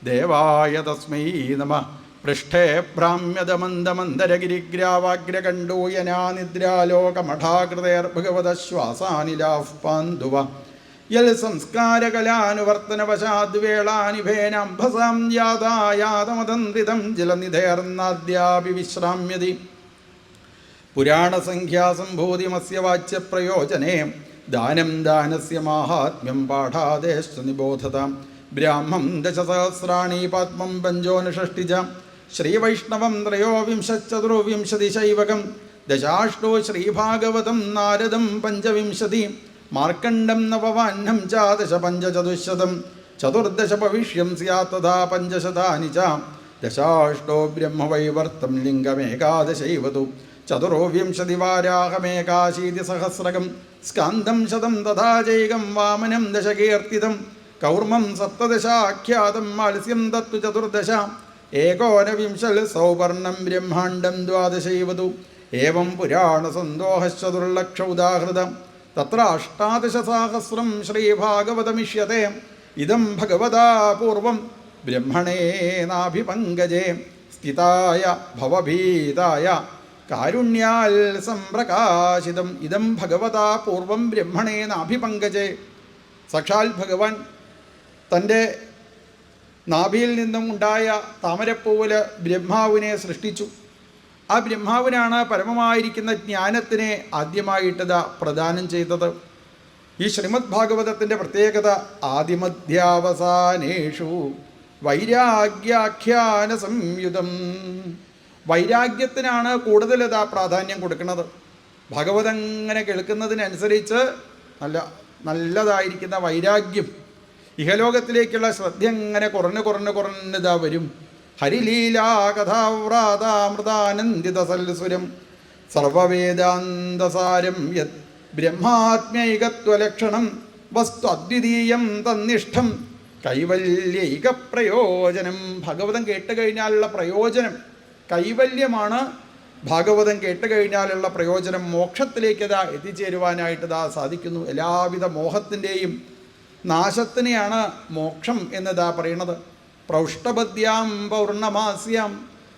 ദേവായ തസ്മൈ നമഃ. പൃഷ്ഠേ ഭ്രാമ്യതമന്ദമന്ദരഗിരിഗ്രാവാഗ്രകണ്ഡൂയനാനിദ്രാലോകമഠാകൃതേർഭഗവതശ്വാസാനിലാഃ പാന്തുവ യൽ സംസ്കാരകലാനുവർത്തനവശാദ്വേളാനിഭേനംഭസാം യാതായാതമതന്ത്രിതം ജലനിധേർന്നാദ്യാപി വിശ്രാമ്യതി. പുരാണസംഖ്യാസംഭൂതിമസ്യ വാച്യപ്രയോജനേ ദാനം ദാനസ്യ മാഹാത്മ്യം പാഠാദേശ്ച നിബോധതാം. ബ്രാഹ്മം ദശസഹസ്രാണി പാത്മം പഞ്ചോനഷഷ്ടിജ ശ്രീവൈഷ്ണവം ത്രയോവിംശചതുർവിംശതിശൈവകം ദശാഷ്ടോ ശ്രീഭാഗവതം നാരദം പഞ്ചവിംശതി മാർക്കണ്ഡം നവവാഹ്നം ചാദശ പഞ്ചചതുശതം ചതുർദശ ഭവിഷ്യം സ്യാത് തഥാ പഞ്ചശതാനി ച ദശാഷ്ടോ ബ്രഹ്മവൈവർത്തം ലിംഗമേകാദശൈവതു ചതുരോ വിംശതിവാരാഹമേകാശീതി സഹസ്രകം സ്കാന്ദം ശതം തഥാ ചൈകം വാമനം ദശകീർത്തിതം കൗർമം സപ്തദശാഖ്യാതം മാത്സ്യം തത്തു ചതുർദശ ഏകോനവിംശൽ സൗവർണം ബ്രഹ്മാണ്ഡം ദ്വാദശൈവതു ഏവം പുരാണസന്തോഹശ്ചതുർലക്ഷ ഉദാഹൃതം തത്ര അഷ്ടാദശസഹസ്രം ശ്രീഭാഗവതമിഷ്യത്തെ ഇദം ഭഗവതാ പൂർവം ബ്രഹ്മണേ നാഭിപങ്കജേ സ്ഥിതായ ഭവഭീതായ കാരുണ്യാൽ സംപ്രകാശിതം ഇദം ഭഗവതാ പൂർവം ബ്രഹ്മണേ നാഭിപങ്കജേ. സാക്ഷാൽ ഭഗവാൻ തൻ്റെ നാഭിയിൽ നിന്നും ഉണ്ടായ താമരപ്പൂവിൽ ബ്രഹ്മാവിനെ സൃഷ്ടിച്ചു. ആ ബ്രഹ്മാവിനാണ് പരമമായിരിക്കുന്ന ജ്ഞാനത്തിനെ ആദ്യമായിട്ടത് പ്രദാനം ചെയ്തത്. ഈ ശ്രീമദ് ഭാഗവതത്തിൻ്റെ പ്രത്യേകത ആദിമധ്യാവസാനേഷു വൈരാഗ്യാഖ്യാന സംയുതം. വൈരാഗ്യത്തിനാണ് കൂടുതലിതാ പ്രാധാന്യം കൊടുക്കുന്നത്. ഭാഗവതം ഇങ്ങനെ കേൾക്കുന്നതിനനുസരിച്ച് നല്ലതായിരിക്കുന്ന വൈരാഗ്യം, ഇഹലോകത്തിലേക്കുള്ള ശ്രദ്ധ ഇങ്ങനെ കുറഞ്ഞിതാ വരും. ഹരിലീലാ കഥാവ്രാതാമൃതാനന്ദിത സൽസുരം സർവവേദാന്തസാരം യത് ബ്രഹ്മാത്മൈകത്വലക്ഷണം വസ്തു അദ്വിതീയം തന്നിഷ്ഠം കൈവല്യൈക പ്രയോജനം. ഭാഗവതം കേട്ട് കഴിഞ്ഞാലുള്ള പ്രയോജനം കൈവല്യമാണ്. ഭാഗവതം കേട്ട് കഴിഞ്ഞാലുള്ള പ്രയോജനം മോക്ഷത്തിലേക്കതാ എത്തിച്ചേരുവാനായിട്ടതാ സാധിക്കുന്നു. എല്ലാവിധ മോഹത്തിൻ്റെയും നാശത്തിനെയാണ് മോക്ഷം എന്നതാ പറയണത്. പ്രൗഷ്ടപദ്യാം പൗർണമാസ്യാം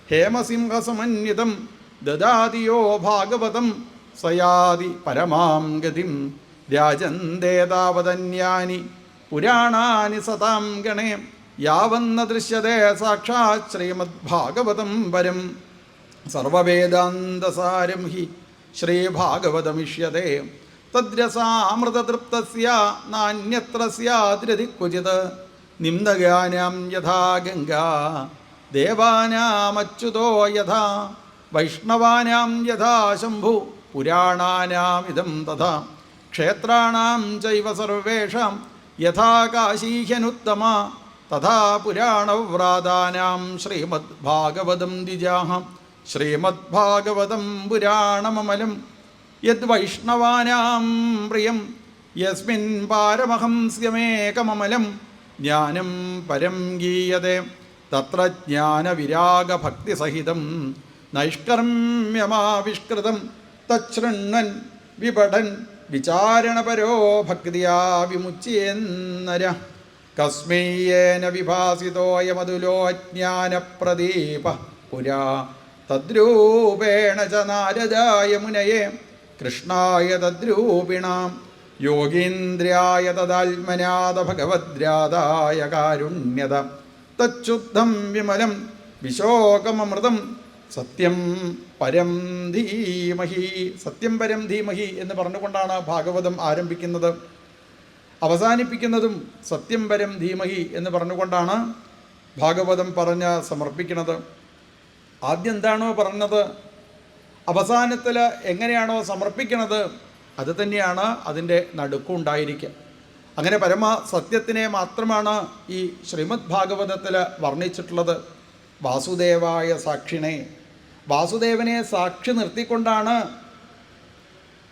ഹേമസിംഹസമന്വിതം ദദാതിയോ ഭാഗവതം സയാതി പരമാം ഗതിം രാജന്തേ താവതന്യാനി പുരാണാനി സതാം ഗണേ യാവന്ന ദൃശ്യതേ സാക്ഷാത് ശ്രീമദ്ഭാഗവതം പരം സർവവേദാന്തസാരം ഹി ശ്രീഭാഗവതമിഷ്യതേ തദ്രസാമൃതതൃപ്തസ്യ നാന്യത്ര സ്യാദ്രതി ക്വചിത് നിമ്നഗാനാം യഥാ ഗംഗാ ദേവാനാമച്യുതോ യഥാ വൈഷ്ണവാനാം യഥാ ശംഭു പുരാണാനാമിദം തഥാ ക്ഷേത്രാണാം ചൈവ സർവേഷാം യഥാ കാശീഹ്യനുത്തമ തഥാ പുരാണവ്രാതാനാം ശ്രീമദ്ഭാഗവതം ദ്വിജാഃ ശ്രീമദ്ഭാഗവതം പുരാണമമലം യദ്വൈഷ്ണവാനാം പ്രിയം യസ്മിൻ പാരമഹംസ്യമേകമമലം ജ്ഞാനം പരം ഗീയതേ തത്ര ജ്ഞാനവിരാഗഭക്തിസഹിതം നൈഷ്കർമ്മ്യമാവിഷ്കൃതം തച്ഛൃണ്വൻ വിപഠൻ വിചാരണപരോ ഭക്തിയാ വിമുച്യേന്നര കസ്മൈയേന വിഭാസിതോയമതുലോ ജ്ഞാനപ്രദീപ പുരാ തദ്രൂപേണ ച നാരദായ മുനയേ കൃഷ്ണായ തദ്രൂപിണാം യോഗീന്ദ്രായ തദാത്മനാഥ ഭഗവദ്രാധായ കാരുണ്യത തച്ഛുദ്ധം വിമലം വിശോകമമൃതം സത്യം പരം ധീമഹി. സത്യം പരം ധീമഹി എന്ന് പറഞ്ഞുകൊണ്ടാണ് ഭാഗവതം ആരംഭിക്കുന്നത്. അവസാനിപ്പിക്കുന്നതും സത്യം പരം ധീമഹി എന്ന് പറഞ്ഞുകൊണ്ടാണ് ഭാഗവതം പറഞ്ഞ് സമർപ്പിക്കുന്നത്. ആദ്യം എന്താണോ പറഞ്ഞത്, അവസാനത്തിൽ എങ്ങനെയാണോ സമർപ്പിക്കുന്നത്, അത് തന്നെയാണ് അതിൻ്റെ നടുക്കുണ്ടായിരിക്കുക. അങ്ങനെ പരമ സത്യത്തിനെ മാത്രമാണ് ഈ ശ്രീമദ് ഭാഗവതത്തിൽ വർണ്ണിച്ചിട്ടുള്ളത്. വാസുദേവായ സാക്ഷിണേ, വാസുദേവനെ സാക്ഷി നിർത്തിക്കൊണ്ടാണ്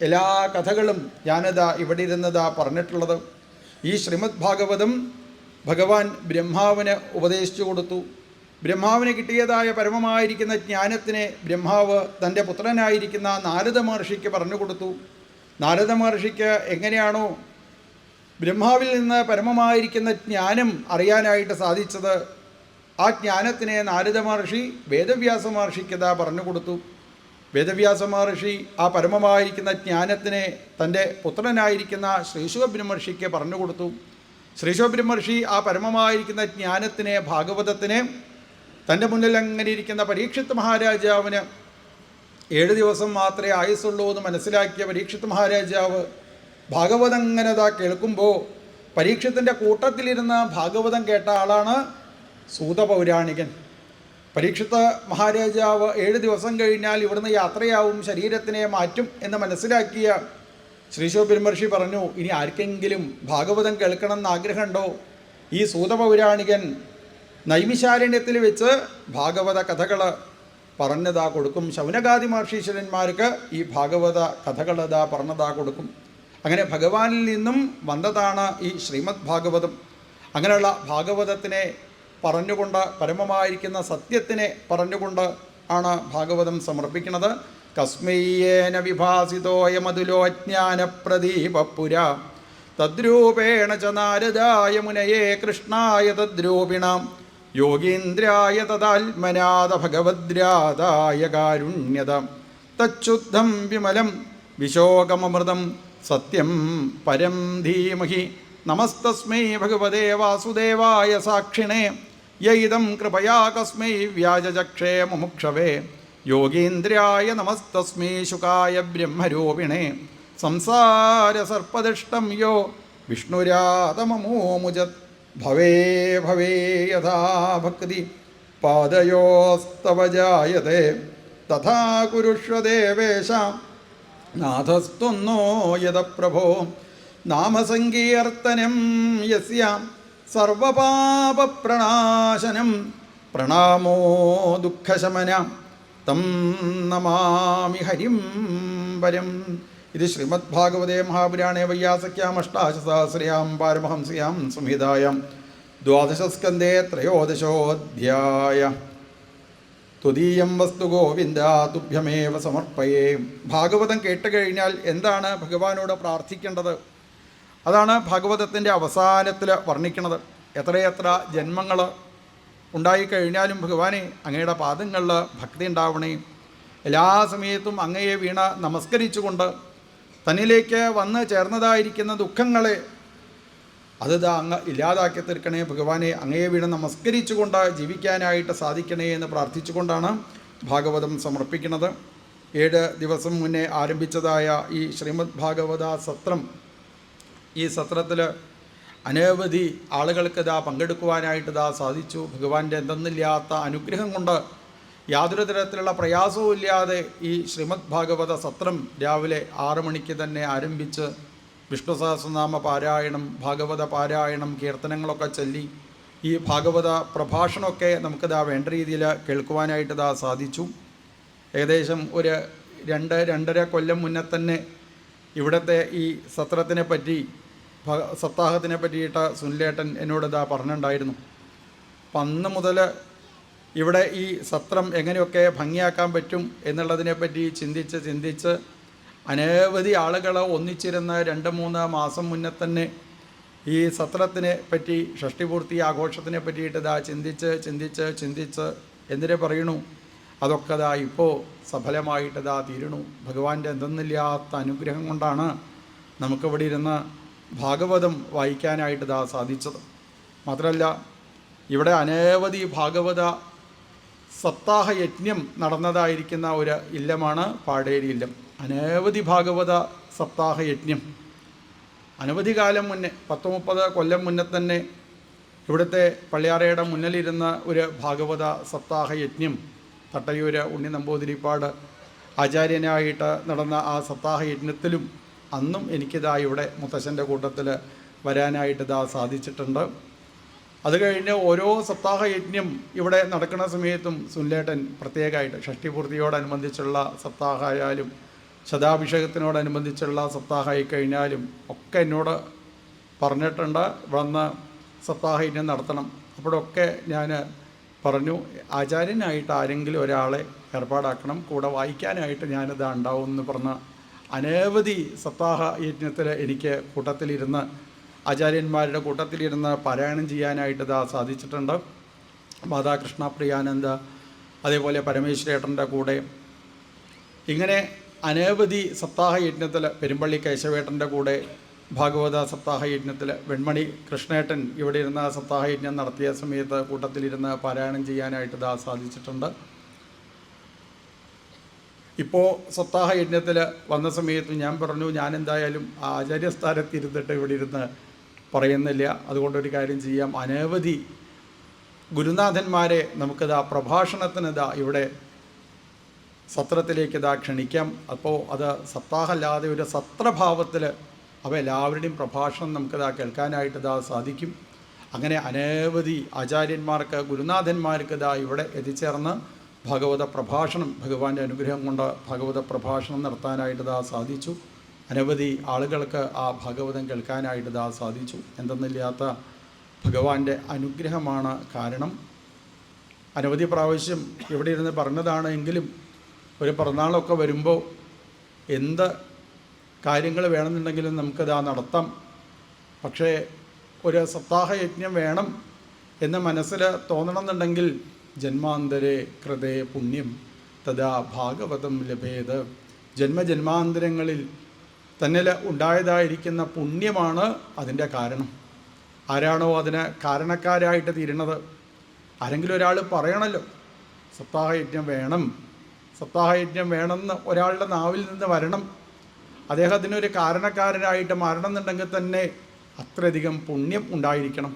എല്ലാ കഥകളും ഞാനിതാ ഇവിടെ ഇരുന്നതാ പറഞ്ഞിട്ടുള്ളത്. ഈ ശ്രീമദ് ഭാഗവതം ഭഗവാൻ ബ്രഹ്മാവിന് ഉപദേശിച്ചു കൊടുത്തു. ബ്രഹ്മാവിന് കിട്ടിയതായ പരമമായിരിക്കുന്ന ജ്ഞാനത്തിനെ ബ്രഹ്മാവ് തൻ്റെ പുത്രനായിരിക്കുന്ന നാരദ മഹർഷിക്ക് പറഞ്ഞു കൊടുത്തു. നാരദ മഹർഷിക്ക് എങ്ങനെയാണോ ബ്രഹ്മാവിൽ നിന്ന് പരമമായിരിക്കുന്ന ജ്ഞാനം അറിയാനായിട്ട് സാധിച്ചത്, ആ ജ്ഞാനത്തിനെ നാരദ മഹർഷി വേദവ്യാസ മഹർഷിക്കതാ പറഞ്ഞു കൊടുത്തു. വേദവ്യാസ മഹർഷി ആ പരമമായിരിക്കുന്ന ജ്ഞാനത്തിനെ തൻ്റെ പുത്രനായിരിക്കുന്ന ശ്രീശുഖബ്രഹ്മർഷിക്ക് പറഞ്ഞു കൊടുത്തു. ശ്രീശുഖബ്രഹ്മർഷി ആ പരമമായിരിക്കുന്ന ജ്ഞാനത്തിനെ, ഭാഗവതത്തിനെ തൻ്റെ മുന്നിൽ അങ്ങനെ ഇരിക്കുന്ന പരീക്ഷിത് മഹാരാജാവിന് 7 ദിവസം മാത്രമേ ആയുസുള്ളൂ എന്ന് മനസ്സിലാക്കിയ പരീക്ഷിത് മഹാരാജാവ് ഭാഗവതം ഇങ്ങനെ കേൾക്കുമ്പോൾ പരീക്ഷത്തിൻ്റെ കൂട്ടത്തിലിരുന്ന് ഭാഗവതം കേട്ട ആളാണ് സൂതപൗരാണികൻ. പരീക്ഷിത്ത് മഹാരാജാവ് 7 ദിവസം കഴിഞ്ഞാൽ ഇവിടുന്ന് യാത്രയാവും, ശരീരത്തിനെ മാറ്റും എന്ന് മനസ്സിലാക്കിയ ശ്രീശോ പെരുമർഷി പറഞ്ഞു, ഇനി ആർക്കെങ്കിലും ഭാഗവതം കേൾക്കണമെന്ന് ആഗ്രഹമുണ്ടോ? ഈ സൂതപൗരാണികൻ നൈമിശാരണ്യത്തിൽ വെച്ച് ഭാഗവത കഥകൾ പറഞ്ഞതാ കൊടുക്കും. ശൗനകാദി മഹർഷീശ്വരന്മാർക്ക് ഈ ഭാഗവത കഥകളതാ പറഞ്ഞതാ കൊടുക്കും. അങ്ങനെ ഭഗവാനിൽ നിന്നും വന്നതാണ് ഈ ശ്രീമദ് ഭാഗവതം. അങ്ങനെയുള്ള ഭാഗവതത്തിനെ പറഞ്ഞുകൊണ്ട്, പരമമായിരിക്കുന്ന സത്യത്തിനെ പറഞ്ഞുകൊണ്ട് ആണ് ഭാഗവതം സമർപ്പിക്കുന്നത്. കസ്മയ്യേന വിഭാസിതോയമതുലോ ജ്ഞാനപ്രദീപപുര തദ്രൂപേണ ച നാരദായ മുനയേ കൃഷ്ണായ തദ്രൂപിണാം യോഗീന്ദ്രായ തദാത്മനാഥ ഭഗവദ്രാതായ കാരുണ്യത തച്ഛുദ്ധം വിമലം വിശോകമമൃതം സത്യം പരം ധീമഹി. നമസ്തസ്മൈ ഭഗവതേ വാസുദേവായ സാക്ഷിണേ യൈദം കൃപയാ കസ്മൈ വ്യാജചക്ഷേ മുമുക്ഷവേ യോഗീന്ദ്രായ നമസ്തസ്മൈ ശുകായ ബ്രഹ്മരൂപിണേ സംസാരസർപ്പദിഷ്ടം യോ വിഷ്ണുരാതമമോമുജത് ഭവേ ഭവേ യഥാ ഭക്തി പാദയോസ്തവ ജായതേ തഥാ കുരുഷ്വ ദേവേശ നാഥസ്ത്വന്നോ യദ പ്രഭോ. നാമസങ്കീർത്തനം യസ്യാം സർവപാപപ്രണാശനം പ്രണാമോ ദുഃഖശമനം തം നമാമി ഹരിം പരം. ഇത് ശ്രീമദ് ഭാഗവതേ മഹാപുരാണേ വയ്യാസഖ്യാം അഷ്ടാദശസഹസ്രയാം പാരമഹംസ്യാം സംഹിതായാം ദ്വാദശസ്കന്ധേ ത്രയോദശോऽധ്യായ. ത്വദീയം വസ്തു ഗോവിന്ദ തുഭ്യമേവ സമർപ്പയേ. ഭാഗവതം കേട്ടുകഴിഞ്ഞാൽ എന്താണ് ഭഗവാനോട് പ്രാർത്ഥിക്കേണ്ടത്? അതാണ് ഭാഗവതത്തിൻ്റെ അവസാനത്തിൽ വർണ്ണിക്കുന്നത്. എത്രയെത്ര ജന്മങ്ങൾ ഉണ്ടായിക്കഴിഞ്ഞാലും ഭഗവാനെ അങ്ങയുടെ പാദങ്ങളിൽ ഭക്തി ഉണ്ടാവണേ. എല്ലാ സമയത്തും അങ്ങയെ വീണ നമസ്കരിച്ചുകൊണ്ട് തന്നിലേക്ക് വന്ന് ചേർന്നതായിരിക്കുന്ന ദുഃഖങ്ങളെ അതിതാ അങ്ങ് ഇല്ലാതാക്കി തീർക്കണേ ഭഗവാനെ. അങ്ങയെ വീണ് നമസ്കരിച്ചുകൊണ്ട് ജീവിക്കാനായിട്ട് സാധിക്കണേ എന്ന് പ്രാർത്ഥിച്ചുകൊണ്ടാണ് ഭാഗവതം സമർപ്പിക്കുന്നത്. 7 ദിവസം മുന്നേ ആരംഭിച്ചതായ ഈ ശ്രീമദ് ഭാഗവത സത്രം, ഈ സത്രത്തിൽ അനവധി ആളുകൾക്ക് ഇതാ പങ്കെടുക്കുവാനായിട്ട് ഇതാ സാധിച്ചു. ഭഗവാന്റെ എന്തെന്നില്ലാത്ത അനുഗ്രഹം കൊണ്ട് യാതൊരു തരത്തിലുള്ള പ്രയാസവും ഇല്ലാതെ ഈ ശ്രീമദ് ഭാഗവത സത്രം രാവിലെ 6 മണിക്ക് തന്നെ ആരംഭിച്ച് വിഷ്ണു സഹസ്രനാമ പാരായണം, ഭാഗവത പാരായണം, കീർത്തനങ്ങളൊക്കെ ചൊല്ലി ഈ ഭാഗവത പ്രഭാഷണമൊക്കെ നമുക്കിതാ വേണ്ട രീതിയിൽ കേൾക്കുവാനായിട്ട് ഇതാ സാധിച്ചു. ഏകദേശം ഒരു 2-2.5 കൊല്ലം മുന്നേ തന്നെ ഇവിടുത്തെ ഈ സത്രത്തിനെ പറ്റി, സപ്താഹത്തിനെ പറ്റിയിട്ട് സുനിലേട്ടൻ എന്നോടിതാ പറഞ്ഞിട്ടുണ്ടായിരുന്നു. അപ്പം അന്ന് മുതൽ ഇവിടെ ഈ സത്രം എങ്ങനെയൊക്കെ ഭംഗിയാക്കാൻ പറ്റും എന്നുള്ളതിനെപ്പറ്റി ചിന്തിച്ച് അനവധി ആളുകൾ ഒന്നിച്ചിരുന്ന് 2-3 മാസം മുന്നേ തന്നെ ഈ സത്രത്തിനെ പറ്റി, ഷഷ്ടിപൂർത്തി ആഘോഷത്തിനെ പറ്റിയിട്ട് ഇതാ ചിന്തിച്ച് എന്തിനെ പറയണു, അതൊക്കെ ഇതാ ഇപ്പോൾ സഫലമായിട്ട് ഇതാ തീരണു. ഭഗവാന്റെ എന്തെന്നില്ലാത്ത അനുഗ്രഹം കൊണ്ടാണ് നമുക്കിവിടെ ഇരുന്ന് ഭാഗവതം വായിക്കാനായിട്ട് ഇതാ സാധിച്ചത്. മാത്രമല്ല ഇവിടെ അനവധി ഭാഗവത സപ്താഹ യജ്ഞം നടന്നതായിരിക്കുന്ന ഒരു ഇല്ലമാണ് പാടേരി ഇല്ലം. അനവധി ഭാഗവത സപ്താഹ യജ്ഞം അനവധി കാലം മുന്നേ, 10-30 കൊല്ലം മുന്നേ തന്നെ ഇവിടുത്തെ പള്ളിയാറയുടെ മുന്നിലിരുന്ന ഒരു ഭാഗവത സപ്താഹ യജ്ഞം തട്ടയൂർ ഉണ്ണി നമ്പൂതിരിപ്പാട് ആചാര്യനായിട്ട് നടന്ന ആ സപ്താഹ യജ്ഞത്തിലും അന്നും എനിക്കിതാ ഇവിടെ മുത്തശ്ശൻ്റെ കൂട്ടത്തിൽ വരാനായിട്ട് സാധിച്ചിട്ടുണ്ട്. അത് കഴിഞ്ഞ് ഓരോ സപ്താഹ യജ്ഞം ഇവിടെ നടക്കുന്ന സമയത്തും സുനിലേട്ടൻ പ്രത്യേകമായിട്ട് ഷഷ്ടിപൂർത്തിയോടനുബന്ധിച്ചുള്ള സപ്താഹമായാലും ശതാഭിഷേകത്തിനോടനുബന്ധിച്ചുള്ള സപ്താഹമായി കഴിഞ്ഞാലും ഒക്കെ എന്നോട് പറഞ്ഞിട്ടുണ്ട് വന്ന് സപ്താഹ യജ്ഞം നടത്തണം. അപ്പോഴൊക്കെ ഞാൻ പറഞ്ഞു, ആചാര്യനായിട്ട് ആരെങ്കിലും ഒരാളെ ഏർപ്പാടാക്കണം, കൂടെ വായിക്കാനായിട്ട് ഞാനിതാ ഉണ്ടാവും എന്ന് പറഞ്ഞ് അനവധി സപ്താഹ യജ്ഞത്തിൽ എനിക്ക് കൂട്ടത്തിലിരുന്ന്, ആചാര്യന്മാരുടെ കൂട്ടത്തിലിരുന്ന് പാരായണം ചെയ്യാനായിട്ട് ഇതാ സാധിച്ചിട്ടുണ്ട്. മാതാ കൃഷ്ണപ്രിയാനന്ദ, അതേപോലെ പരമേശ്വരേട്ടൻ്റെ കൂടെ ഇങ്ങനെ അനവധി സപ്താഹ യജ്ഞത്തിൽ, പെരുമ്പള്ളി കേശവേട്ടൻ്റെ കൂടെ ഭാഗവത സപ്താഹ യജ്ഞത്തിൽ വെൺമണി കൃഷ്ണേട്ടൻ ഇവിടെ ഇരുന്ന സപ്താഹ യജ്ഞം നടത്തിയ സമയത്ത് കൂട്ടത്തിലിരുന്ന് പാരായണം ചെയ്യാനായിട്ട് ഇതാ സാധിച്ചിട്ടുണ്ട്. ഇപ്പോൾ സപ്താഹ യജ്ഞത്തിൽ വന്ന സമയത്ത് ഞാൻ പറഞ്ഞു, ഞാൻ എന്തായാലും ആചാര്യസ്ഥാനത്ത് ഇരുന്നിട്ട് ഇവിടെ ഇരുന്ന് പറയുന്നില്ല, അതുകൊണ്ടൊരു കാര്യം ചെയ്യാം, അനവധി ഗുരുനാഥന്മാരെ നമുക്കിതാ പ്രഭാഷണത്തിനിതാ ഇവിടെ സത്രത്തിലേക്ക് ഇതാ ക്ഷണിക്കാം. അപ്പോൾ അത് സപ്താഹമല്ലാതെ ഒരു സത്രഭാവത്തിൽ അവ എല്ലാവരുടെയും പ്രഭാഷണം നമുക്കിതാ കേൾക്കാനായിട്ട് ഇതാ സാധിക്കും. അങ്ങനെ അനവധി ആചാര്യന്മാർക്ക് ഗുരുനാഥന്മാർക്ക് ഇതാ ഇവിടെ എത്തിച്ചേർന്ന് ഭാഗവത പ്രഭാഷണം, ഭഗവാന്റെ അനുഗ്രഹം കൊണ്ട് ഭാഗവത പ്രഭാഷണം നടത്താനായിട്ട് ഇതാ സാധിച്ചു. അനവധി ആളുകൾക്ക് ആ ഭാഗവതം കേൾക്കാനായിട്ട് ഇതാ സാധിച്ചു. എന്തെന്നില്ലാത്ത ഭഗവാന്റെ അനുഗ്രഹമാണ് കാരണം. അനവധി പ്രാവശ്യം ഇവിടെ ഇരുന്ന് പറഞ്ഞതാണ്. എങ്കിലും ഒരു പിറന്നാളൊക്കെ വരുമ്പോൾ എന്ത് കാര്യങ്ങൾ വേണമെന്നുണ്ടെങ്കിലും നമുക്കത് നടത്താം. പക്ഷേ ഒരു സപ്താഹയജ്ഞം വേണം എന്ന് മനസ്സിൽ തോന്നണമെന്നുണ്ടെങ്കിൽ ജന്മാന്തരേ കൃതേ പുണ്യം തഥാ ഭാഗവതം ലഭേത്. ജന്മജന്മാന്തരങ്ങളിൽ തന്നിൽ ഉണ്ടായതായിരിക്കുന്ന പുണ്യമാണ് അതിൻ്റെ കാരണം. ആരാണോ അതിന് കാരണക്കാരായിട്ട് തീരുന്നത്, ആരെങ്കിലും ഒരാൾ പറയണമല്ലോ സപ്താഹയജ്ഞം വേണം, സപ്താഹയജ്ഞം വേണമെന്ന് ഒരാളുടെ നാവിൽ നിന്ന് വരണം. അദ്ദേഹത്തിനൊരു കാരണക്കാരനായിട്ട് മാറണമെന്നുണ്ടെങ്കിൽ തന്നെ അത്രയധികം പുണ്യം ഉണ്ടായിരിക്കണം.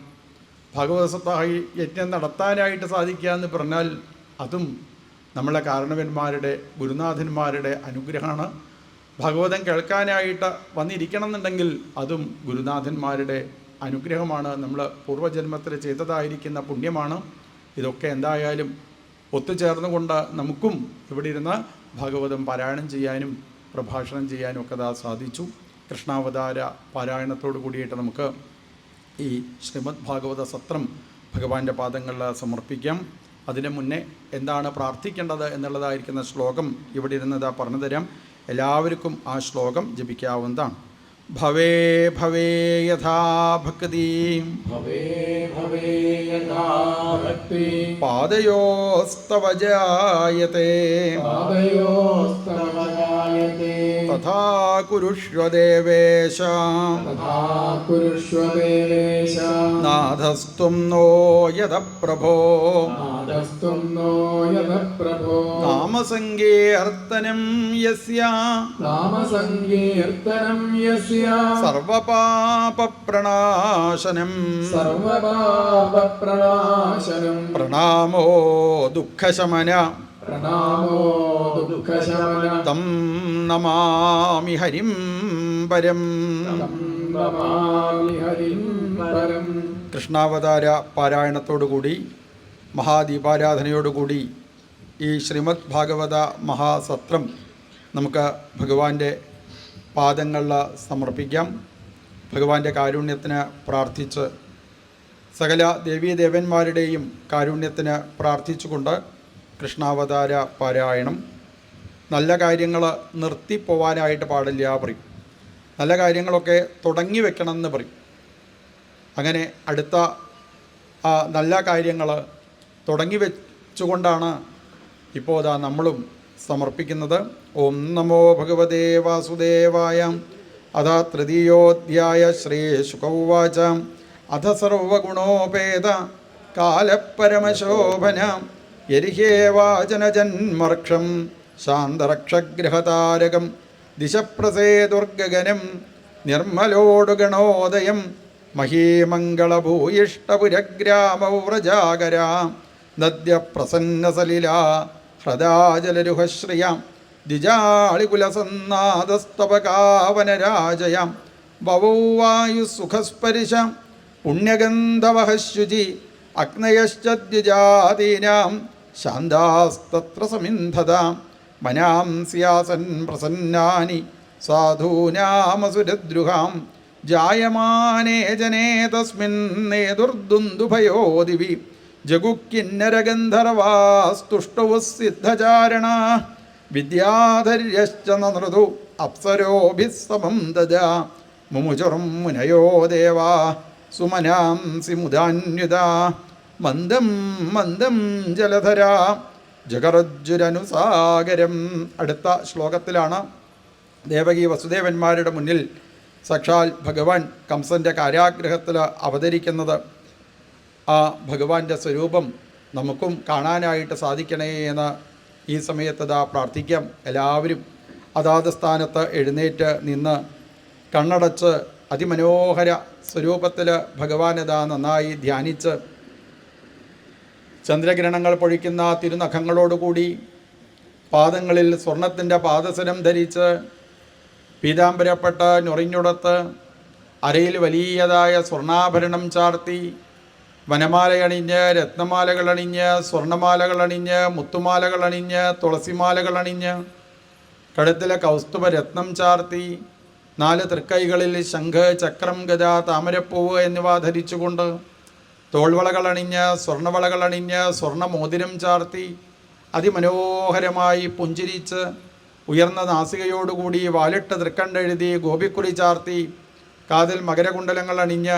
ഭഗവത് സപ്താഹ യജ്ഞം നടത്താനായിട്ട് സാധിക്കുക എന്ന് പറഞ്ഞാൽ അതും നമ്മളെ കാരണവന്മാരുടെ ഗുരുനാഥന്മാരുടെ അനുഗ്രഹമാണ്. ഭഗവതം കേൾക്കാനായിട്ട് വന്നിരിക്കണം എന്നുണ്ടെങ്കിൽ അതും ഗുരുനാഥന്മാരുടെ അനുഗ്രഹമാണ്. നമ്മൾ പൂർവ്വജന്മത്തിൽ ചെയ്തതായിരിക്കുന്ന പുണ്യമാണ്. ഇതൊക്കെ എന്തായാലും ഒത്തുചേർന്നുകൊണ്ട് നമുക്കും ഇവിടെ ഇരുന്ന് ഭാഗവതം പാരായണം ചെയ്യാനും പ്രഭാഷണം ചെയ്യാനും ഒക്കെ സാധിച്ചു. കൃഷ്ണാവതാര പാരായണത്തോടു കൂടിയിട്ട് നമുക്ക് ഈ ശ്രീമദ് ഭാഗവത സത്രം ഭഗവാന്റെ പാദങ്ങളിൽ സമർപ്പിക്കാം. അതിന് മുന്നേ എന്താണ് പ്രാർത്ഥിക്കേണ്ടത് എന്നുള്ളതായിരിക്കുന്ന ശ്ലോകം ഇവിടെ ഇരുന്ന് പറഞ്ഞു തരാം. എല്ലാവർക്കും ആ ശ്ലോകം ജപിക്കാവുന്നതാണ്. ഭവേ ഭവേ യഥാ ഭക്തി പാദയോസ്തവ ജായത്തെ തഥാ കുരുഷ്വ ദേവേശ നാഥസ്ത്വം നോ യദ പ്രഭോ നാമസങ്കീർത്തനം യസ്യ സർവപാപപ്രണാശനം പ്രണാമോ ദുഃഖശമന തം നമാമി ഹരിം പരം. കൃഷ്ണാവതാര പാരായണത്തോടുകൂടി മഹാദീപാരാധനയോടുകൂടി ഈ ശ്രീമദ് ഭാഗവത മഹാസത്രം നമുക്ക് ഭഗവാന്റെ പാദങ്ങളിൽ സമർപ്പിക്കാം. ഭഗവാന്റെ കാരുണ്യത്തിന് പ്രാർത്ഥിച്ച് സകല ദേവീദേവന്മാരുടെയും കാരുണ്യത്തിന് പ്രാർത്ഥിച്ചുകൊണ്ട് കൃഷ്ണാവതാര പാരായണം. നല്ല കാര്യങ്ങൾ നിർത്തിപ്പോവാനായിട്ട് പാടില്ല പറയും. നല്ല കാര്യങ്ങളൊക്കെ തുടങ്ങി വെക്കണമെന്ന് പറയും. അങ്ങനെ അടുത്ത നല്ല കാര്യങ്ങൾ തുടങ്ങി വെച്ചുകൊണ്ടാണ് ഇപ്പോൾ അതാ നമ്മളും സമർപ്പിക്കുന്നത്. ഓം നമോ ഭഗവതേ വാസുദേവായ. അഥ തൃതീയോധ്യായ ശ്രീശുകൗവാച. അഥ സർവഗുണോപേത കാലപരമശോഭന യരിഹേവാചനജന്മർക്ഷം ശാന്തരക്ഷഗ്രഹതാരകം ദിശപ്രസേദുർഗഗനം നിർമ്മലോടുഗണോദയം മഹീമംഗളഭൂയിഷ്ടപുരഗ്രാമൗ്രജാഗര നദ്യപ്രസന്നസലില ഹ്രദാജലരുഹശ്രിയാം ദ്വിജാളികുലസന്നാദസ്തവകാവനരാജയാം വവൗവായുസുഖസ്പരിശാം പുണ്യഗന്ധവഹശുചി അഗ്നയശ്ച ദ്വിജാതീനാം ശാന്താസ്തത്ര സമിന്ധതാം മനാംസ്യാസൻ പ്രസന്നാനി സാധൂനാമസുരദ്രുഹാം ജായമാനേ ജനേ തസ്മിന്നേതുർദുന്ദുഭയോ ദിവി ജഗുക്കിന്നരഗന്ധർവാസ്തുഷ്ടൗ സിദ്ധചാരണ വിദ്യാധര്യശ്ച നൃതു അപ്സരോഭിः സമം ദദാ മുമുചുർം മുനയോ ദേവാ സുമനാംസി മുദാന്യുതാ മന്ദം മന്ദം ജലധരാ ജഗരജ്ജുരനുസാഗരം. അടുത്ത ശ്ലോകത്തിലാണ് ദേവകി വസുദേവന്മാരുടെ മുന്നിൽ സാക്ഷാൽ ഭഗവാൻ കംസൻ്റെ കാരാഗ്രഹത്തിൽ അവതരിക്കുന്നത്. ആ ഭഗവാന്റെ സ്വരൂപം നമുക്കും കാണാനായിട്ട് സാധിക്കണേ എന്ന് ഈ സമയത്ത് പ്രാർത്ഥിക്കാം. എല്ലാവരും അതാത് സ്ഥാനത്ത് എഴുന്നേറ്റ് നിന്ന് കണ്ണടച്ച് അതിമനോഹര സ്വരൂപത്തിൽ ഭഗവാനതാ നന്നായി ധ്യാനിച്ച് ചന്ദ്രകിരണങ്ങൾ പൊഴിക്കുന്ന തിരുനഖങ്ങളോടുകൂടി പാദങ്ങളിൽ സ്വർണത്തിൻ്റെ പാദസരം ധരിച്ച് പീതാംബരപ്പെട്ട് ഞൊറിഞ്ഞുടത്ത് അരയിൽ വലിയതായ സ്വർണ്ണാഭരണം ചാർത്തി വനമാലയണിഞ്ഞ് രത്നമാലകളണിഞ്ഞ് സ്വർണ്ണമാലകളണിഞ്ഞ് മുത്തുമാലകളണിഞ്ഞ് തുളസിമാലകളണിഞ്ഞ് കഴുത്തിലെ കൗസ്തുഭ രത്നം ചാർത്തി 4 തൃക്കൈകളിൽ ശംഖ്, ചക്രം, ഗദ, താമരപ്പൂവ് എന്നിവ ധരിച്ചുകൊണ്ട് തോൾവളകളണിഞ്ഞ് സ്വർണ്ണവളകളണിഞ്ഞ് സ്വർണ്ണമോതിരം ചാർത്തി അതിമനോഹരമായി പുഞ്ചിരിച്ച് ഉയർന്ന നാസികയോടുകൂടി വാലിട്ട തൃക്കണ്ടെഴുതി ഗോപിക്കുറി ചാർത്തി കാതിൽ മകരകുണ്ടലങ്ങൾ അണിഞ്ഞ്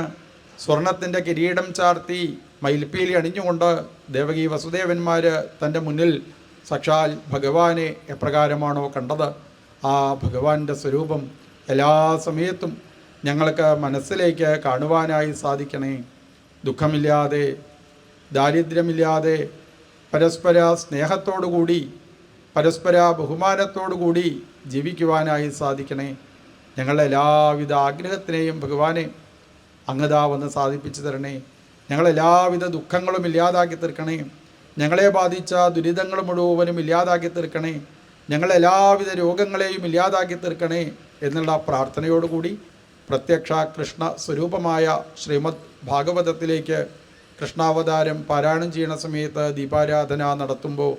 സ്വർണത്തിൻ്റെ കിരീടം ചാർത്തി മയിൽപ്പീലി അണിഞ്ഞുകൊണ്ട് ദേവകി വസുദേവന്മാർ തൻ്റെ മുന്നിൽ സാക്ഷാൽ ഭഗവാനെ എപ്രകാരമാണോ കണ്ടത് ആ ഭഗവാന്റെ സ്വരൂപം എല്ലാ സമയത്തും ഞങ്ങൾക്ക് മനസ്സിലേക്ക് കാണുവാനായി സാധിക്കണേ. ദുഃഖമില്ലാതെ ദാരിദ്ര്യമില്ലാതെ പരസ്പര സ്നേഹത്തോടുകൂടി പരസ്പര ബഹുമാനത്തോടുകൂടി ജീവിക്കുവാനായി സാധിക്കണേ. ഞങ്ങളുടെ എല്ലാവിധ ആഗ്രഹത്തിനെയും ഭഗവാനെ അങ്ങതാ വന്ന് സാധിപ്പിച്ചു തരണേ. ഞങ്ങളെല്ലാവിധ ദുഃഖങ്ങളും ഇല്ലാതാക്കി തീർക്കണേ. ഞങ്ങളെ ബാധിച്ച ദുരിതങ്ങൾ മുഴുവനും ഇല്ലാതാക്കി തീർക്കണേ. ഞങ്ങളെല്ലാവിധ രോഗങ്ങളെയും ഇല്ലാതാക്കി തീർക്കണേ എന്നുള്ള പ്രാർത്ഥനയോടുകൂടി പ്രത്യക്ഷ കൃഷ്ണ സ്വരൂപമായ ശ്രീമദ് ഭാഗവതത്തിലേക്ക് കൃഷ്ണാവതാരം പാരായണം ചെയ്യുന്ന സമയത്ത് ദീപാരാധന നടത്തുമ്പോൾ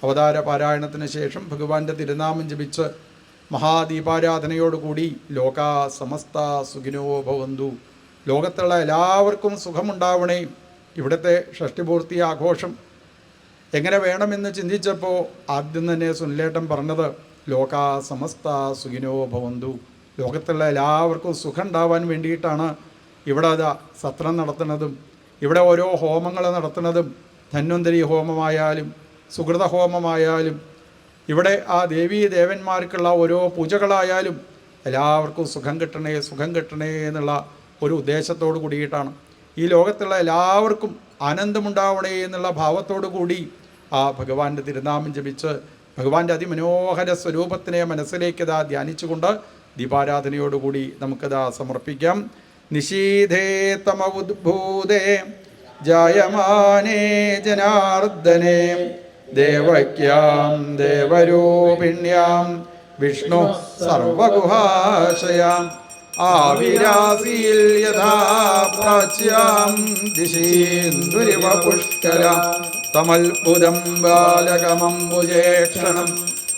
അവതാര പാരായണത്തിന് ശേഷം ഭഗവാന്റെ തിരുനാമം ജപിച്ച് മഹാദീപാരാധനയോടുകൂടി ലോകാ സമസ്ത സുഖിനോ ഭവന്തു, ലോകത്തുള്ള എല്ലാവർക്കും സുഖമുണ്ടാവണേ. ഇവിടുത്തെ ഷഷ്ടിപൂർത്തി ആഘോഷം എങ്ങനെ വേണമെന്ന് ചിന്തിച്ചപ്പോൾ ആദ്യം തന്നെ സുനിലേട്ടൻ പറഞ്ഞത് ലോകാ സമസ്ത സുഖിനോ ഭവന്തു, ലോകത്തുള്ള എല്ലാവർക്കും സുഖം ഉണ്ടാവാൻ വേണ്ടിയിട്ടാണ് ഇവിടെ സത്രം നടത്തുന്നതും ഇവിടെ ഓരോ ഹോമങ്ങൾ നടത്തുന്നതും. ധന്വന്തരി ഹോമമായാലും സുഹൃത ഹോമമായാലും ഇവിടെ ആ ദേവീ ദേവന്മാർക്കുള്ള ഓരോ പൂജകളായാലും എല്ലാവർക്കും സുഖം കിട്ടണേ എന്നുള്ള ഒരു ഉദ്ദേശത്തോടു കൂടിയിട്ടാണ്. ഈ ലോകത്തുള്ള എല്ലാവർക്കും ആനന്ദമുണ്ടാവണേ എന്നുള്ള ഭാവത്തോടു കൂടി ആ ഭഗവാന്റെ തിരുനാമം ജപിച്ച് ഭഗവാന്റെ അതിമനോഹര സ്വരൂപത്തിനെ മനസ്സിലേക്ക് ധ്യാനിച്ചുകൊണ്ട് ദീപാരാധനയോടുകൂടി നമുക്കത് സമർപ്പിക്കാം. നിശീധേ തമവുദ്ഭൂതേ ജായമാനേ ജനാർദ്ദനേ ദേവക്യാം ദേവരൂപിണ്യാം വിഷ്ണു സർവഗുഹാശയാം ആവിരാസിയിൽ യഥാ പ്രാച്യാം ദിശീന്ദുരിവ പുഷ്കരാം തമൽപുരം ബാലകമംബുജേക്ഷണം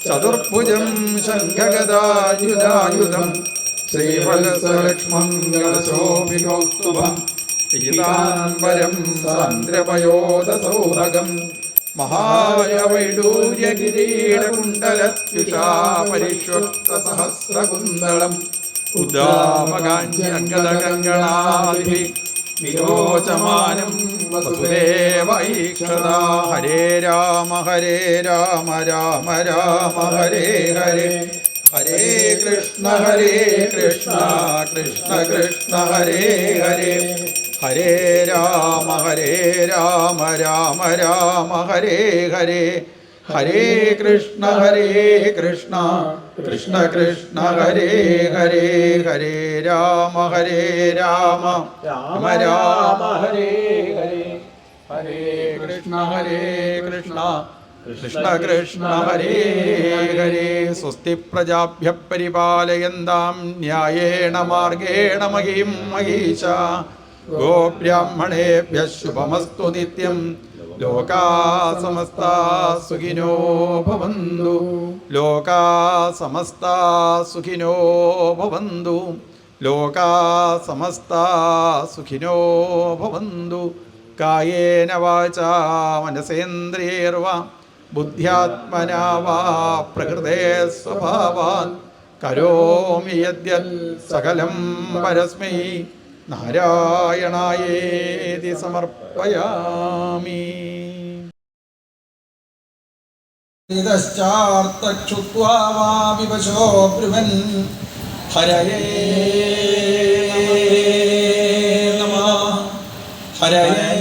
ചതുർഭുജം ശംഖഗദായുധായുധം ശ്രീവത്സലക്ഷ്മംഗളശോഭികൗസ്തുഭം പീതാംബരം സാന്ദ്രപയോദസൗഭഗം മഹായവൈഡൂര്യകിരീടകുണ്ടലത്യുഷാ പരിഷ്വക്തസഹസ്രകുന്തളം ഉദ്ദാമകാഞ്ജംഗദകങ്കണാദിഭിः വിരോചമാനം വസുദേവ ഈക്ഷതാ. ഹരേ രാമ രാമ രാമ ഹരേ ഹരേ, ഹരേ കൃഷ്ണ കൃഷ്ണ കൃഷ്ണ ഹരേ ഹരേ, ഹരേ രാമ രാമ രാമ ഹരേ ഹരേ, ഹരേ കൃഷ്ണ കൃഷ്ണ കൃഷ്ണ ഹരേ ഹരേ, ഹരേ രാമ രാമ രാമ ഹരേ ഹരേ, ഹരേ കൃഷ്ണ കൃഷ്ണ കൃഷ്ണ ഹരേ ഹരേ. സ്വസ്തി പ്രജാഭ്യഃ പരിപാലയന്താം ന്യായേണ മാർഗേണ മഹിം മഹീശാ. ഗോബ്രാഹ്മണേഭ്യഃ ശുഭമസ്തു നിത്യം. ലോകാ സമസ്താ സുഖിനോ ഭവന്തു, ലോകാ സമസ്താ സുഖിനോ ഭവന്തു, ലോകാ സമസ്താ സുഖിനോ ഭവന്തു. കായേന വാചാ മനസേന്ദ്രിയൈർവാ ബുദ്ധ്യാത്മനാ വാ പ്രകൃതേ സ്വഭാവാത് കരോമി യദ്യത് സകലം പരസ്മൈ നാരായണായേതി സമർപ്പയാമി. ക്ഷുത്വാ വാ വിവശോ ബ്രുവൻ ഹരയേ നമഃ, ഹരയേ